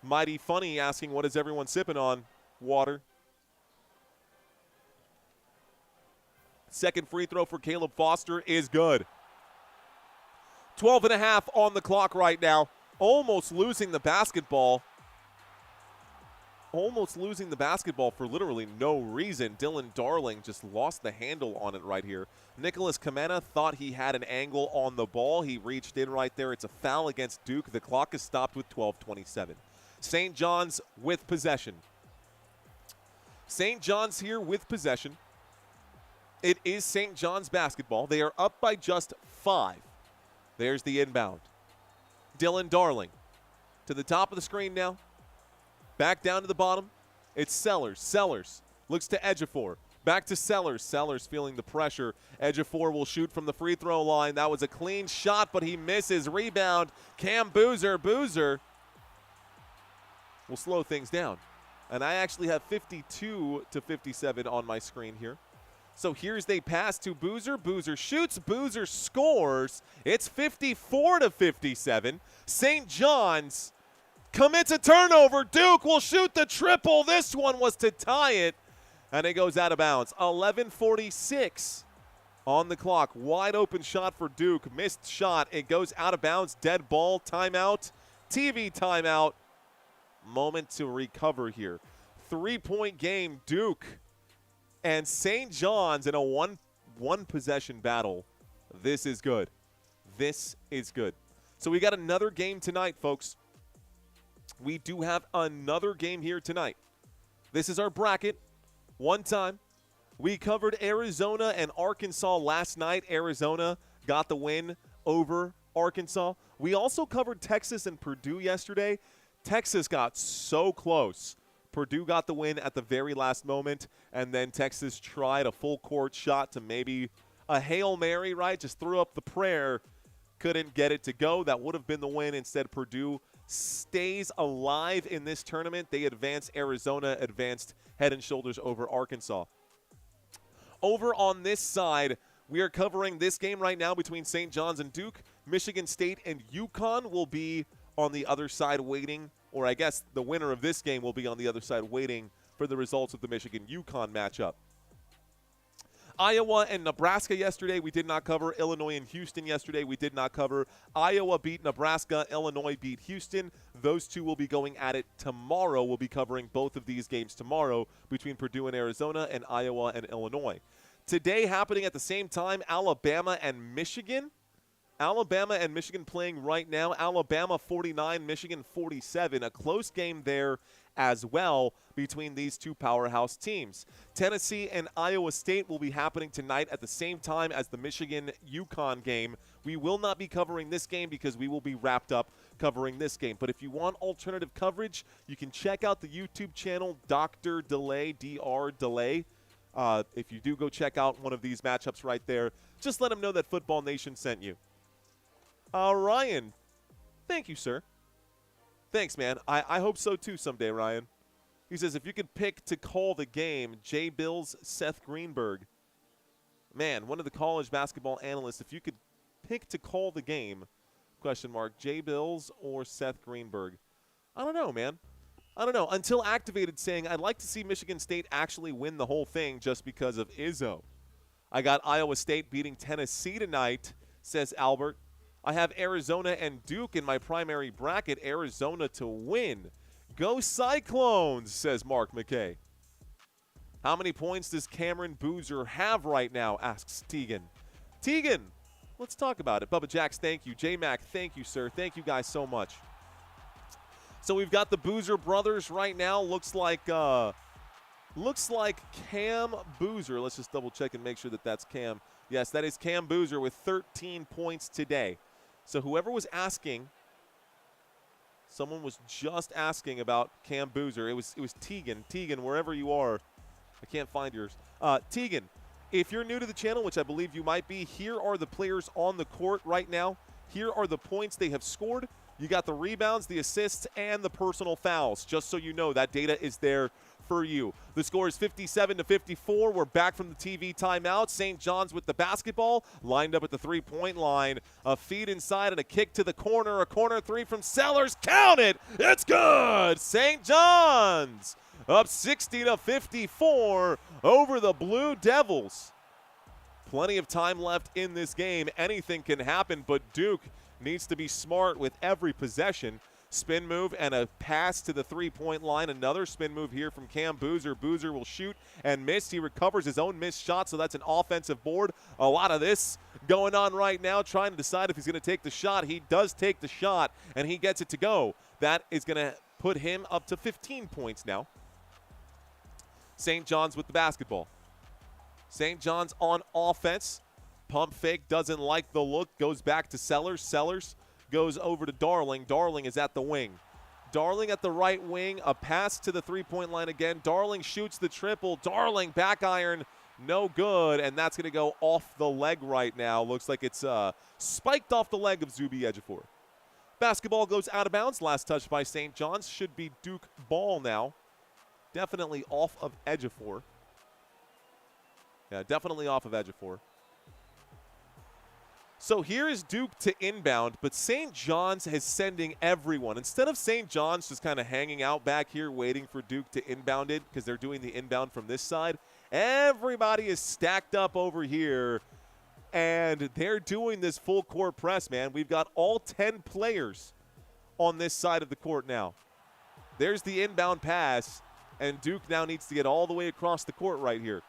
Mighty Funny asking, what is everyone sipping on? Water. Second free throw for Caleb Foster is good. 12.5 on the clock right now. Almost losing the basketball. Almost losing the basketball for literally no reason. Dylan Darling just lost the handle on it right here. Nicholas Kamena thought he had an angle on the ball. He reached in right there. It's a foul against Duke. The clock is stopped with 12:27. St. John's with possession. St. John's here with possession. It is St. John's basketball. They are up by just 5. There's the inbound. Dylan Darling to the top of the screen now. Back down to the bottom. It's Sellers. Sellers looks to Ejiofor. Back to Sellers. Sellers feeling the pressure. Ejiofor will shoot from the free throw line. That was a clean shot, but he misses. Rebound. Cam Boozer. Boozer will slow things down. And I actually have 52-57 on my screen here. So here's they pass to Boozer. Boozer shoots. Boozer scores. It's 54-57. St. John's commits a turnover. Duke will shoot the triple. This one was to tie it, and it goes out of bounds. 11:46 on the clock. Wide open shot for Duke. Missed shot. It goes out of bounds. Dead ball. Timeout. TV timeout. Moment to recover here. 3-point game. Duke and St. John's in a one possession battle. This is good. This is good. So we got another game tonight, folks. We do have another game here tonight. This is our bracket. One time. We covered Arizona and Arkansas last night. Arizona got the win over Arkansas. We also covered Texas and Purdue yesterday. Texas got so close. Purdue got the win at the very last moment, and then Texas tried a full-court shot to maybe a Hail Mary, right? Just threw up the prayer, couldn't get it to go. That would have been the win. Instead, Purdue stays alive in this tournament. They advance. Arizona advanced head and shoulders over Arkansas. Over on this side, we are covering this game right now between St. John's and Duke. Michigan State and UConn will be on the other side waiting, or I guess the winner of this game will be on the other side waiting for the results of the Michigan-UConn matchup. Iowa and Nebraska yesterday, we did not cover. Illinois and Houston yesterday, we did not cover. Iowa beat Nebraska. Illinois beat Houston. Those two will be going at it tomorrow. We'll be covering both of these games tomorrow between Purdue and Arizona and Iowa and Illinois. Today, happening at the same time, Alabama and Michigan. Alabama and Michigan playing right now. Alabama 49, Michigan 47. A close game there as well between these two powerhouse teams. Tennessee and Iowa State will be happening tonight at the same time as the Michigan-UConn game. We will not be covering this game because we will be wrapped up covering this game. But if you want alternative coverage, you can check out the YouTube channel Dr. Delay, Dr. Delay. If you do go check out one of these matchups right there, Just let him know that Football Nation sent you. Ryan, thank you, sir. Thanks, man. I hope so, too, someday, Ryan. He says, if you could pick to call the game, Jay Bills, Seth Greenberg. Man, one of the college basketball analysts, if you could pick to call the game, question mark, Jay Bills or Seth Greenberg. I don't know, man. I don't know. Until Activated saying, I'd like to see Michigan State actually win the whole thing just because of Izzo. I got Iowa State beating Tennessee tonight, says Albert. I have Arizona and Duke in my primary bracket. Arizona to win. Go Cyclones, says Mark McKay. How many points does Cameron Boozer have right now, asks Tegan. Tegan, let's talk about it. Bubba Jax, thank you. J-Mac, thank you, sir. Thank you guys so much. So we've got the Boozer brothers right now. Looks like Cam Boozer. Let's just double check and make sure that that's Cam. Yes, that is Cam Boozer with 13 points today. So whoever was asking, someone was just asking about Cam Boozer. It was Tegan. Tegan, wherever you are. I can't find yours. Tegan, if you're new to the channel, which I believe you might be, here are the players on the court right now. Here are the points they have scored. You got the rebounds, the assists, and the personal fouls. Just so you know, that data is there for you. The score is 57-54. We're back from the TV timeout. St. Johns with the basketball, lined up at the three-point line. A feed inside and a kick to the corner. A corner three from Sellers. Count it! It's good! St. Johns up 60-54 over the Blue Devils. Plenty of time left in this game. Anything can happen, but Duke needs to be smart with every possession. Spin move and a pass to the three-point line. Another spin move here from Cam Boozer. Boozer will shoot and miss. He recovers his own missed shot, so that's an offensive board. A lot of this going on right now, trying to decide if he's going to take the shot. He does take the shot, and he gets it to go. That is going to put him up to 15 points now. St. Johns with the basketball. St. Johns on offense. Pump fake, doesn't like the look, goes back to Sellers. Sellers goes over to Darling. Darling is at the wing. Darling at the right wing, a pass to the three-point line again. Darling shoots the triple. Darling back iron, no good, and that's going to go off the leg right now. Looks like it's spiked off the leg of Zuby Ejiofor. Basketball goes out of bounds. Last touch by St. John's. Should be Duke ball now. Definitely off of Ejiofor. Yeah, definitely off of Ejiofor. So here is Duke to inbound, but St. John's is sending everyone. Instead of St. John's just kind of hanging out back here waiting for Duke to inbound it because they're doing the inbound from this side, everybody is stacked up over here, and they're doing this full court press, man. We've got all 10 players on this side of the court now. There's the inbound pass, and Duke now needs to get all the way across the court right here.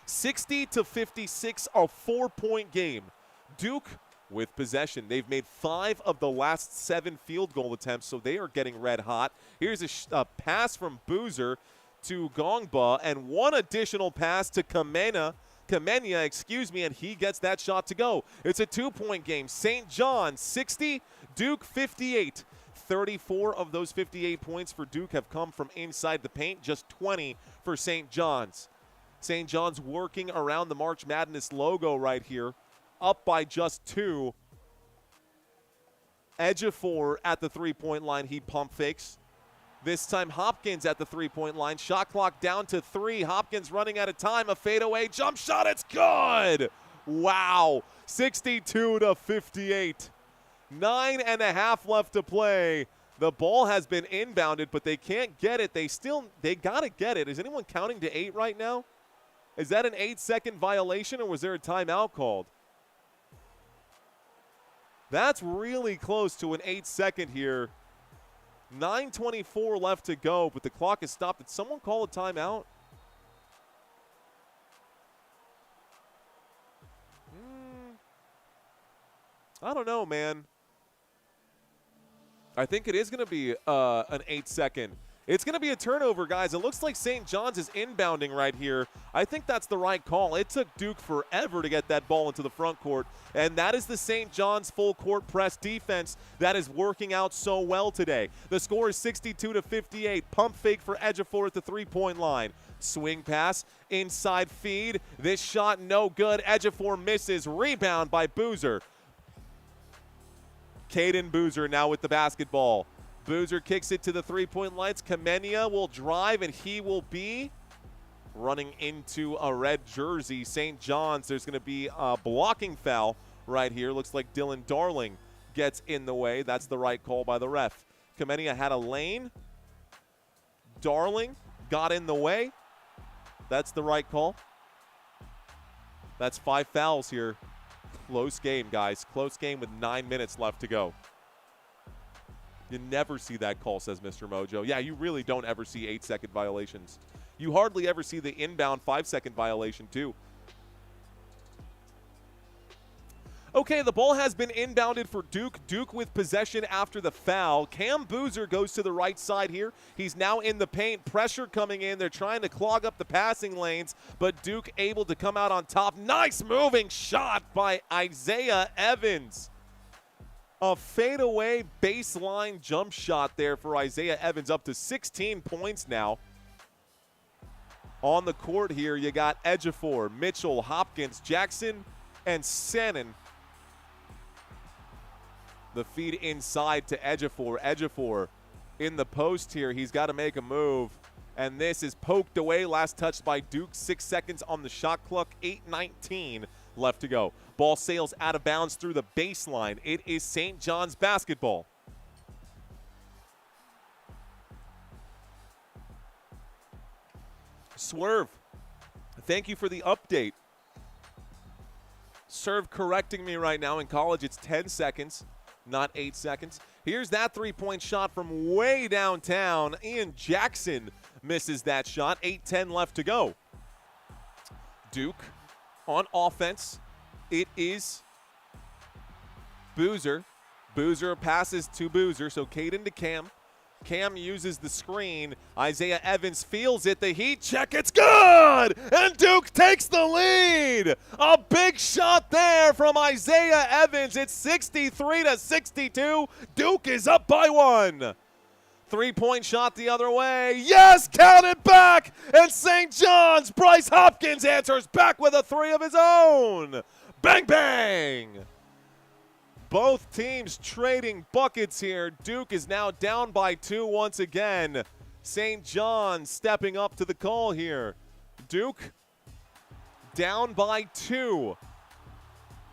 60-56, a 4-point game. Duke with possession. They've made 5 of the last 7 field goal attempts, so they are getting red hot. Here's a pass from Boozer to Gongba, and one additional pass to Kamenia, and he gets that shot to go. It's a 2-point game. St. John 60, Duke 58. 34 of those 58 points for Duke have come from inside the paint, just 20 for St. John's. St. John's working around the March Madness logo right here, up by just 2. Ejiofor at the three-point line, he pump fakes. This time Hopkins at the three-point line. Shot clock down to 3. Hopkins running out of time. A fadeaway jump shot. It's good. Wow. 62-58. 9.5 left to play. The ball has been inbounded, but they can't get it. They got to get it. Is anyone counting to 8 right now? Is that an 8-second violation, or was there a timeout called? That's really close to an 8-second here. 9:24 left to go, but the clock is stopped. Did someone call a timeout? I don't know, man. I think it is going to be an 8-second. It's going to be a turnover, guys. It looks like St. Johns is inbounding right here. I think that's the right call. It took Duke forever to get that ball into the front court, and that is the St. Johns full court press defense that is working out so well today. The score is 62-58. Pump fake for Ejiofor at the three-point line. Swing pass, inside feed. This shot no good. Ejiofor misses. Rebound by Boozer. Caden Boozer now with the basketball. Boozer kicks it to the three-point lines. Kamenia will drive, and he will be running into a red jersey. St. John's, there's going to be a blocking foul right here. Looks like Dylan Darling gets in the way. That's the right call by the ref. Kamenia had a lane. Darling got in the way. That's the right call. That's 5 fouls here. Close game, guys. Close game with 9 minutes left to go. You never see that call, says Mr. Mojo. Yeah, you really don't ever see 8-second violations. You hardly ever see the inbound 5-second violation, too. Okay, the ball has been inbounded for Duke. Duke with possession after the foul. Cam Boozer goes to the right side here. He's now in the paint. Pressure coming in. They're trying to clog up the passing lanes, but Duke able to come out on top. Nice moving shot by Isaiah Evans. A fadeaway baseline jump shot there for Isaiah Evans, up to 16 points now. On the court here, you got Ejiofor, Mitchell, Hopkins, Jackson, and Sennin. The feed inside to Ejiofor. Ejiofor in the post here. He's got to make a move. And this is poked away. Last touched by Duke. 6 seconds on the shot clock. 8:19 left to go. Ball sails out of bounds through the baseline. It is St. John's basketball. Swerve, thank you for the update. Serve correcting me right now. In college, it's 10 seconds, not 8 seconds. Here's that three-point shot from way downtown. Ian Jackson misses that shot. 8:10 left to go. Duke on offense. It is Boozer. Boozer passes to Boozer, so Caden to Cam. Cam uses the screen. Isaiah Evans feels it. The heat check. It's good! And Duke takes the lead. A big shot there from Isaiah Evans. It's 63-62. Duke is up by 1. Three-point shot the other way. Yes, count it back. And St. John's, Bryce Hopkins answers back with a three of his own. Bang, bang. Both teams trading buckets here. Duke is now down by 2 once again. St. John's stepping up to the call here. Duke down by 2.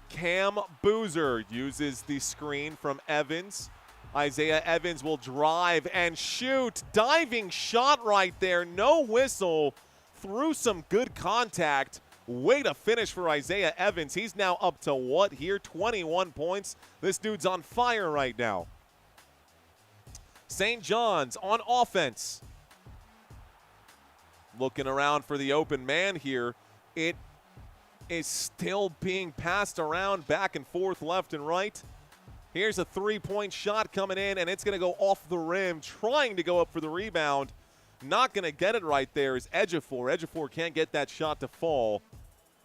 Cam Boozer uses the screen from Evans. Isaiah Evans will drive and shoot. Diving shot right there. No whistle. Through some good contact. Way to finish for Isaiah Evans. He's now up to what here? 21 points. This dude's on fire right now. St. John's on offense. Looking around for the open man here. It is still being passed around back and forth, left and right. Here's a three-point shot coming in, and it's going to go off the rim, trying to go up for the rebound. Not going to get it right there is Ejiofor. Ejiofor can't get that shot to fall.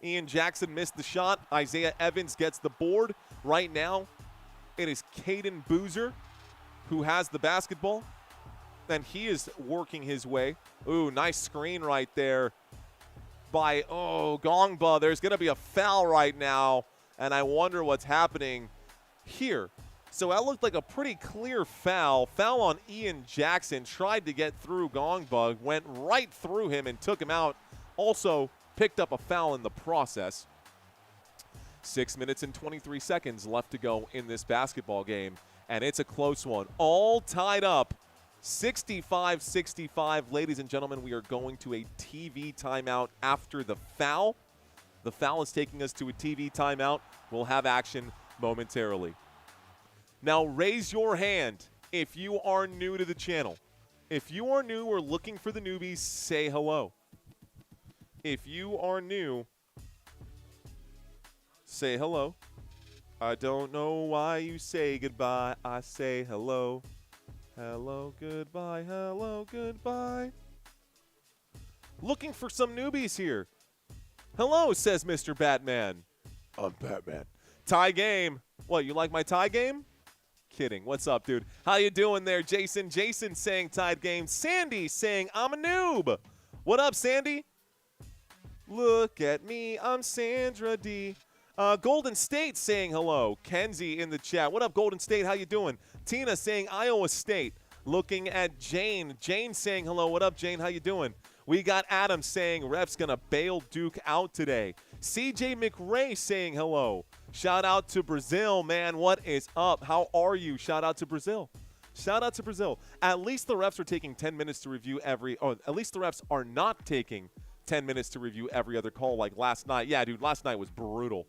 Ian Jackson missed the shot. Isaiah Evans gets the board. Right now, it is Caden Boozer who has the basketball, and he is working his way. Ooh, nice screen right there by, Gongba. There's going to be a foul right now, and I wonder what's happening here. So that looked like a pretty clear foul. Foul on Ian Jackson. Tried to get through Gongba, went right through him and took him out. Also picked up a foul in the process. 6 minutes and 23 seconds left to go in this basketball game, and it's a close one. All tied up, 65-65. Ladies and gentlemen, we are going to a TV timeout after the foul. The foul is taking us to a TV timeout. We'll have action momentarily. Now, raise your hand if you are new to the channel. If you are new or looking for the newbies, say hello. If you are new, say hello. I don't know why you say goodbye. I say hello. Hello, goodbye. Hello, goodbye. Looking for some newbies here. Hello, says Mr. Batman. I'm Batman. Tie game. What, you like my tie game? Kidding. What's up, dude? How you doing there, Jason? Jason saying tied game. Sandy saying I'm a noob. What up, Sandy? Look at me. I'm Sandra D. Golden State saying hello. Kenzie in the chat. What up, Golden State? How you doing? Tina saying Iowa State. Looking at Jane. Jane saying hello. What up, Jane? How you doing? We got Adam saying ref's going to bail Duke out today. CJ McRae saying hello. Shout out to Brazil, man. What is up? How are you? Shout out to Brazil. Shout out to Brazil. At least the refs are taking 10 minutes to review at least the refs are not taking 10 minutes to review every other call like last night. Yeah, dude, last night was brutal.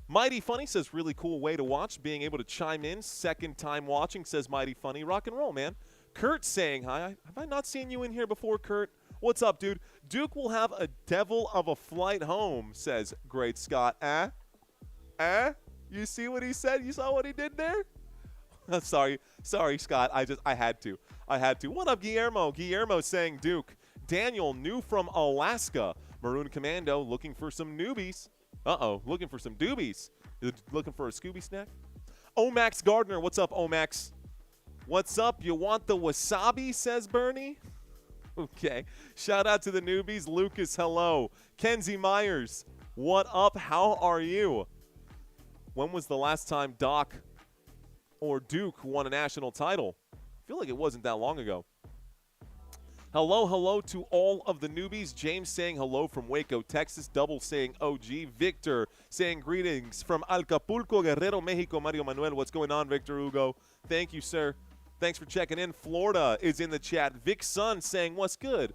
Mighty Funny says really cool way to watch. Being able to chime in. Second time watching, says Mighty Funny. Rock and roll, man. Kurt saying hi. Have I not seen you in here before, Kurt? What's up, dude? Duke will have a devil of a flight home, says Great Scott. You see what he said? You saw what he did there? Sorry, Scott. I had to. What up, Guillermo? Guillermo saying Duke. Daniel, new from Alaska. Maroon Commando looking for some newbies. Looking for some doobies. Looking for a Scooby snack? Omax Gardner, what's up, Omax? What's up? You want the wasabi, says Bernie? Okay. Shout out to the newbies. Lucas, hello. Kenzie Myers, what up? How are you? When was the last time Doc or Duke won a national title? I feel like it wasn't that long ago. Hello to all of the newbies. James saying hello from Waco, Texas. Double saying OG. Victor saying greetings from Acapulco, Guerrero, Mexico. Mario Manuel, what's going on, Victor Hugo? Thank you, sir. Thanks for checking in. Florida is in the chat. Vic Sun saying, what's good?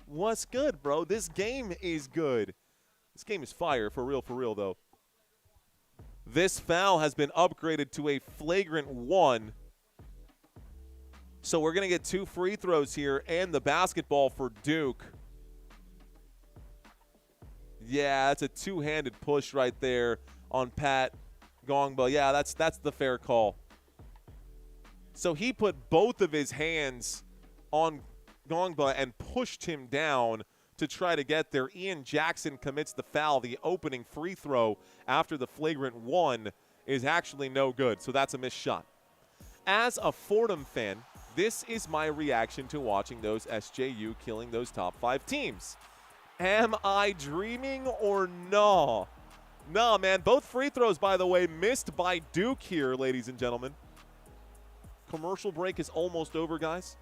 What's good, bro? This game is good. This game is fire, for real, though. This foul has been upgraded to a flagrant 1. So we're going to get 2 free throws here and the basketball for Duke. Yeah, that's a two-handed push right there on Pat Gongba. Yeah, that's the fair call. So he put both of his hands on Gongba and pushed him down to try to get there. Ian Jackson commits the foul. The opening free throw after the flagrant 1 is actually no good, so that's a missed shot. As a Fordham fan, this is my reaction to watching those SJU killing those top 5 teams. Am I dreaming or no? No, man. Both free throws, by the way, missed by Duke here, ladies and gentlemen. Commercial break is almost over, guys.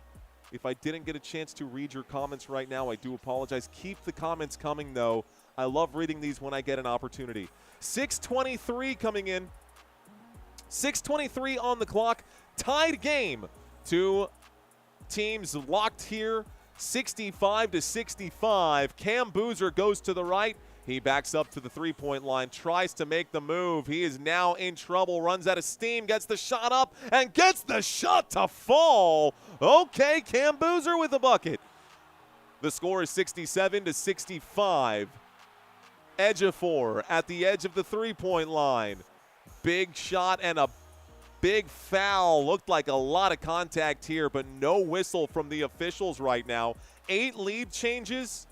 If I didn't get a chance to read your comments right now, I do apologize. Keep the comments coming, though. I love reading these when I get an opportunity. 6:23 coming in. 6:23 on the clock. Tied game. 2 teams locked here. 65-65. Cam Boozer goes to the right. He backs up to the three-point line, tries to make the move. He is now in trouble, runs out of steam, gets the shot up, and gets the shot to fall. Okay, Cam Boozer with the bucket. The score is 67-65. Ejiofor at the edge of the three-point line. Big shot and a big foul. Looked like a lot of contact here, but no whistle from the officials right now. 8 lead changes.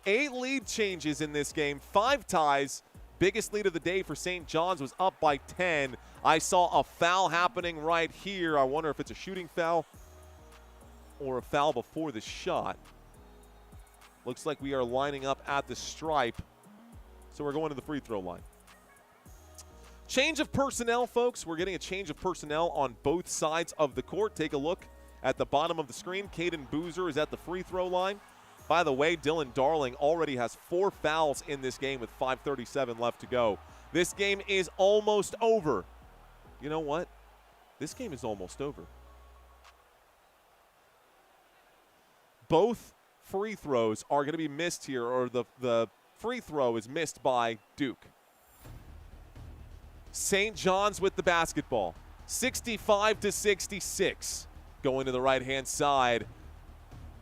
8 lead changes in this game. 5 ties. Biggest lead of the day for St. Johns was up by 10. I saw a foul happening right here. I wonder if it's a shooting foul or a foul before the shot. Looks like we are lining up at the stripe. So we're going to the free throw line. Change of personnel, folks. We're getting a change of personnel on both sides of the court. Take a look at the bottom of the screen. Caden Boozer is at the free throw line. By the way, Dylan Darling already has 4 fouls in this game with 5:37 left to go. This game is almost over. You know what? This game is almost over. Both free throws are going to be missed here, or the free throw is missed by Duke. St. John's with the basketball. 65-66. Going to the right-hand side.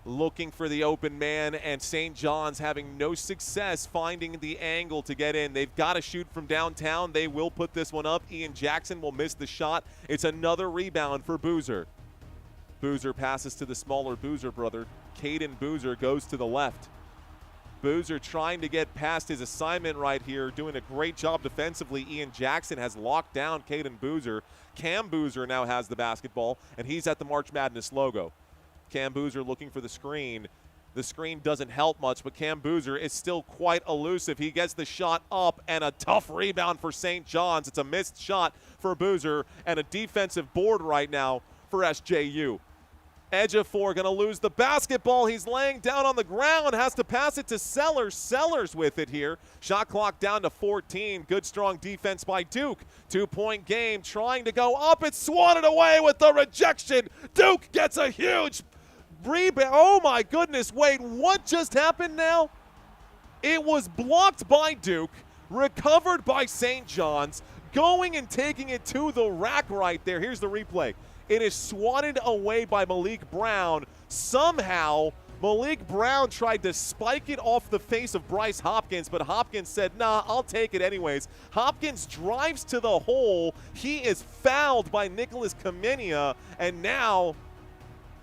Looking for the open man, and St. John's having no success finding the angle to get in. They've got to shoot from downtown. They will put this one up. Ian Jackson will miss the shot. It's another rebound for Boozer. Boozer passes to the smaller Boozer brother. Caden Boozer goes to the left. Boozer trying to get past his assignment right here, doing a great job defensively. Ian Jackson has locked down Caden Boozer. Cam Boozer now has the basketball, and he's at the March Madness logo. Cam Boozer looking for the screen. The screen doesn't help much, but Cam Boozer is still quite elusive. He gets the shot up, and a tough rebound for St. Johns. It's a missed shot for Boozer, and a defensive board right now for SJU. Edge of 4 going to lose the basketball. He's laying down on the ground, has to pass it to Sellers. Sellers with it here. Shot clock down to 14. Good, strong defense by Duke. 2-point game, trying to go up. It's swatted away with the rejection. Duke gets a huge rebound. Oh, my goodness. Wait, what just happened now? It was blocked by Duke, recovered by St. John's, going and taking it to the rack right there. Here's the replay. It is swatted away by Malik Brown. Somehow, Malik Brown tried to spike it off the face of Bryce Hopkins, but Hopkins said, nah, I'll take it anyways. Hopkins drives to the hole. He is fouled by Nicholas Kamenia, and now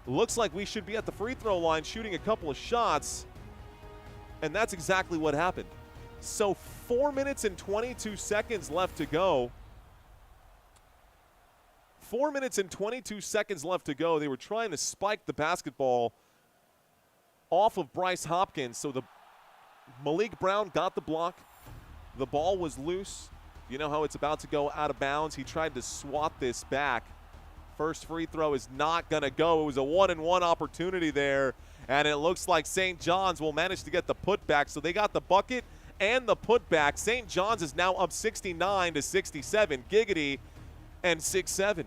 looks like we should be at the free throw line shooting a couple of shots, and that's exactly what happened. So 4 minutes and 22 seconds left to go. 4 minutes and 22 seconds left to go. They were trying to spike the basketball off of Bryce Hopkins. So Malik Brown got the block. The ball was loose. You know how it's about to go out of bounds. He tried to swat this back. First free throw is not going to go. It was a 1-and-1 opportunity there. And it looks like St. John's will manage to get the putback. So they got the bucket and the putback. St. John's is now up 69-67. Giggity and 6-7.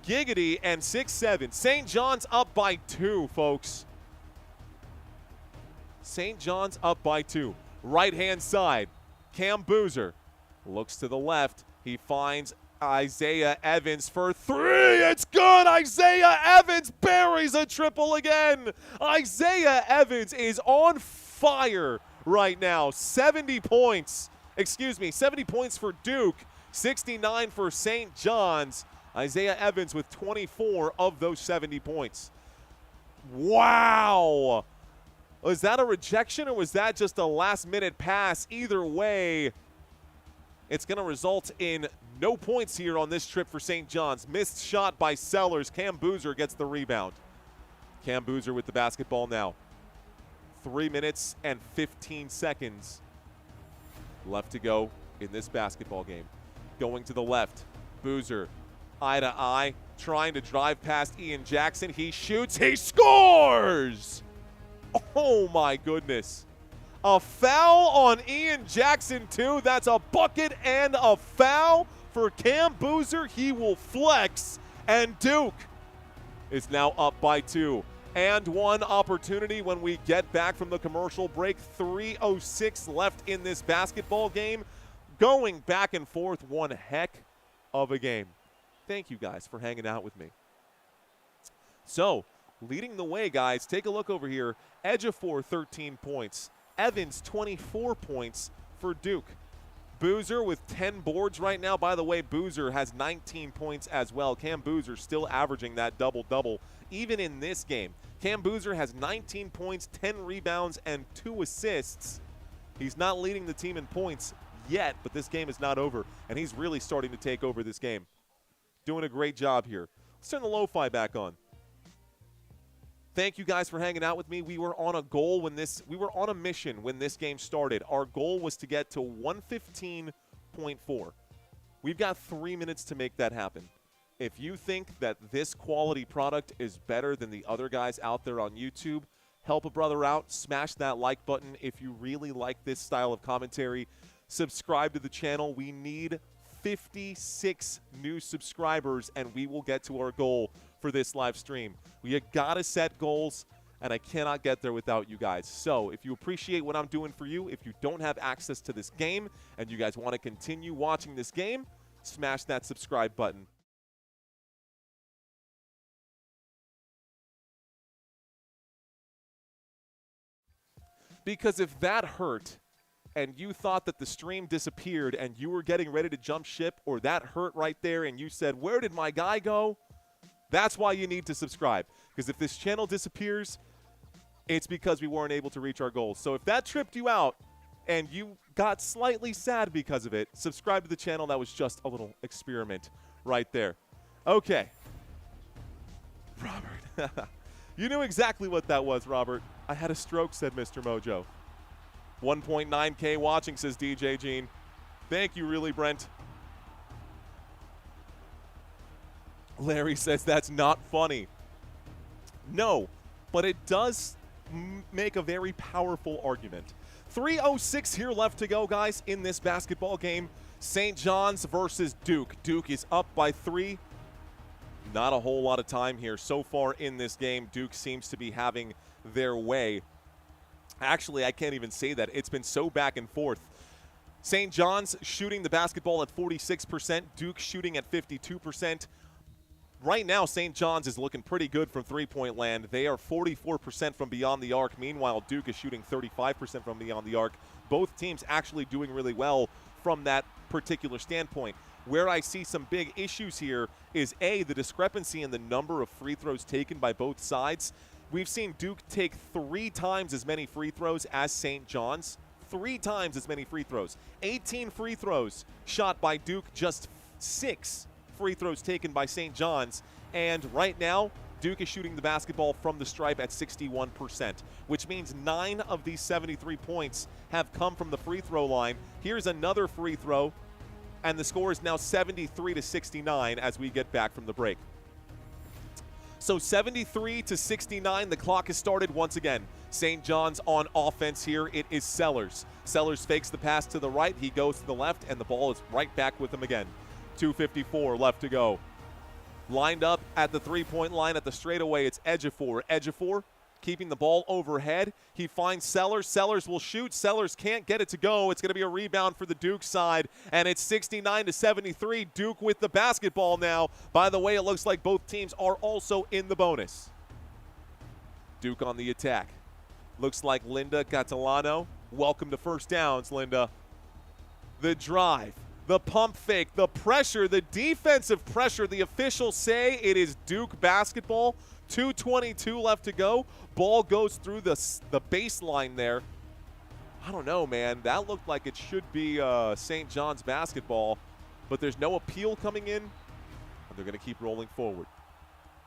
Giggity and 6-7. St. John's up by 2, folks. St. John's up by 2. Right-hand side, Cam Boozer looks to the left. He finds Isaiah Evans for 3. It's good. Isaiah Evans buries a triple again. Isaiah Evans is on fire right now. 70 points. 70 points for Duke. 69 for St. John's. Isaiah Evans with 24 of those 70 points. Wow. Was that a rejection or was that just a last-minute pass? Either way, it's going to result in no points here on this trip for St. John's. Missed shot by Sellers. Cam Boozer gets the rebound. Cam Boozer with the basketball now. 3 minutes and 15 seconds left to go in this basketball game. Going to the left, Boozer, eye to eye, trying to drive past Ian Jackson. He shoots, he scores! Oh my goodness. A foul on Ian Jackson too. That's a bucket and a foul for Cam Boozer. He will flex, and Duke is now up by 2. And one opportunity when we get back from the commercial break. 3:06 left in this basketball game. Going back and forth, one heck of a game. Thank you guys for hanging out with me. So, leading the way, guys, take a look over here. Edge of 4, 13 points. Evans, 24 points for Duke. Boozer with 10 boards right now. By the way, Boozer has 19 points as well. Cam Boozer still averaging that double-double even in this game. Cam Boozer has 19 points, 10 rebounds, and 2 assists. He's not leading the team in points yet, but this game is not over, and he's really starting to take over this game. Doing a great job here. Let's turn the lo-fi back on. Thank you guys for hanging out with me. We were on a goal we were on a mission when this game started. Our goal was to get to 115.4. We've got 3 minutes to make that happen. If you think that this quality product is better than the other guys out there on YouTube, help a brother out. Smash that like button if you really like this style of commentary. Subscribe to the channel. We need 56 new subscribers, and we will get to our goal for this live stream. We gotta set goals, and I cannot get there without you guys. So if you appreciate what I'm doing for you, if you don't have access to this game and you guys want to continue watching this game, smash that subscribe button. Because if that hurt and you thought that the stream disappeared and you were getting ready to jump ship, or that hurt right there and you said, where did my guy go? That's why you need to subscribe. Because if this channel disappears, it's because we weren't able to reach our goals. So if that tripped you out and you got slightly sad because of it, subscribe to the channel. That was just a little experiment right there. Okay. Robert. You knew exactly what that was, Robert. I had a stroke, said Mr. Mojo. 1.9K watching, says DJ Gene. Thank you, really, Brent. Larry says that's not funny. No, but it does make a very powerful argument. 3:06 here left to go, guys, in this basketball game. St. Johns versus Duke. Duke is up by 3. Not a whole lot of time here so far in this game. Duke seems to be having their way. Actually, I can't even say that. It's been so back and forth. St. Johns shooting the basketball at 46%. Duke shooting at 52%. Right now, St. Johns is looking pretty good from three-point land. They are 44% from beyond the arc. Meanwhile, Duke is shooting 35% from beyond the arc. Both teams actually doing really well from that particular standpoint. Where I see some big issues here is, A, the discrepancy in the number of free throws taken by both sides. We've seen Duke take 3 times as many free throws as St. Johns. 3 times as many free throws. 18 free throws shot by Duke, just 6 free throws taken by St. Johns. And right now, Duke is shooting the basketball from the stripe at 61%, which means 9 of these 73 points have come from the free throw line. Here's another free throw, and the score is now 73-69 as we get back from the break. So 73-69, the clock has started once again. St. John's on offense here. It is Sellers. Sellers fakes the pass to the right. He goes to the left, and the ball is right back with him again. 2:54 left to go. Lined up at the three-point line at the straightaway, it's Ejiofor. Ejiofor keeping the ball overhead. He finds Sellers. Sellers will shoot. Sellers can't get it to go. It's going to be a rebound for the Duke side, and it's 69-73. Duke with the basketball now. By the way, it looks like both teams are also in the bonus. Duke on the attack. Looks like Linda Catalano. Welcome to First Downs, Linda. The drive. The pump fake, the pressure, the defensive pressure. The officials say it is Duke basketball. 2:22 left to go. Ball goes through the baseline there. I don't know, man. That looked like it should be St. John's basketball, but there's no appeal coming in, and they're going to keep rolling forward.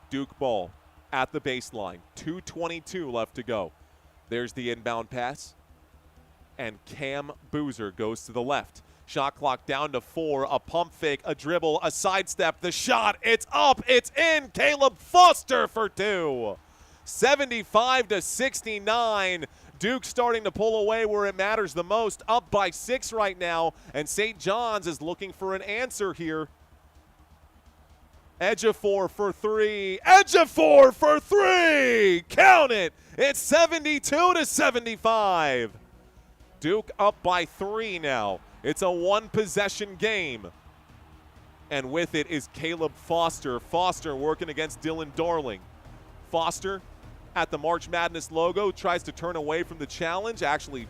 Duke ball at the baseline. 2:22 left to go. There's the inbound pass, and Cam Boozer goes to the left. Shot clock down to 4, a pump fake, a dribble, a sidestep, the shot, it's up, it's in. Caleb Foster for 2. 75-69. Duke starting to pull away where it matters the most, up by 6 right now, and St. John's is looking for an answer here. Ejiofor for 3. Ejiofor for 3! Count it! It's 72-75. Duke up by 3 now. It's a one-possession game. And with it is Caleb Foster. Foster working against Dylan Darling. Foster at the March Madness logo, tries to turn away from the challenge, actually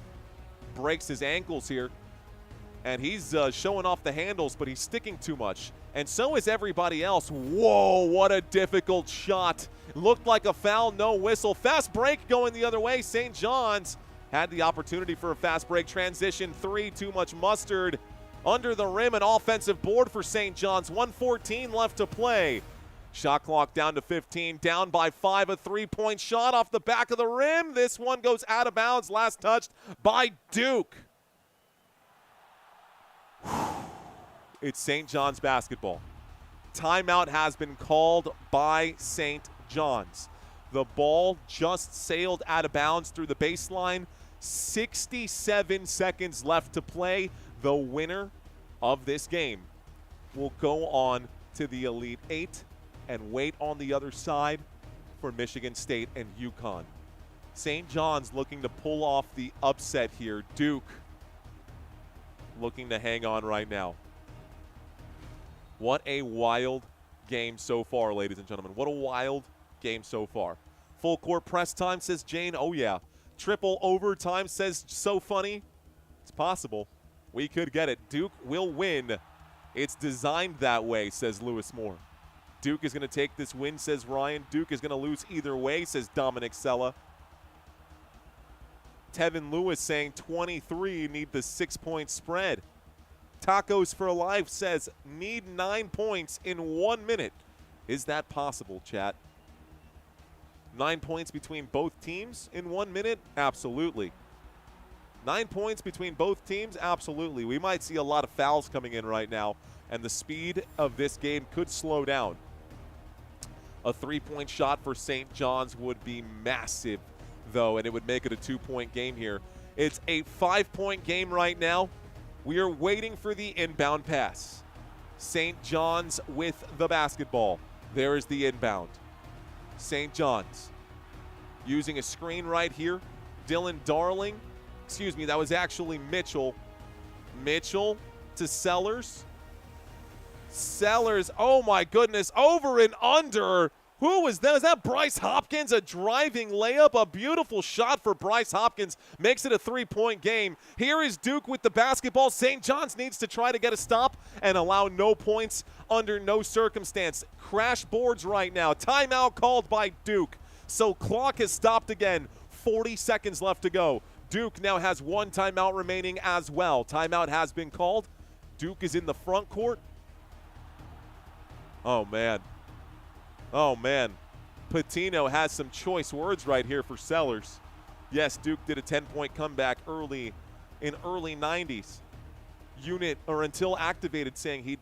breaks his ankles here. And he's showing off the handles, but he's sticking too much. And so is everybody else. Whoa, what a difficult shot. Looked like a foul, no whistle. Fast break going the other way. St. John's had the opportunity for a fast break transition. 3, too much mustard. Under the rim, an offensive board for St. John's. 1:14 left to play. Shot clock down to 15, down by 5. A three-point shot off the back of the rim. This one goes out of bounds. Last touched by Duke. It's St. John's basketball. Timeout has been called by St. John's. The ball just sailed out of bounds through the baseline. 67 seconds left to play. The winner of this game will go on to the Elite 8 and wait on the other side for Michigan State and UConn. St. John's looking to pull off the upset here. Duke looking to hang on right now. What a wild game so far, ladies and gentlemen. What a wild game so far. Full court press time, says Jane. Oh, yeah. Triple overtime, says So Funny. It's possible. We could get it. Duke will win. It's designed that way, says Lewis Moore. Duke is going to take this win, says Ryan. Duke is going to lose either way, says Dominic Sella. Tevin Lewis saying 23, need the 6-point spread. Tacos for Life says need 9 points in 1 minute. Is that possible, chat? 9 points between both teams in 1 minute? Absolutely. 9 points between both teams? Absolutely. We might see a lot of fouls coming in right now, and the speed of this game could slow down. A 3-point shot for St. Johns would be massive, though, and it would make it a 2-point game here. It's a 5-point game right now. We are waiting for the inbound pass. St. Johns with the basketball. There is the inbound. St. Johns using a screen right here. Dylan Darling. Excuse me, that was actually Mitchell. Mitchell to Sellers. Sellers, oh my goodness, over and under. Who was that? Was that Bryce Hopkins? A driving layup, a beautiful shot for Bryce Hopkins. Makes it a 3-point game. Here is Duke with the basketball. St. Johns needs to try to get a stop and allow no points under no circumstance. Crash boards right now. Timeout called by Duke. So clock has stopped again. 40 seconds left to go. Duke now has 1 timeout remaining as well. Timeout has been called. Duke is in the front court. Oh, man. Oh, man. Pitino has some choice words right here for Sellers. Yes, Duke did a 10-point comeback early 90s. Unit, or until activated, saying he'd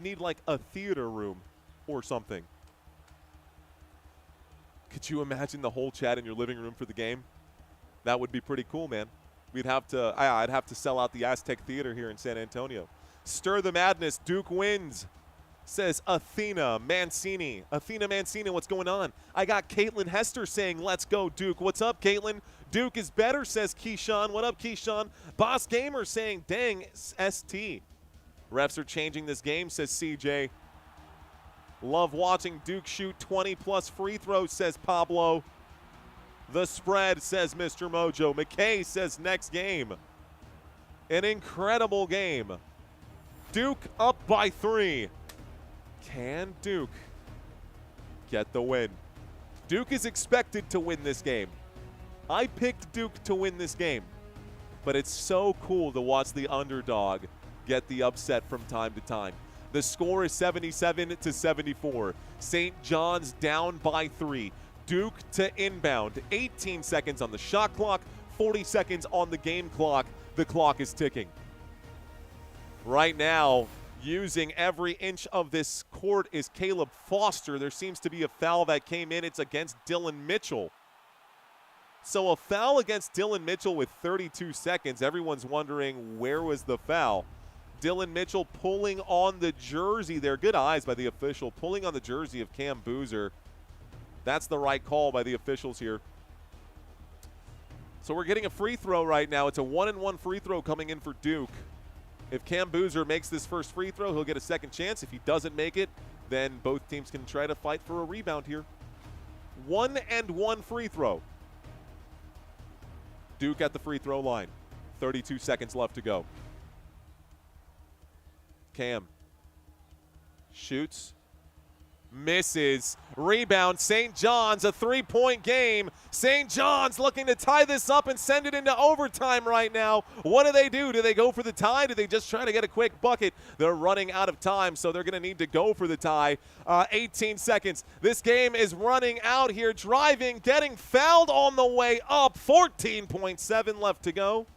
need like a theater room or something. Could you imagine the whole chat in your living room for the game? That would be pretty cool, man. I'd have to sell out the Aztec Theater here in San Antonio. Stir the madness. Duke wins, says Athena Mancini. Athena Mancini, what's going on? I got Caitlin Hester saying, let's go, Duke. What's up, Caitlin? Duke is better, says Keyshawn. What up, Keyshawn? Boss Gamer saying, dang, ST. Refs are changing this game, says CJ. Love watching Duke shoot 20-plus free throws, says Pablo. The spread, says Mr. Mojo. McKay says next game. An incredible game. Duke up by 3. Can Duke get the win? Duke is expected to win this game. I picked Duke to win this game, but it's so cool to watch the underdog get the upset from time to time. The score is 77-74. St. Johns down by 3. Duke to inbound. 18 seconds on the shot clock, 40 seconds on the game clock. The clock is ticking. Right now, using every inch of this court is Caleb Foster. There seems to be a foul that came in. It's against Dylan Mitchell. So a foul against Dylan Mitchell with 32 seconds. Everyone's wondering, where was the foul? Dylan Mitchell pulling on the jersey there. Good eyes by the official. Pulling on the jersey of Cam Boozer. That's the right call by the officials here. So we're getting a free throw right now. It's a 1-and-1 free throw coming in for Duke. If Cam Boozer makes this first free throw, he'll get a second chance. If he doesn't make it, then both teams can try to fight for a rebound here. 1-and-1 free throw. Duke at the free throw line. 32 seconds left to go. Cam shoots. Misses. Rebound. St. Johns, a 3-point game. St. Johns looking to tie this up and send it into overtime right now. What do? Do they go for the tie? Do they just try to get a quick bucket? They're running out of time, so they're going to need to go for the tie. 18 seconds. This game is running out here. Driving, getting fouled on the way up. 14.7 left to go.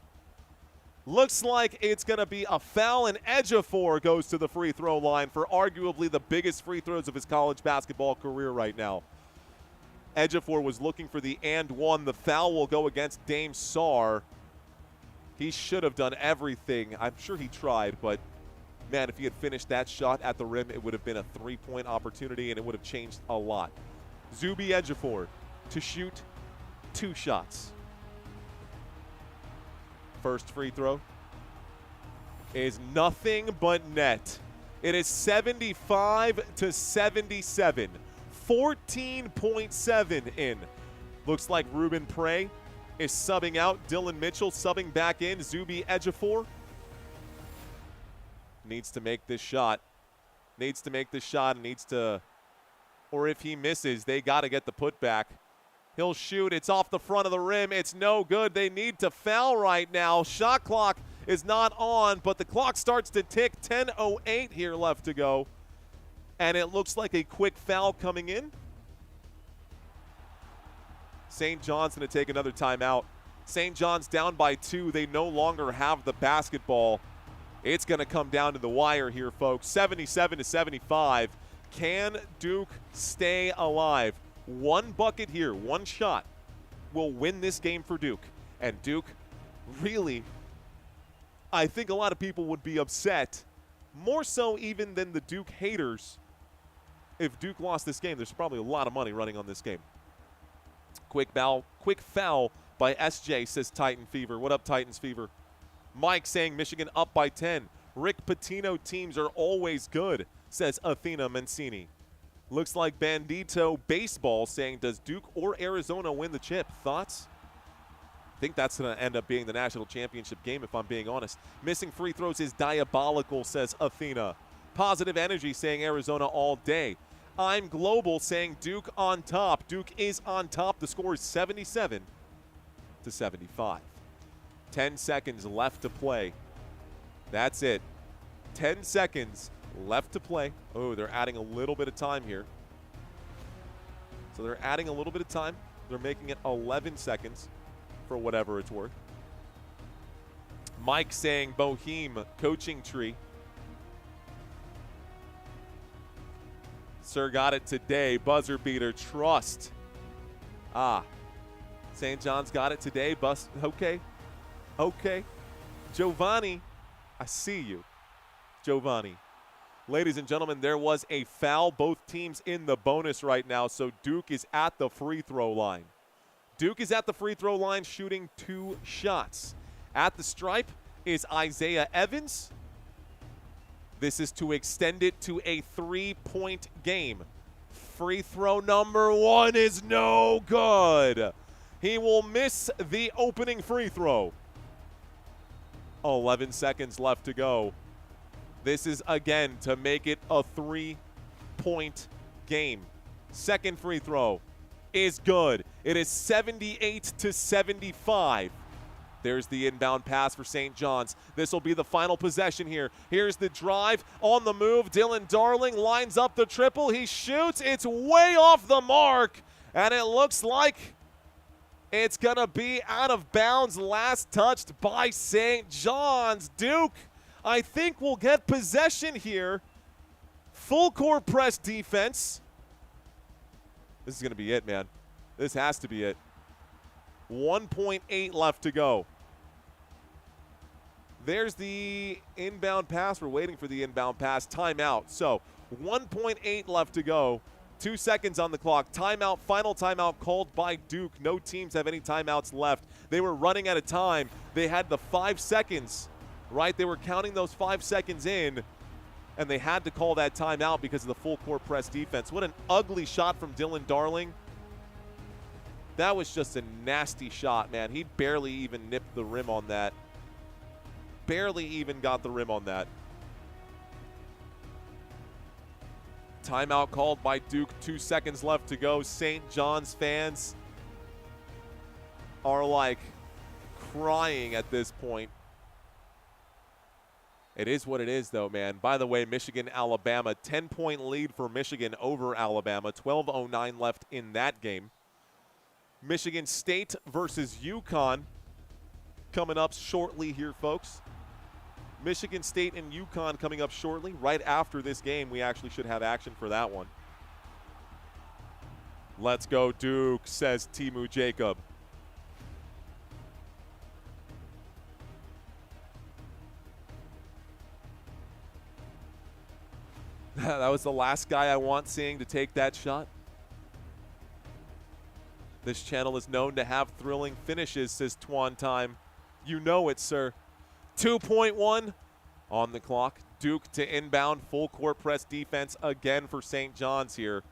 Looks like it's going to be a foul, and Ejiofor goes to the free throw line for arguably the biggest free throws of his college basketball career right now. Ejiofor was looking for the and one. The foul will go against Dame Sarr. He should have done everything. I'm sure he tried, but, man, if he had finished that shot at the rim, it would have been a 3-point opportunity, and it would have changed a lot. Zuby Ejiofor to shoot 2 shots. First free throw is nothing but net. It is 75-77. 14.7 in. Looks like Ruben Prey is subbing out. Dylan Mitchell subbing back in. Zuby Ejiofor needs to make this shot. needs to make the shot and needs to, or if he misses, they got to get the putback. He'll shoot. It's off the front of the rim. It's no good. They need to foul right now. Shot clock is not on, but the clock starts to tick. 10:08 here left to go. And it looks like a quick foul coming in. St. John's going to take another timeout. St. John's down by 2. They no longer have the basketball. It's going to come down to the wire here, folks. 77-75. Can Duke stay alive? One bucket here, one shot will win this game for Duke. And Duke, really, I think a lot of people would be upset, more so even than the Duke haters. If Duke lost this game, there's probably a lot of money running on this game. Quick foul by SJ, says Titan Fever. What up, Titans Fever? Mike saying Michigan up by 10. Rick Pitino teams are always good, says Athena Mancini. Looks like Bandito Baseball saying, does Duke or Arizona win the chip? Thoughts? I think that's going to end up being the national championship game, if I'm being honest. Missing free throws is diabolical, says Athena. Positive energy saying Arizona all day. I'm Global saying Duke on top. Duke is on top. The score is 77-75. 10 seconds left to play. That's it. 10 seconds left to play. Oh, they're adding a little bit of time here. So they're adding a little bit of time. They're making it 11 seconds for whatever it's worth. Mike saying Boheme coaching tree. Sir got it today. Buzzer beater. Trust. St. John's got it today. Okay. Okay. Giovanni. I see you. Giovanni. Ladies and gentlemen, there was a foul. Both teams in the bonus right now, so Duke is at the free throw line. Duke is at the free throw line shooting 2 shots. At the stripe is Isaiah Evans. This is to extend it to a 3-point game. Free throw number 1 is no good. He will miss the opening free throw. 11 seconds left to go. This is, again, to make it a 3-point game. Second free throw is good. It is 78-75. There's the inbound pass for St. John's. This will be the final possession here. Here's the drive on the move. Dylan Darling lines up the triple. He shoots. It's way off the mark. And it looks like it's going to be out of bounds. Last touched by St. John's. Duke, I think, will get possession here. Full court press defense. This is going to be it, man. This has to be it. 1.8 left to go. There's the inbound pass. We're waiting for the inbound pass. Timeout. So 1.8 left to go. 2 seconds on the clock. Timeout, final timeout called by Duke. No teams have any timeouts left. They were running out of time. They had the 5 seconds, right? They were counting those 5 seconds in, and they had to call that timeout because of the full court press defense. What an ugly shot from Dylan Darling. That was just a nasty shot, man. He barely even nipped the rim on that. Barely even got the rim on that. Timeout called by Duke. 2 seconds left to go. St. John's fans are like crying at this point. It is what it is, though, man. By the way, Michigan, Alabama, 10-point lead for Michigan over Alabama. 12:09 left in that game. Michigan State versus UConn coming up shortly here, folks. Michigan State and UConn coming up shortly. Right after this game, we actually should have action for that one. Let's go, Duke, says Timu Jacob. That was the last guy I want seeing to take that shot. This channel is known to have thrilling finishes, says Twan Time. You know it, sir. 2.1 on the clock. Duke to inbound, full court press defense again for St. John's here.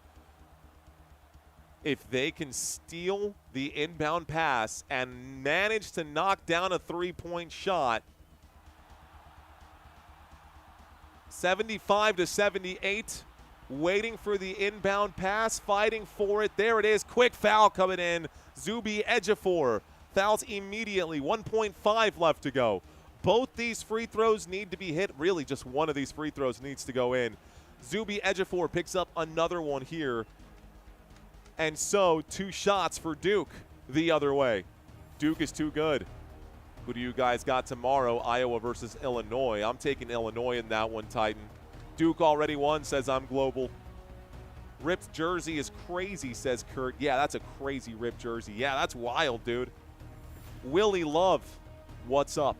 If they can steal the inbound pass and manage to knock down a 3-point shot, 75-78. Waiting for the inbound pass, fighting for it. There it is. Quick foul coming in. Zuby Ejiofor fouls immediately. 1.5 left to go. Both these free throws need to be hit. Really, just one of these free throws needs to go in. Zuby Ejiofor picks up another one here. And so, 2 shots for Duke the other way. Duke is too good. Who do you guys got tomorrow? Iowa versus Illinois. I'm taking Illinois in that one, Titan. Duke already won, says I'm global. Ripped jersey is crazy, says Kurt. Yeah, that's a crazy ripped jersey. Yeah, that's wild, dude. Willie Love, what's up?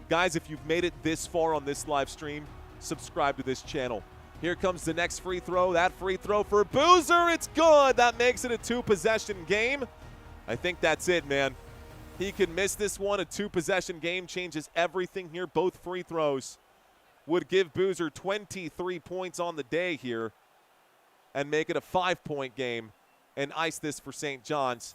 Guys, if you've made it this far on this live stream, subscribe to this channel. Here comes the next free throw. That free throw for Boozer. It's good. That makes it a 2-possession game. I think that's it, man. He can miss this one. A 2-possession game changes everything here. Both free throws would give Boozer 23 points on the day here and make it a 5-point game and ice this for St. John's.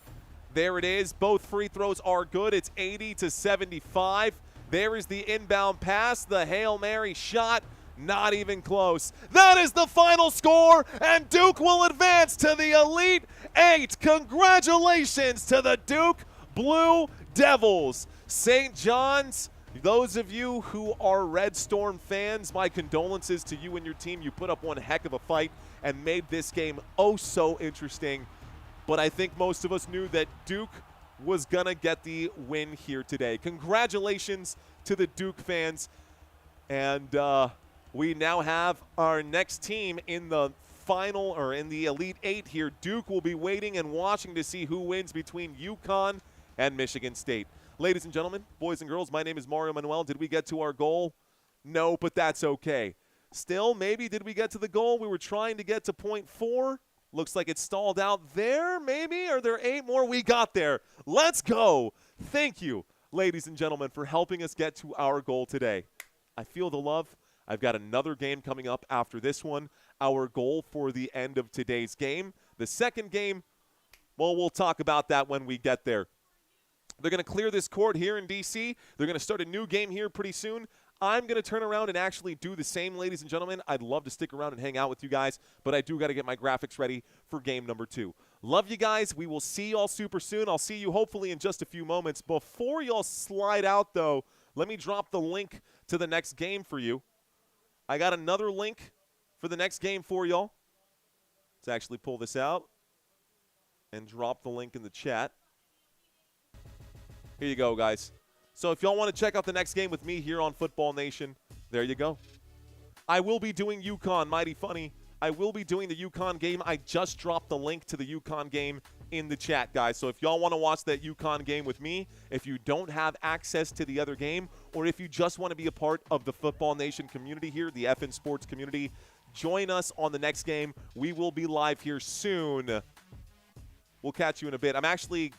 There it is. Both free throws are good. It's 80-75. There is the inbound pass, the Hail Mary shot. Not even close. That is the final score, and Duke will advance to the Elite Eight. Congratulations to the Duke Blue Devils. St. John's, those of you who are Red Storm fans, my condolences to you and your team. You put up one heck of a fight and made this game oh so interesting. But I think most of us knew that Duke was going to get the win here today. Congratulations to the Duke fans. And we now have our next team in the final, or in the Elite Eight here. Duke will be waiting and watching to see who wins between UConn and Michigan State. Ladies and gentlemen, boys and girls, my name is Mario Manuel. Did we get to our goal? No, but that's okay. Still, maybe did we get to the goal? We were trying to get to point 4. Looks like it stalled out there, maybe? Are there 8 more? We got there. Let's go. Thank you, ladies and gentlemen, for helping us get to our goal today. I feel the love. I've got another game coming up after this one. Our goal for the end of today's game. The second game, well, we'll talk about that when we get there. They're going to clear this court here in D.C. They're going to start a new game here pretty soon. I'm going to turn around and actually do the same, ladies and gentlemen. I'd love to stick around and hang out with you guys, but I do got to get my graphics ready for game number 2. Love you guys. We will see y'all super soon. I'll see you hopefully in just a few moments. Before y'all slide out, though, let me drop the link to the next game for you. I got another link for the next game for y'all. Let's actually pull this out and drop the link in the chat. Here you go, guys. So if y'all want to check out the next game with me here on Football Nation, there you go. I will be doing UConn, mighty funny. I will be doing the UConn game. I just dropped the link to the UConn game in the chat, guys. So if y'all want to watch that UConn game with me, if you don't have access to the other game, or if you just want to be a part of the Football Nation community here, the FN Sports community, join us on the next game. We will be live here soon. We'll catch you in a bit. I actually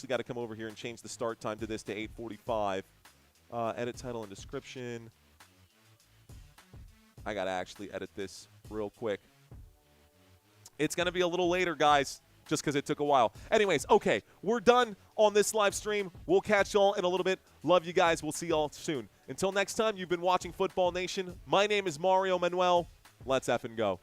got to come over here and change the start time to this to 8:45. Edit title and description. I got to actually edit this real quick. It's going to be a little later, guys, just because it took a while. Anyways, okay, we're done on this live stream. We'll catch y'all in a little bit. Love you guys. We'll see y'all soon. Until next time, you've been watching Football Nation. My name is Mario Manuel. Let's effing go.